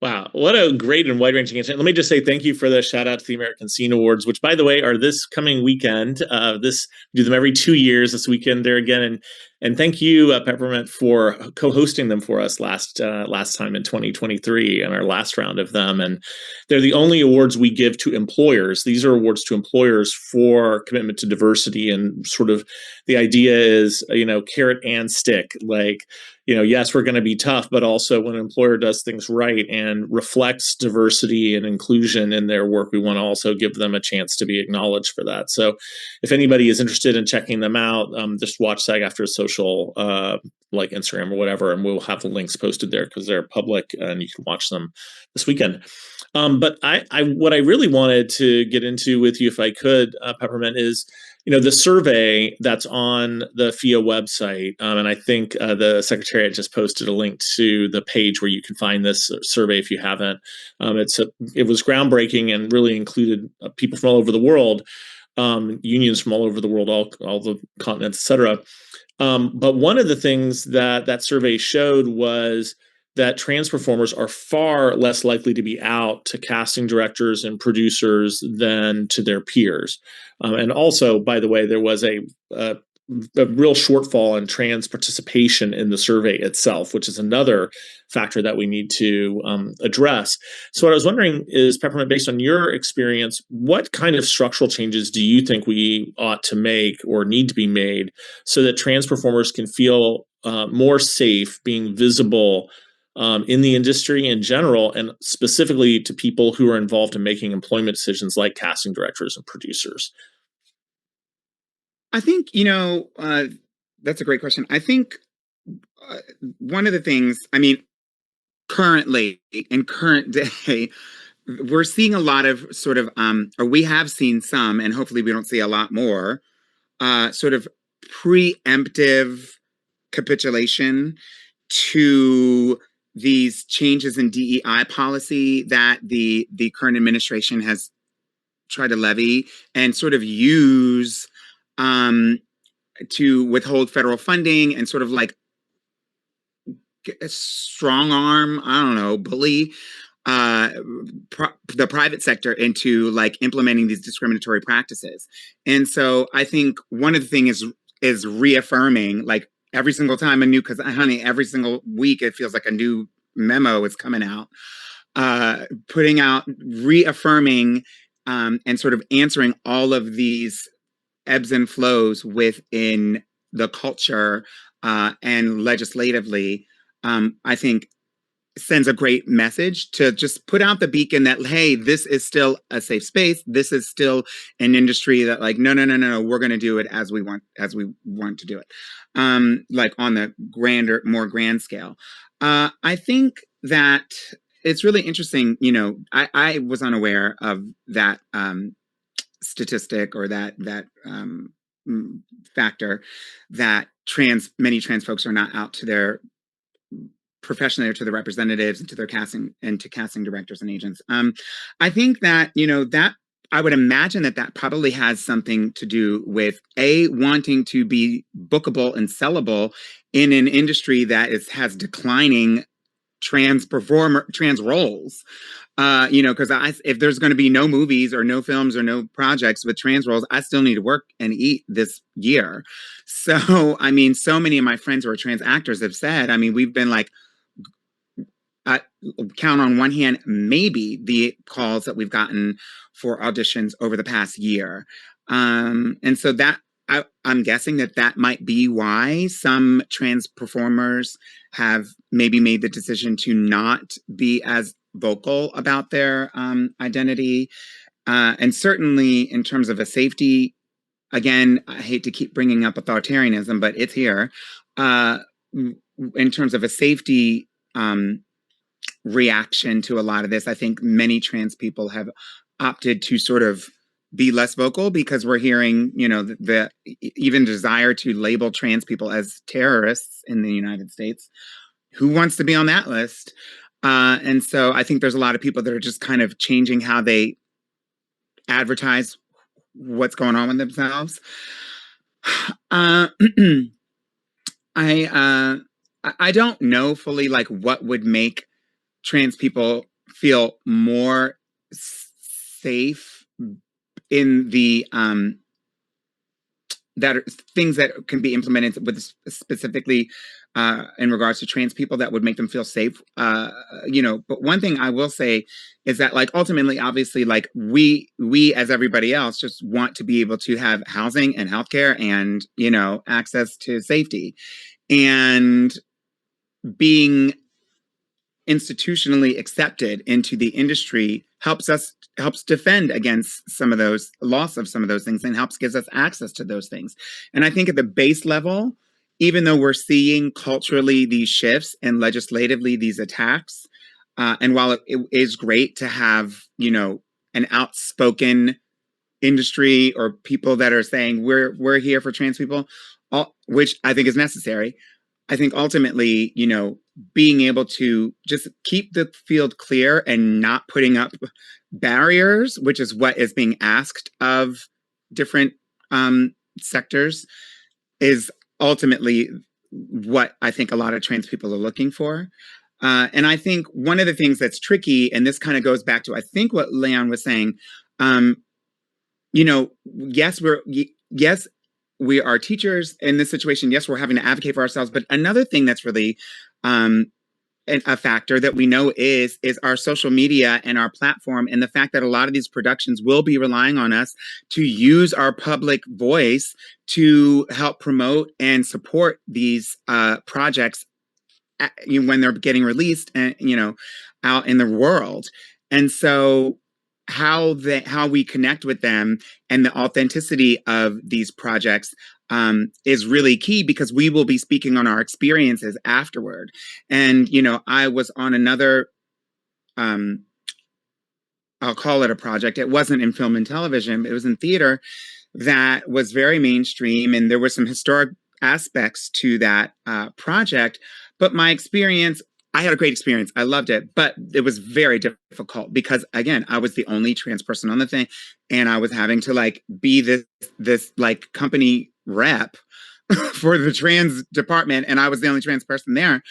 Wow, what a great and wide-ranging answer. Let me just say thank you for the shout out to the American Scene Awards, which, by the way, are this coming weekend. We do them every 2 years. This weekend there again, and thank you, Peppermint, for co-hosting them for us last time in 2023 and our last round of them. And they're the only awards we give to employers. These are awards to employers for commitment to diversity, and sort of the idea is, you know, carrot and stick, like, you know, yes, we're going to be tough, but also when an employer does things right and reflects diversity and inclusion in their work, we want to also give them a chance to be acknowledged for that. So if anybody is interested in checking them out, just watch SAG-AFTRA's social, like Instagram or whatever, and we'll have the links posted there because they're public and you can watch them this weekend. But what I really wanted to get into with you, if I could, Peppermint, is, you know, the survey that's on the FIA website, and I think the Secretariat just posted a link to the page where you can find this survey if you haven't. It was groundbreaking and really included people from all over the world, unions from all over the world, all the continents, et cetera. But one of the things that survey showed was that trans performers are far less likely to be out to casting directors and producers than to their peers. And also, by the way, there was a real shortfall in trans participation in the survey itself, which is another factor that we need to address. So what I was wondering is, Peppermint, based on your experience, what kind of structural changes do you think we ought to make or need to be made so that trans performers can feel more safe being visible in the industry in general, and specifically to people who are involved in making employment decisions like casting directors and producers? I think, you know, that's a great question. I think one of the things, I mean, currently, in current day, we're seeing a lot of sort of, or we have seen some, and hopefully we don't see a lot more, sort of preemptive capitulation to these changes in DEI policy that the current administration has tried to levy and sort of use to withhold federal funding and sort of like strong arm, I don't know, bully the private sector into like implementing these discriminatory practices. And so I think one of the things is reaffirming, like every single time because honey, every single week it feels like a new memo is coming out, putting out, reaffirming and sort of answering all of these ebbs and flows within the culture and legislatively, I think sends a great message to just put out the beacon that, hey, this is still a safe space. This is still an industry that like, no, we're going to do it as we want to do it. Like on the more grand scale. I think that it's really interesting. You know, I was unaware of that statistic or that factor that many trans folks are not out to their professionally or to the representatives and to their casting and to casting directors and agents. I think that, you know, that I would imagine that that probably has something to do with wanting to be bookable and sellable in an industry that has declining trans roles. You know, because if there's going to be no movies or no films or no projects with trans roles, I still need to work and eat this year. So, I mean, so many of my friends who are trans actors have said, I mean, we've been like, count on one hand, maybe the calls that we've gotten for auditions over the past year. And so that I'm guessing that might be why some trans performers have maybe made the decision to not be as vocal about their identity. And certainly in terms of a safety, again, I hate to keep bringing up authoritarianism, but it's here. In terms of a safety reaction to a lot of this, I think many trans people have opted to sort of be less vocal because we're hearing, you know, the even desire to label trans people as terrorists in the United States. Who wants to be on that list? And so I think there's a lot of people that are just kind of changing how they advertise what's going on with themselves. I don't know fully like what would make trans people feel more safe in the that are things that can be implemented with specifically in regards to trans people that would make them feel safe. You know, but one thing I will say is that like ultimately, obviously, like we as everybody else just want to be able to have housing and healthcare and, you know, access to safety, and being institutionally accepted into the industry helps defend against some of those loss of some of those things and gives us access to those things. And I think at the base level, even though we're seeing culturally these shifts and legislatively these attacks, and while it is great to have, you know, an outspoken industry or people that are saying we're here for trans people, which I think is necessary, I think ultimately, you know, being able to just keep the field clear and not putting up barriers, which is what is being asked of different sectors, is ultimately what I think a lot of trans people are looking for. And I think one of the things that's tricky, and this kind of goes back to, I think, what Léon was saying, you know, yes, we are teachers in this situation. Yes, we're having to advocate for ourselves. But another thing that's really a factor that we know is our social media and our platform, and the fact that a lot of these productions will be relying on us to use our public voice to help promote and support these projects when they're getting released and, you know, out in the world. And so how we connect with them and the authenticity of these projects is really key, because we will be speaking on our experiences afterward. And, you know, I was on another, I'll call it a project. It wasn't in film and television, it was in theater, that was very mainstream. And there were some historic aspects to that project. But my experience, I had a great experience. I loved it, but it was very difficult because, again, I was the only trans person on the thing, and I was having to like be this like company rep for the trans department, and I was the only trans person there,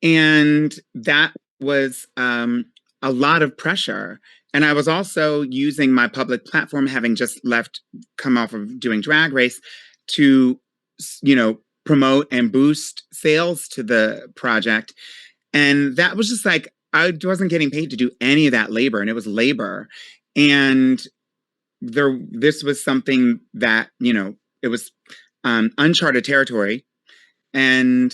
and that was a lot of pressure. And I was also using my public platform, having just come off of doing Drag Race, to, you know, promote and boost sales to the project. And that was just like, I wasn't getting paid to do any of that labor, and it was labor. And this was something that, you know, it was uncharted territory, but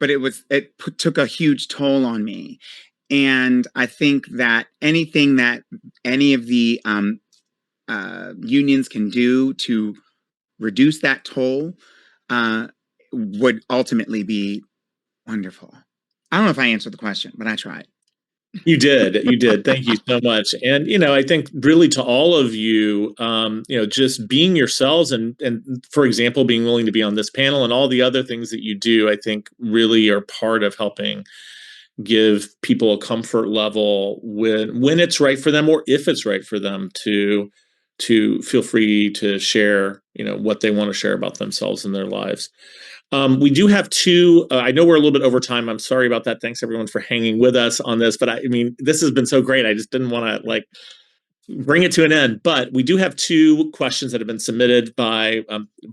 it took a huge toll on me. And I think that anything that any of the unions can do to reduce that toll would ultimately be wonderful. I don't know if I answered the question, but I tried. You did. Thank you so much. And, I think really to all of you, just being yourselves and for example, being willing to be on this panel and all the other things that you do, I think really are part of helping give people a comfort level when it's right for them, or if it's right for them to feel free to share, what they want to share about themselves and their lives. We do have two. I know we're a little bit over time. I'm sorry about that. Thanks everyone for hanging with us on this. But I mean, this has been so great. I just didn't want to bring it to an end. But we do have two questions that have been submitted by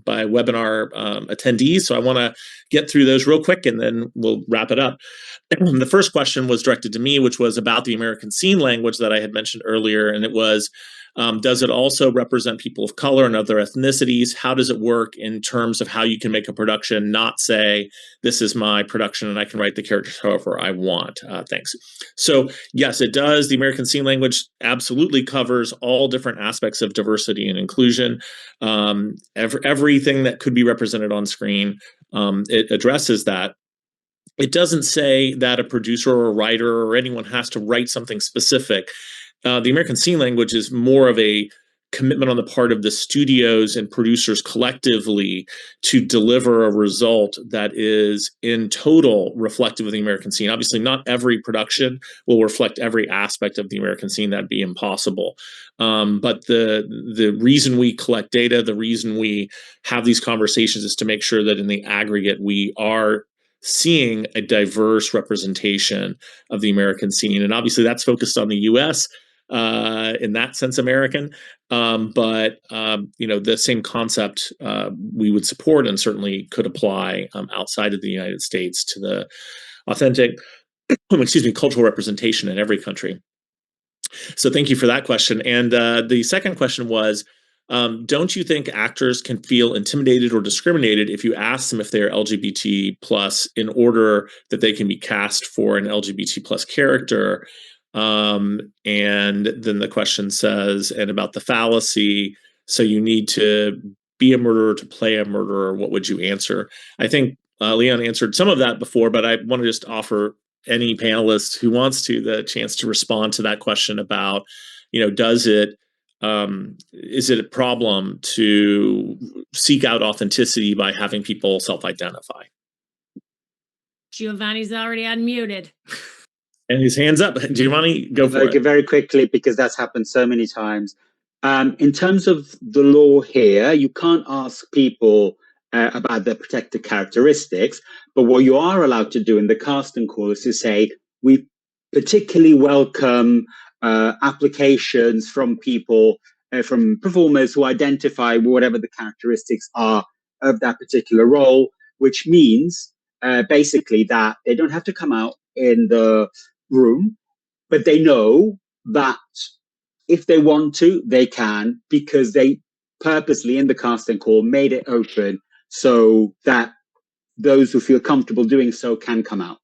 webinar attendees. So I want to get through those real quick, and then we'll wrap it up. The first question was directed to me, which was about the American scene language that I had mentioned earlier, and it was, does it also represent people of color and other ethnicities? How does it work in terms of how you can make a production not say, this is my production and I can write the characters however I want? Thanks. So yes, it does. The American scene language absolutely covers all different aspects of diversity and inclusion. Everything that could be represented on screen, it addresses that. It doesn't say that a producer or a writer or anyone has to write something specific. The American scene language is more of a commitment on the part of the studios and producers collectively to deliver a result that is in total reflective of the American scene. Obviously, not every production will reflect every aspect of the American scene. That'd be impossible. But the reason we collect data, the reason we have these conversations is to make sure that in the aggregate, we are seeing a diverse representation of the American scene. And obviously that's focused on the US, in that sense, American. But the same concept we would support and certainly could apply outside of the United States to the authentic, cultural representation in every country. So thank you for that question. And the second question was, don't you think actors can feel intimidated or discriminated if you ask them if they are LGBT plus in order that they can be cast for an LGBT plus character? And then the question says, and about the fallacy, so you need to be a murderer to play a murderer, what would you answer? I think Léon answered some of that before, but I want to just offer any panelist who wants to the chance to respond to that question about, is it a problem to seek out authenticity by having people self-identify? Giovanni's already unmuted. And his hand's up. Giovanni, go for it. Very quickly, because that's happened so many times. In terms of the law here, you can't ask people about their protected characteristics, but what you are allowed to do in the casting call is to say, we particularly welcome applications from people, from performers who identify whatever the characteristics are of that particular role, which means basically that they don't have to come out in the room, but they know that if they want to, they can, because they purposely in the casting call made it open so that those who feel comfortable doing so can come out.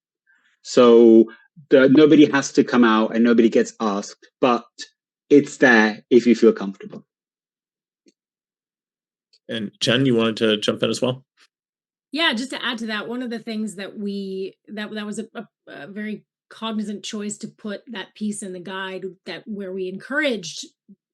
So nobody has to come out and nobody gets asked, but it's there if you feel comfortable. And Jen, you wanted to jump in as well? Yeah, just to add to that, one of the things that that was a very cognizant choice to put that piece in the guide, that where we encouraged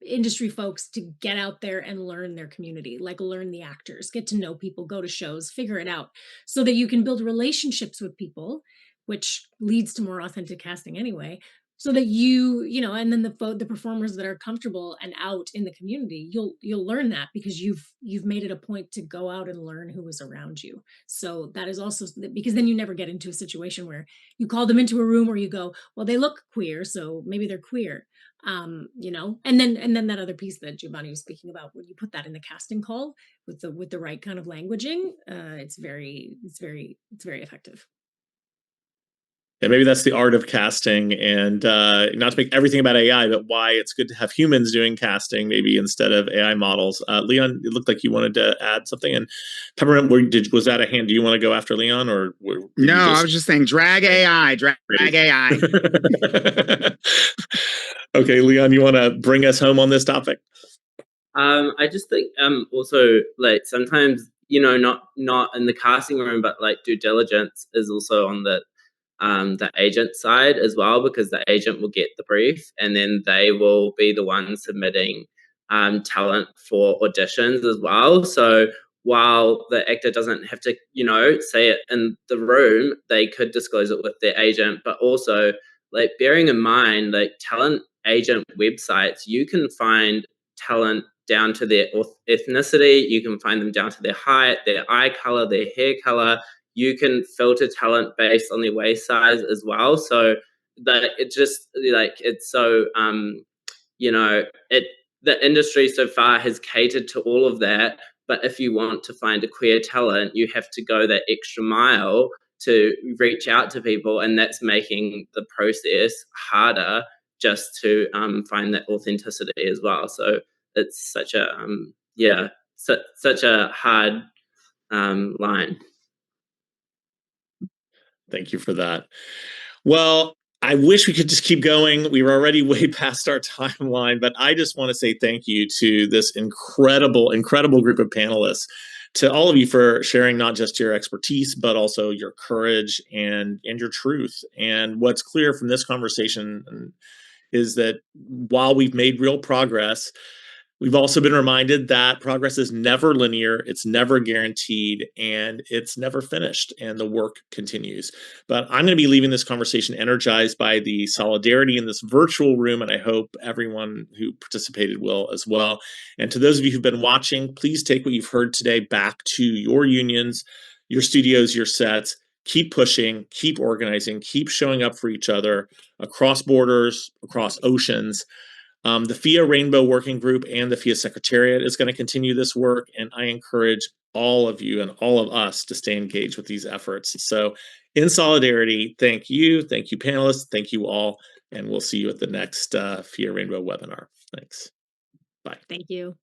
industry folks to get out there and learn their community, learn the actors, get to know people, go to shows, figure it out, so that you can build relationships with people, which leads to more authentic casting anyway, so that and then the performers that are comfortable and out in the community, you'll learn that because you've made it a point to go out and learn who is around you. So that is also because then you never get into a situation where you call them into a room where you go, well, they look queer, so maybe they're queer. And then that other piece that Giovanni was speaking about, when you put that in the casting call with the right kind of languaging, it's very effective. And maybe that's the art of casting, and not to make everything about AI, but why it's good to have humans doing casting maybe instead of AI models. Léon, it looked like you wanted to add something. And Peppermint, was that a hand? Do you want to go after Léon, or? No, I was just saying, drag AI, drag AI. Okay, Léon, you want to bring us home on this topic? I just think also sometimes not in the casting room, but due diligence is also on the the agent side as well, because the agent will get the brief and then they will be the ones submitting talent for auditions as well. So while the actor doesn't have to, say it in the room, they could disclose it with their agent. But also, like, bearing in mind, like, talent agent websites, you can find talent down to their ethnicity, you can find them down to their height, their eye color, their hair color. You can filter talent based on their waist size as well. So that it just, like, it's so the industry so far has catered to all of that. But if you want to find a queer talent, you have to go that extra mile to reach out to people, and that's making the process harder just to find that authenticity as well. So it's such a such a hard line. Thank you for that. Well, I wish we could just keep going. We were already way past our timeline, but I just want to say thank you to this incredible group of panelists, to all of you for sharing not just your expertise, but also your courage and your truth. And what's clear from this conversation is that while we've made real progress, we've also been reminded that progress is never linear, it's never guaranteed, and it's never finished, and the work continues. But I'm going to be leaving this conversation energized by the solidarity in this virtual room, and I hope everyone who participated will as well. And to those of you who've been watching, please take what you've heard today back to your unions, your studios, your sets. Keep pushing, keep organizing, keep showing up for each other across borders, across oceans. The FIA Rainbow Working Group and the FIA Secretariat is going to continue this work, and I encourage all of you and all of us to stay engaged with these efforts. So in solidarity, thank you panelists, thank you all, and we'll see you at the next FIA Rainbow webinar. Thanks. Bye. Thank you.